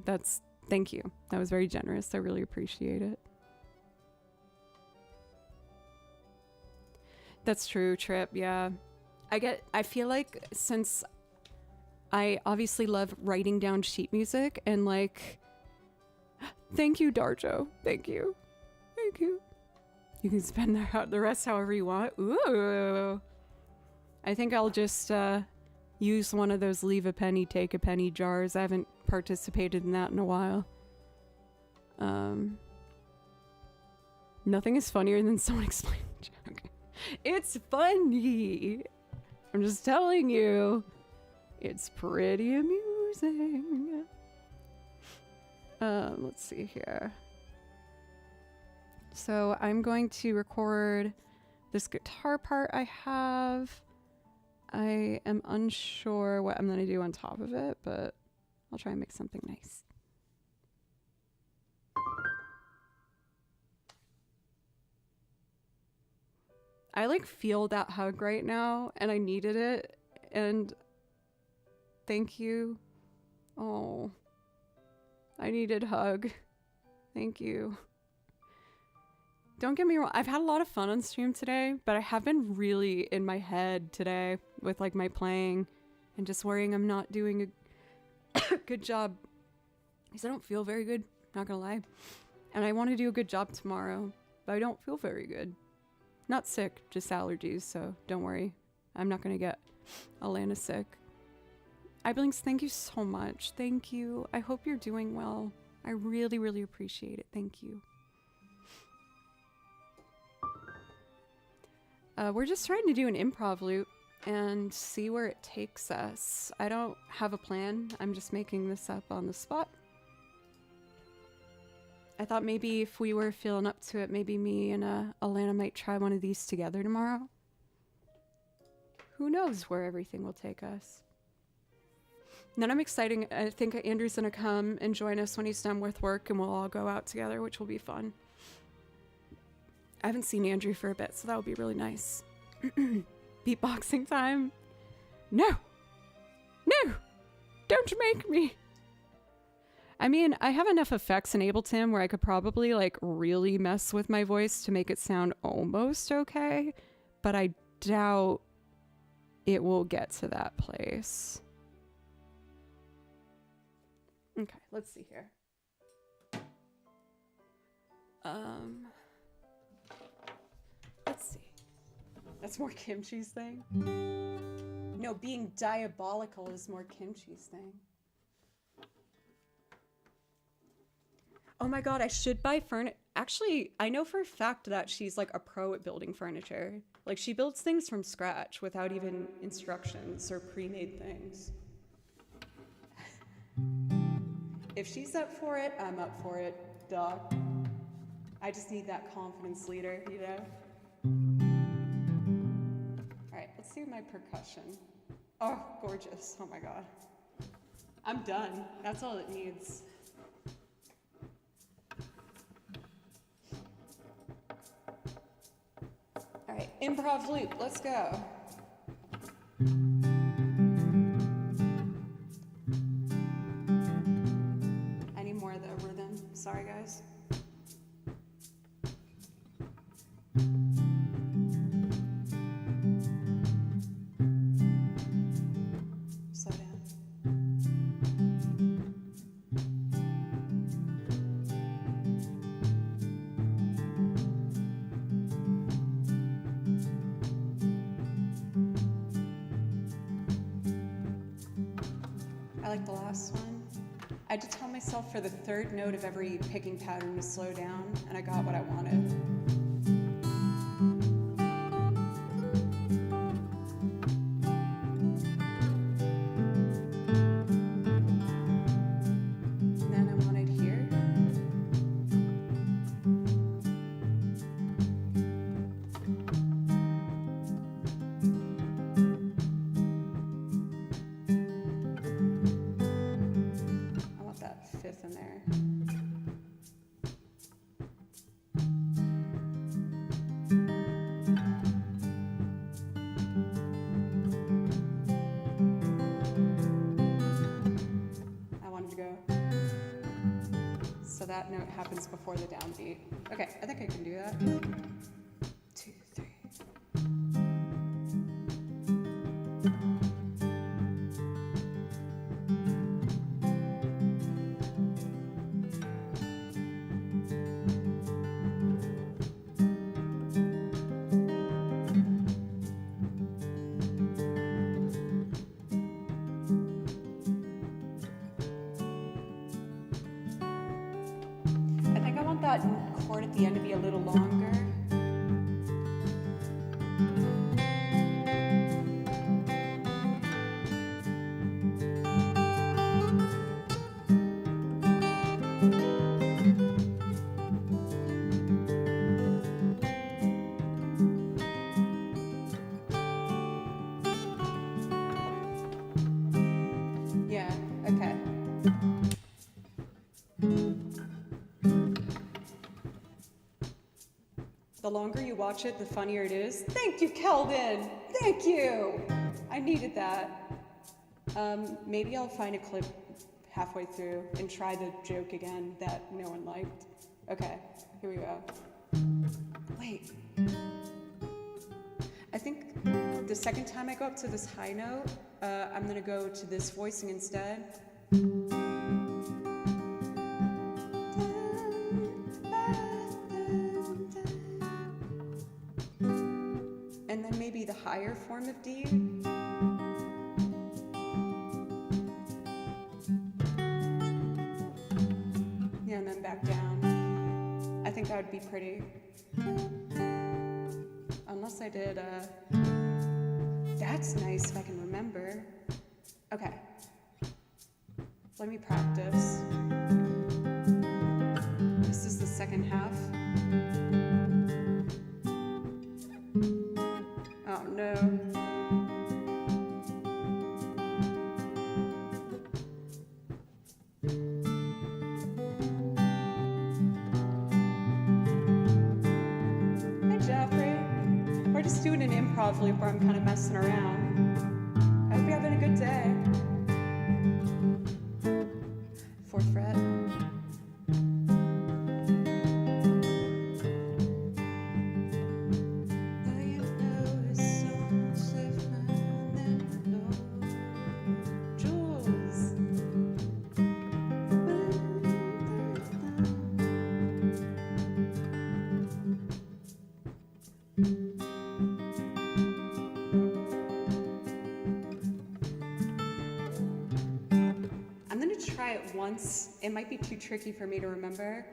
Thank you. That was very generous. I really appreciate it. That's true, Trip. Yeah. I feel like since I obviously love writing down sheet music and like, thank you, Darjo. Thank you. Thank you. You can spend the rest however you want. Ooh. I think I'll just use one of those leave a penny, take a penny jars. I haven't participated in that in a while. Nothing is funnier than someone explaining a joke. It's funny. I'm just telling you. It's pretty amusing. Let's see here. So I'm going to record this guitar part I have. I am unsure what I'm going to do on top of it, but I'll try and make something nice. I like feel that hug right now and I needed it, and thank you. Oh, I needed hug. Thank you. Don't get me wrong, I've had a lot of fun on stream today, but I have been really in my head today with like my playing and just worrying I'm not doing a good job because I don't feel very good, not gonna lie. And I want to do a good job tomorrow, but I don't feel very good. Not sick, just allergies, so don't worry. I'm not gonna get Alana sick. iBlinks, thank you so much. Thank you. I hope you're doing well. I really, really appreciate it. Thank you. We're just trying to do an improv loop and see where it takes us. I don't have a plan. I'm just making this up on the spot. I thought maybe if we were feeling up to it, maybe me and Alana might try one of these together tomorrow. Who knows where everything will take us. And then I'm excited. I think Andrew's gonna come and join us when he's done with work and we'll all go out together, which will be fun. I haven't seen Andrew for a bit, so that would be really nice. Beatboxing time? No! No! Don't make me! I mean, I have enough effects in Ableton where I could probably like really mess with my voice to make it sound almost okay, but I doubt it will get to that place. Okay, let's see here. Let's see. That's more Kimchi's thing. No, being diabolical is more Kimchi's thing. Oh my god, I should buy furniture. Actually, I know for a fact that she's like a pro at building furniture. Like she builds things from scratch without even instructions or pre-made things. If she's up for it, I'm up for it, duh. I just need that confidence leader, you know? All right, let's do my percussion. Oh, gorgeous. Oh my God. I'm done. That's all it needs. All right, improv loop, let's go. I need more of the rhythm. Sorry, guys. Slow down. I like the last one. I had to tell myself for the third note of every picking pattern to slow down, and I got what I wanted. And then I wanted here. I want that fifth in there. I wanted to go. So that note happens before the downbeat. Okay, I think I can do that. 2, 3. I think I want that chord at the end to be a little longer. Yeah, okay. The longer you watch it, the funnier it is. Thank you, Kelvin! Thank you! I needed that. Maybe I'll find a clip halfway through and try the joke again that no one liked. Okay, here we go. Wait. I think the second time I go up to this high note, I'm gonna go to this voicing instead. And then maybe the higher form of D. Yeah, and then back down. I think that would be pretty. Unless I did, that's nice if I can remember. Okay. Let me practice. This is the second half. Oh no. Hi, Jeffrey. We're just doing an improv loop where I'm kind of messing around. I hope you're having a good day. 4th fret. Try it once. It might be too tricky for me to remember.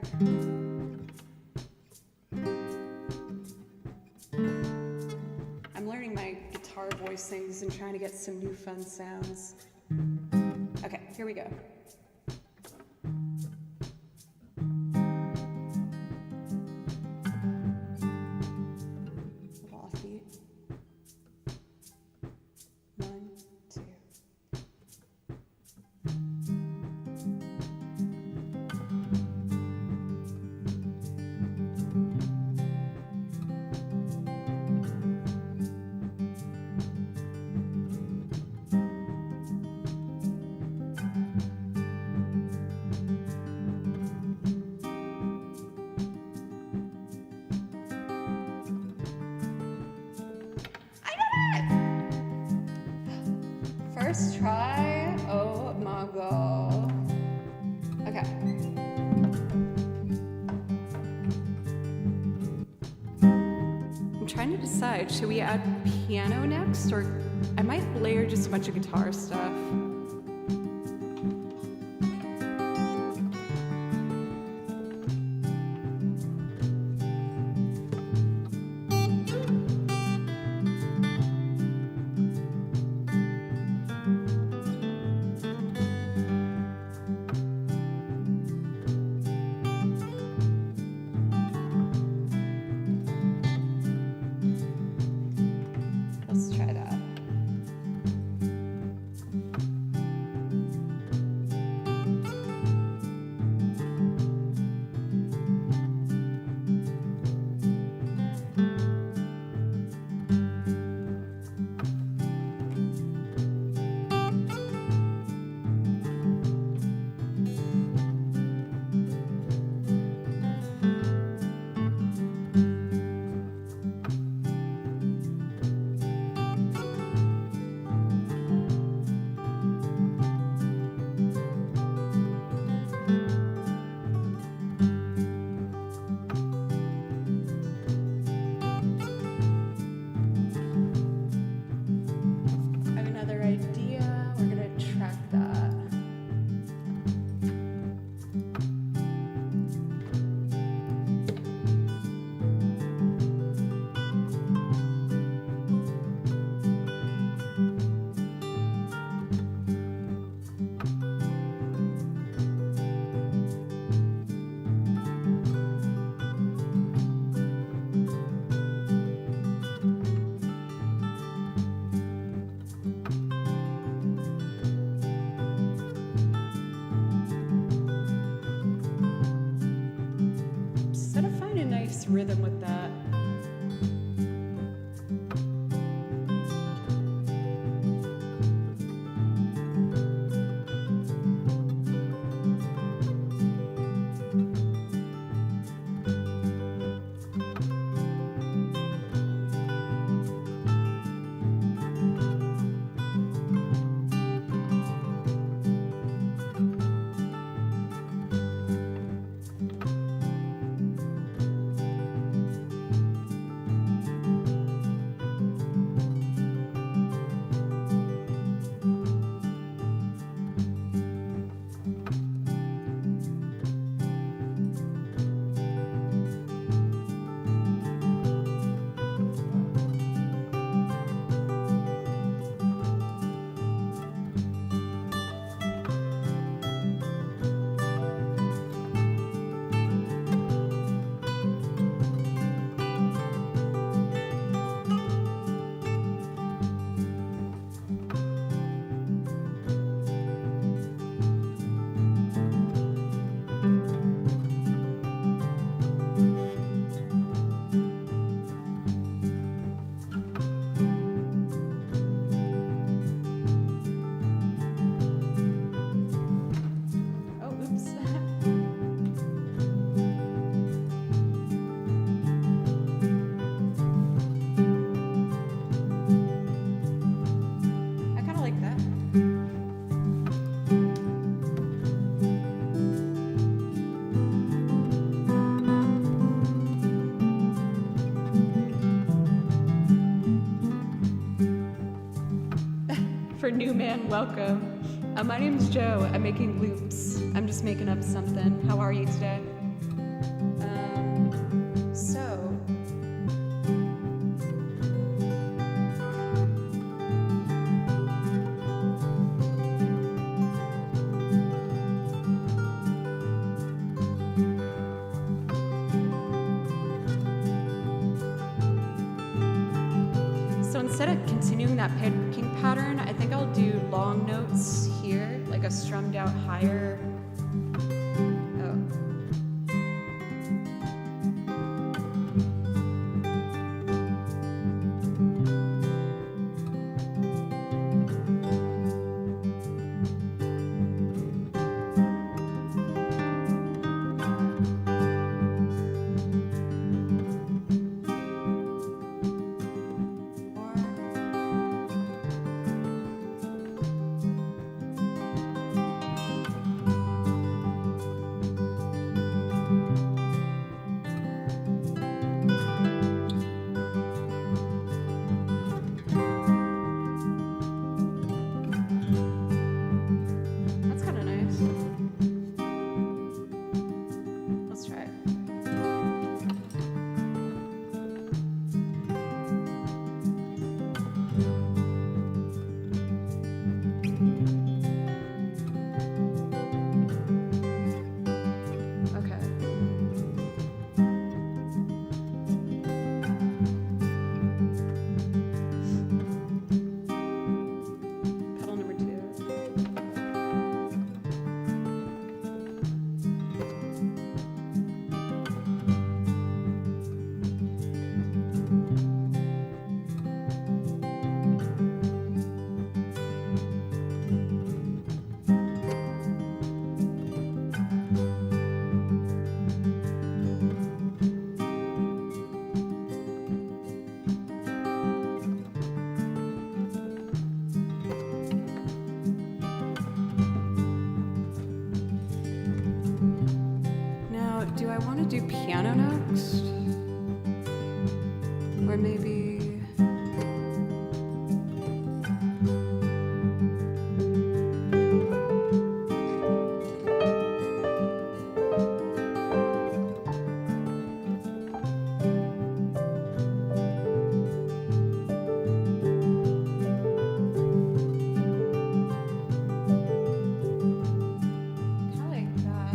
I'm learning my guitar voicings and trying to get some new fun sounds. Okay, here we go. Little offbeat. 1, 2. First try. Oh my god. Okay. I'm trying to decide, should we add piano next, or I might layer just a bunch of guitar stuff. Let's try that. I have another idea. We're gonna track that. Just gotta find a nice rhythm with that. Oh, oops. I kind of like that. For new man, welcome. My name's Joe. I'm making loops. I'm just making up something. How are you today? So instead of continuing that picking pattern, I think I'll do long notes here, like a strummed out higher. Oh. want to do piano next? Or maybe... I like that.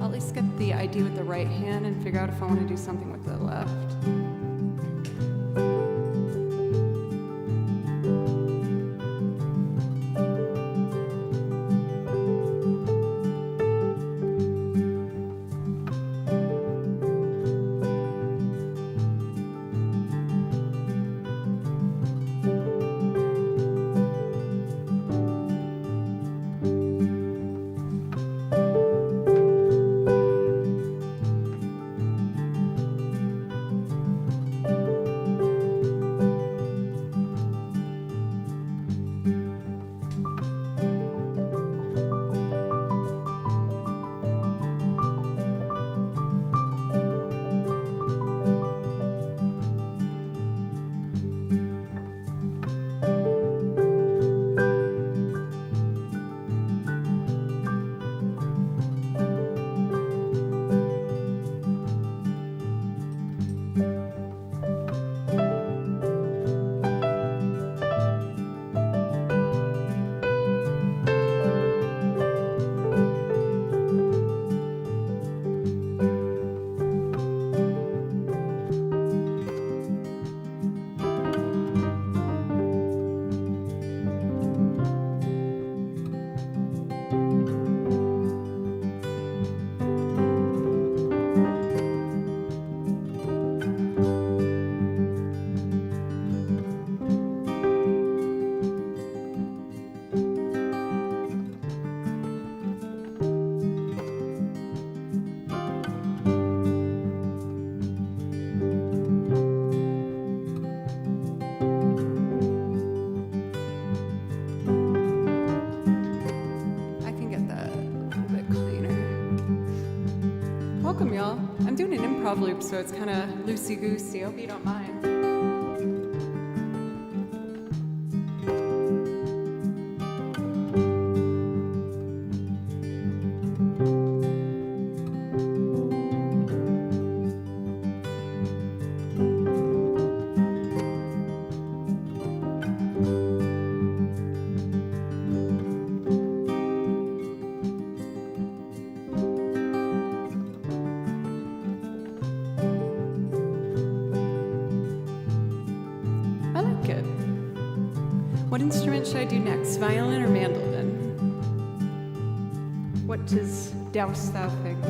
I'll at least get the ID with the right hand and figure out if I want to do something with the left. I can get that a little bit cleaner. Welcome, y'all. I'm doing an improv loop, so it's kind of loosey-goosey. Hope you don't mind. I like it. What instrument should I do next? Violin or mandolin? What does douse thou think?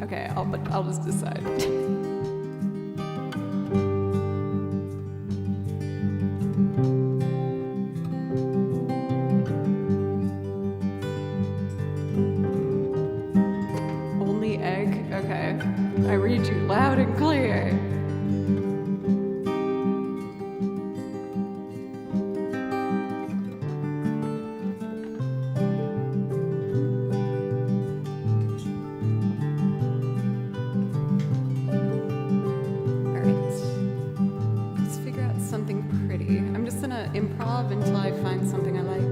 Okay, I'll just decide. Only egg? Okay. I read you loud and clear. Alright. Let's figure out something pretty. I'm just gonna improv until I find something I like.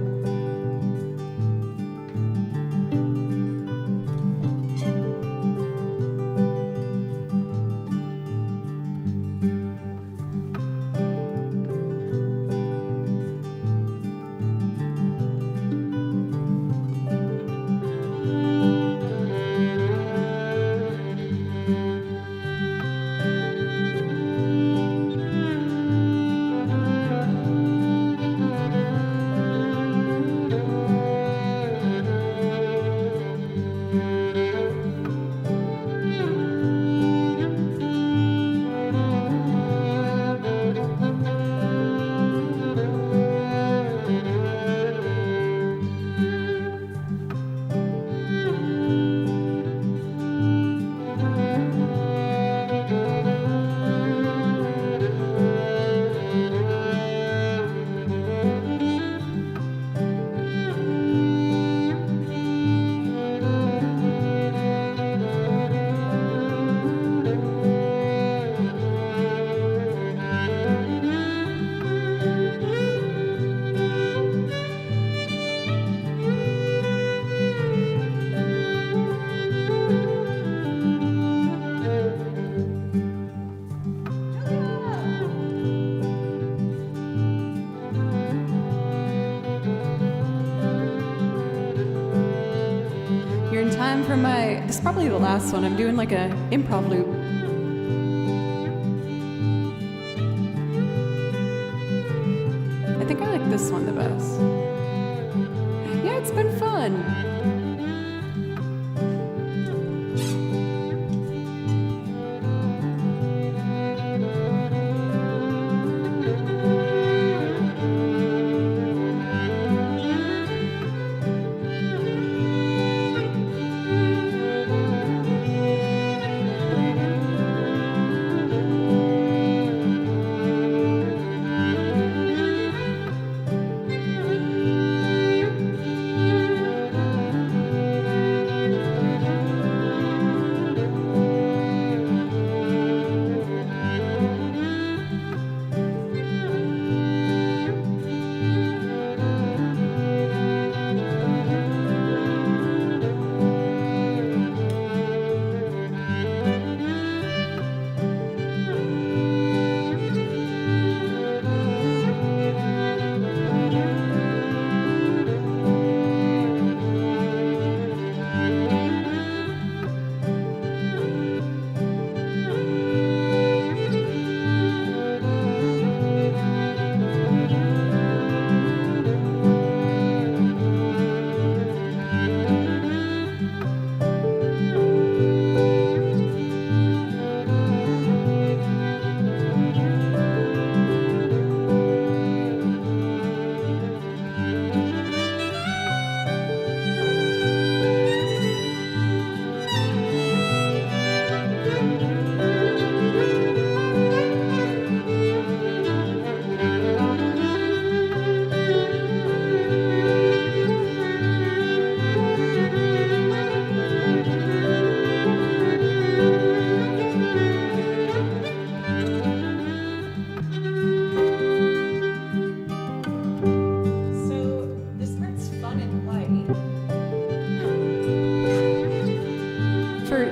time for this is probably the last one. I'm doing like a improv loop. I think I like this one the best. Yeah, it's been fun.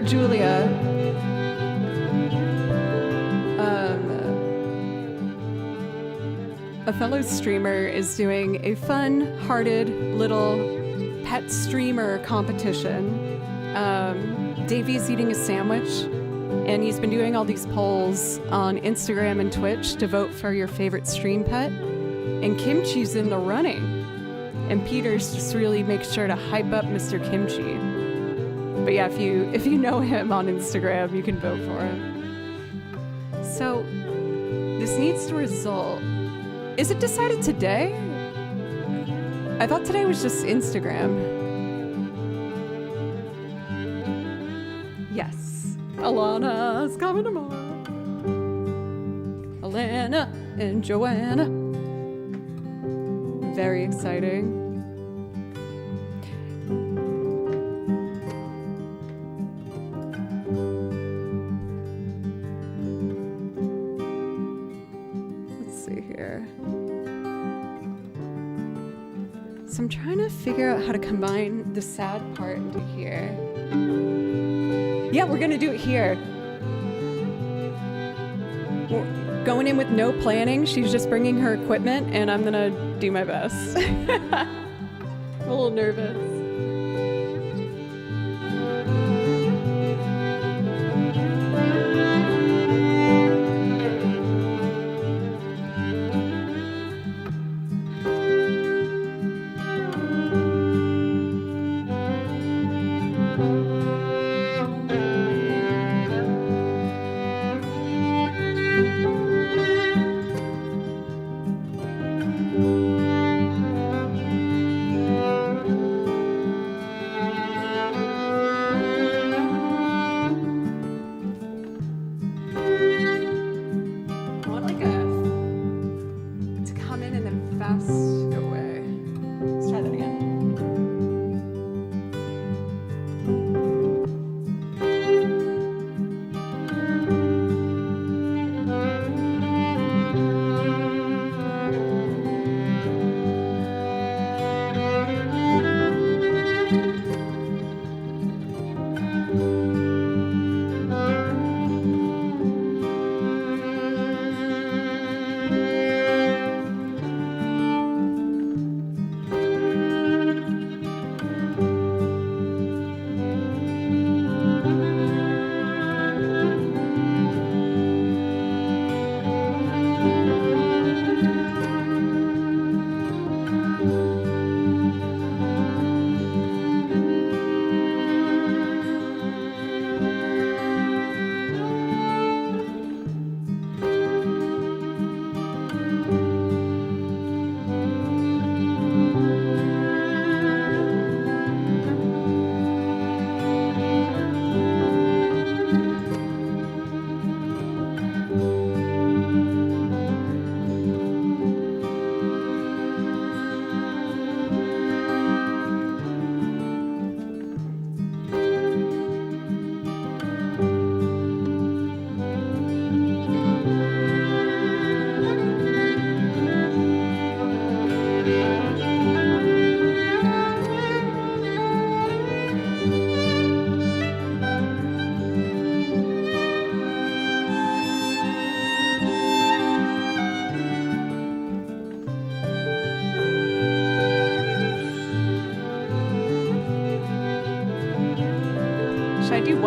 Julia, a fellow streamer is doing a fun-hearted little pet streamer competition. Davey's eating a sandwich, and he's been doing all these polls on Instagram and Twitch to vote for your favorite stream pet, and Kimchi's in the running. And Peters just really makes sure to hype up Mr. Kimchi. But yeah, if you know him on Instagram, you can vote for him. So this needs to result. Is it decided today? I thought today was just Instagram. Yes, Alana's coming tomorrow. Alana and Joanna. Very exciting. So I'm trying to figure out how to combine the sad part into here. Yeah, we're gonna do it here. We're going in with no planning. She's just bringing her equipment, and I'm gonna do my best. I'm a little nervous.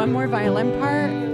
one more violin part.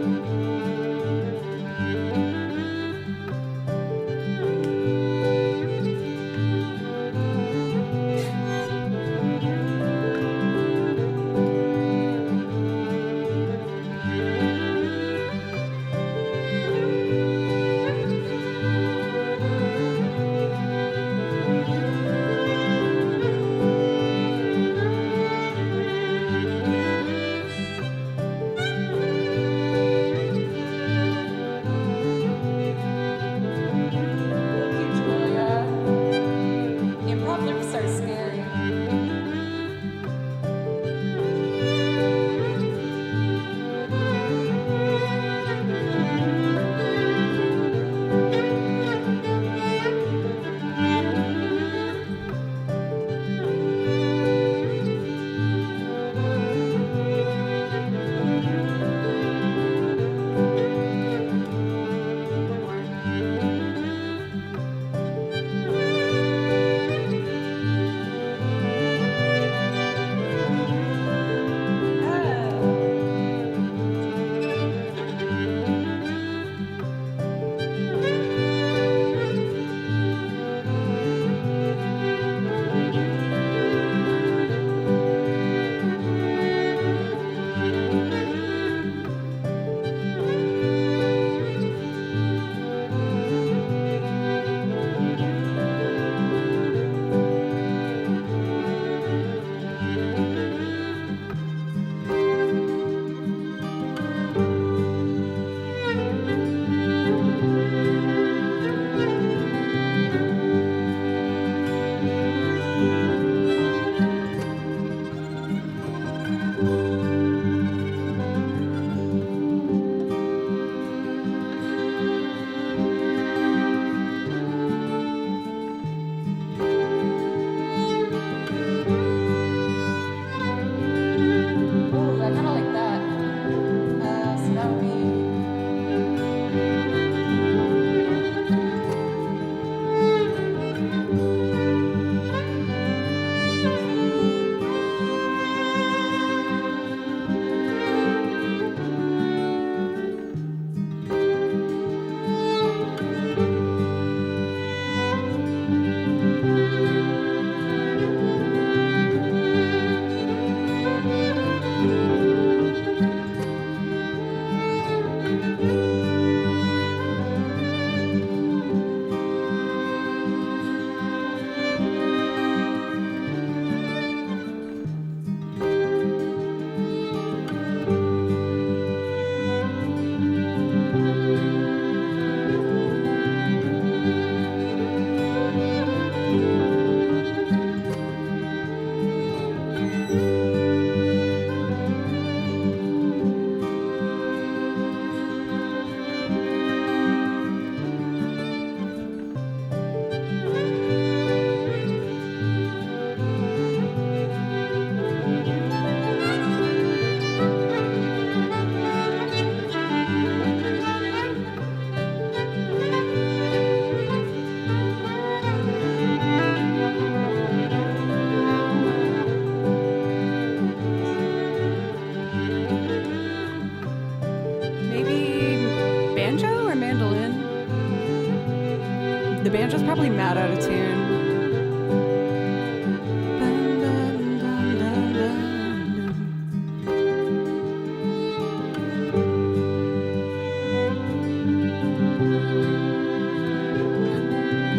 The banjo's probably mad out of tune.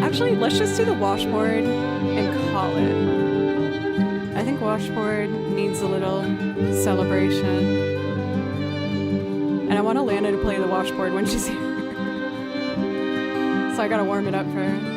Actually, let's just do the washboard and call it. I think washboard needs a little celebration. And I want Alana to play the washboard when she's here. So I gotta warm it up for her.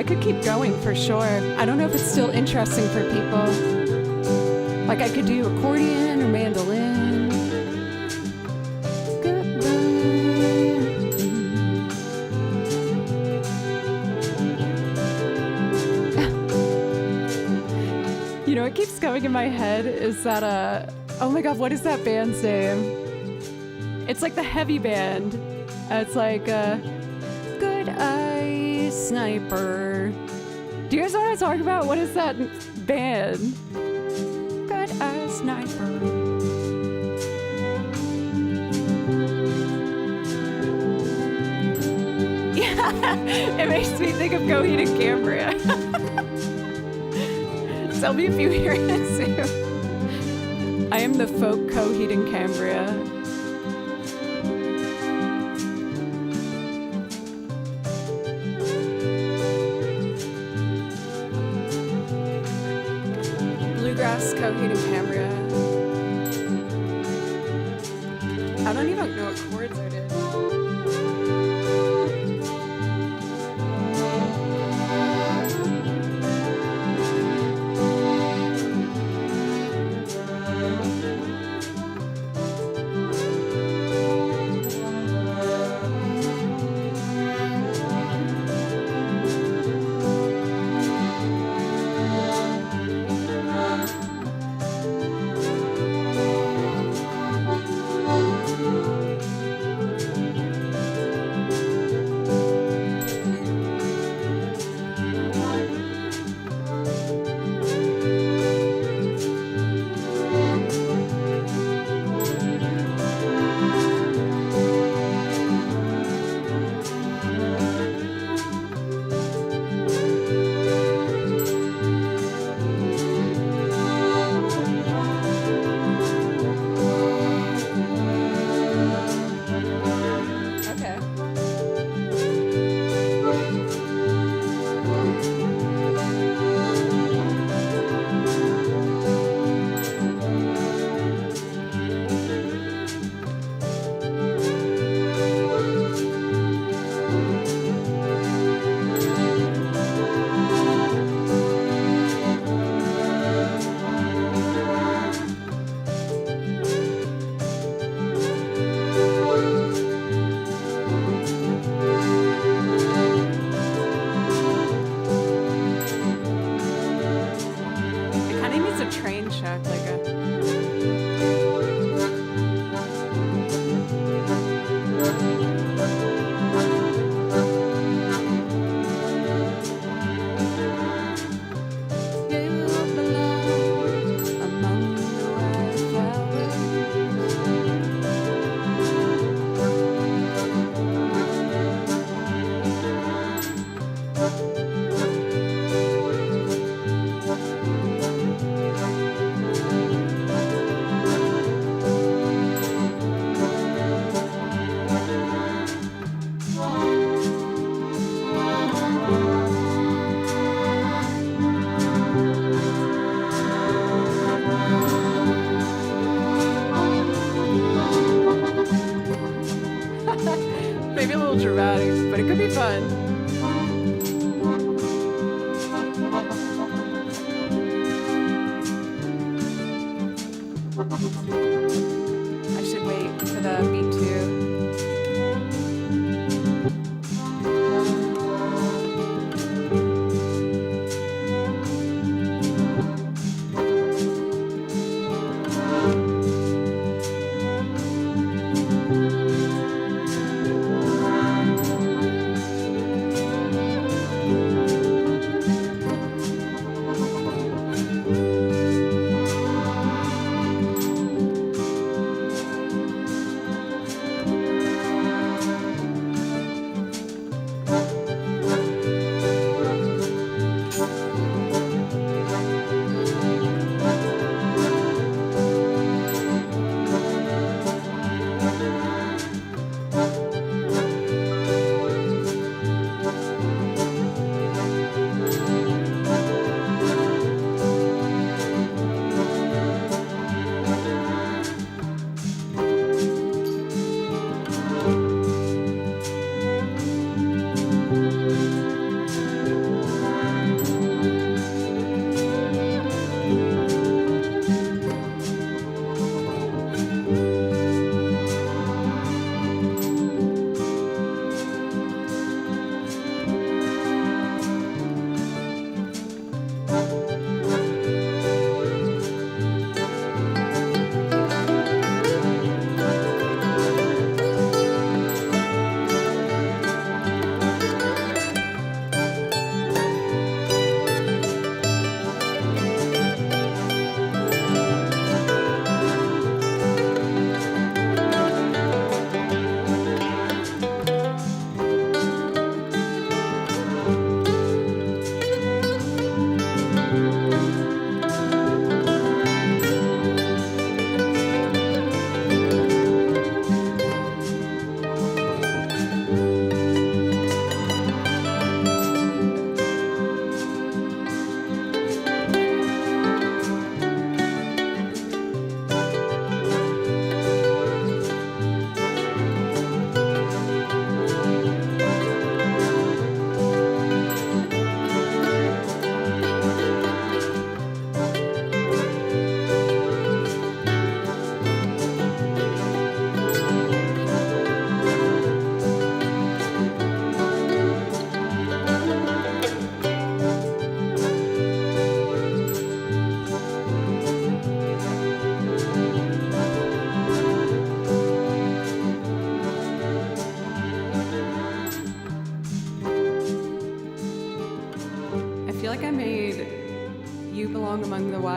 could keep going for sure. I don't know if it's still interesting for people. Like I could do accordion or mandolin. You know what keeps going in my head is that, oh my god, what is that band's name? It's like the heavy band. It's like, Good Eye Sniper. Do you guys know what I'm talking about? What is that band? Good Eye Sniper. Yeah, it makes me think of Coheed and Cambria. Tell me if you hear it soon. I am the folk Coheed and Cambria. Bluegrass Coheed and Cambria. I don't even know what chords I did. Maybe a little dramatic, but it could be fun. I should wait for the beat too.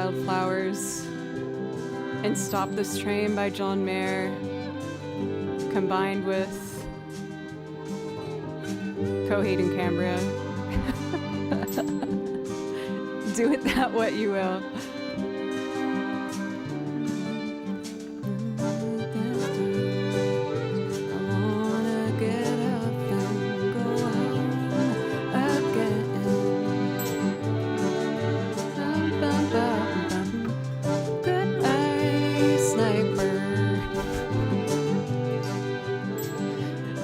Wildflowers and Stop This Train by John Mayer combined with Coheed and Cambria. Do with that what you will.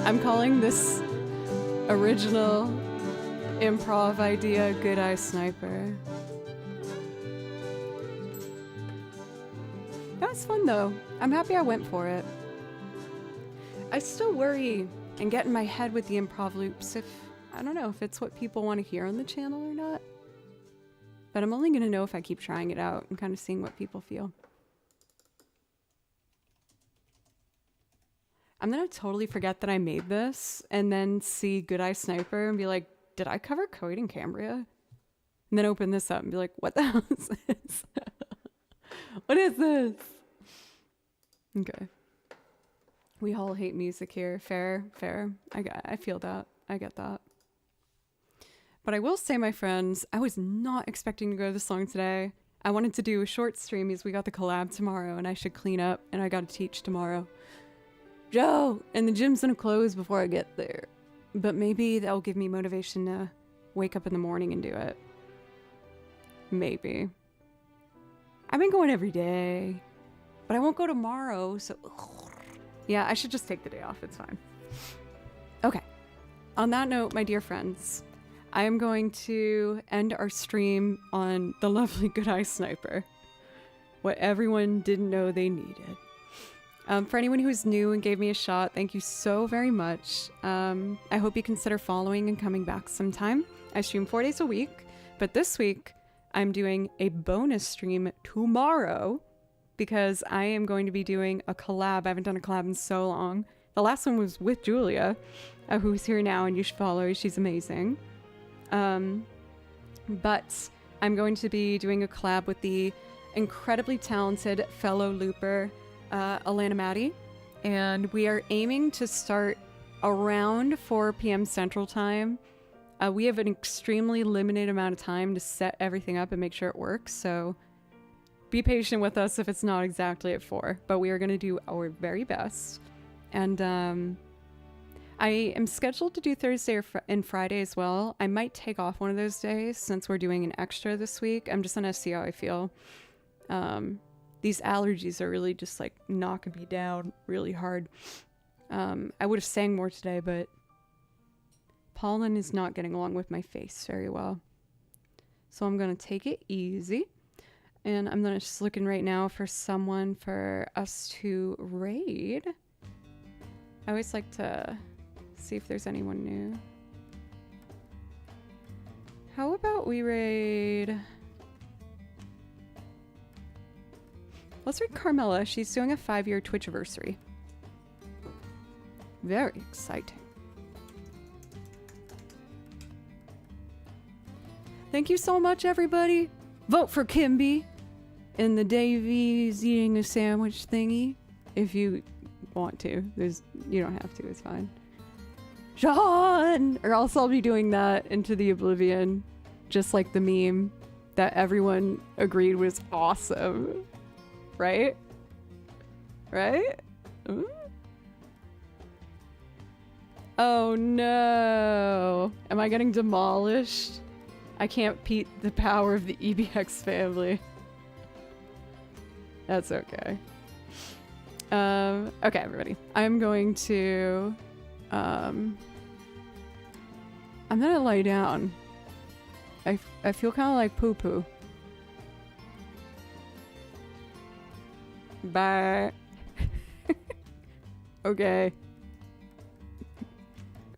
I'm calling this original improv idea Good Eye Sniper. That was fun though. I'm happy I went for it. I still worry and get in my head with the improv loops I don't know if it's what people want to hear on the channel or not. But I'm only going to know if I keep trying it out and kind of seeing what people feel. I'm going to totally forget that I made this and then see Good Eye Sniper and be like, did I cover Coheed and Cambria? And then open this up and be like, what the hell is this? What is this? Okay. We all hate music here. Fair, fair. I feel that. I get that. But I will say, my friends, I was not expecting to go to the song today. I wanted to do a short stream because we got the collab tomorrow and I should clean up and I got to teach tomorrow. Joe! And the gym's gonna close before I get there. But maybe that'll give me motivation to wake up in the morning and do it. Maybe. I've been going every day. But I won't go tomorrow, so... Yeah, I should just take the day off. It's fine. Okay. On that note, my dear friends, I am going to end our stream on the lovely Good Eye Sniper. What everyone didn't know they needed. For anyone who's new and gave me a shot, thank you so very much. I hope you consider following and coming back sometime. I stream 4 days a week, but this week I'm doing a bonus stream tomorrow because I am going to be doing a collab. I haven't done a collab in so long. The last one was with Julia, who's here now, and you should follow her. She's amazing. But I'm going to be doing a collab with the incredibly talented fellow looper, Alana Maddie, and we are aiming to start around 4 p.m. Central Time. We have an extremely limited amount of time to set everything up and make sure it works, so be patient with us if it's not exactly at 4, but we are going to do our very best. And I am scheduled to do Thursday and Friday as well. I might take off one of those days since we're doing an extra this week. I'm just going to see how I feel. These allergies are really just like knocking me down really hard. I would have sang more today, but pollen is not getting along with my face very well. So I'm going to take it easy. And I'm just looking right now for someone for us to raid. I always like to see if there's anyone new. How about we raid... Let's read Carmela. She's doing a 5-year Twitchiversary. Very exciting. Thank you so much, everybody. Vote for Kimby in the Davies eating a sandwich thingy. If you want to. You don't have to. It's fine. Sean! Or else I'll be doing that into the oblivion. Just like the meme that everyone agreed was awesome. Right? Right? Ooh. Oh no. Am I getting demolished? I can't beat the power of the EBX family. That's okay. Okay, everybody. I'm going to... I'm gonna lie down. I feel kind of like poo-poo. Bye. Okay.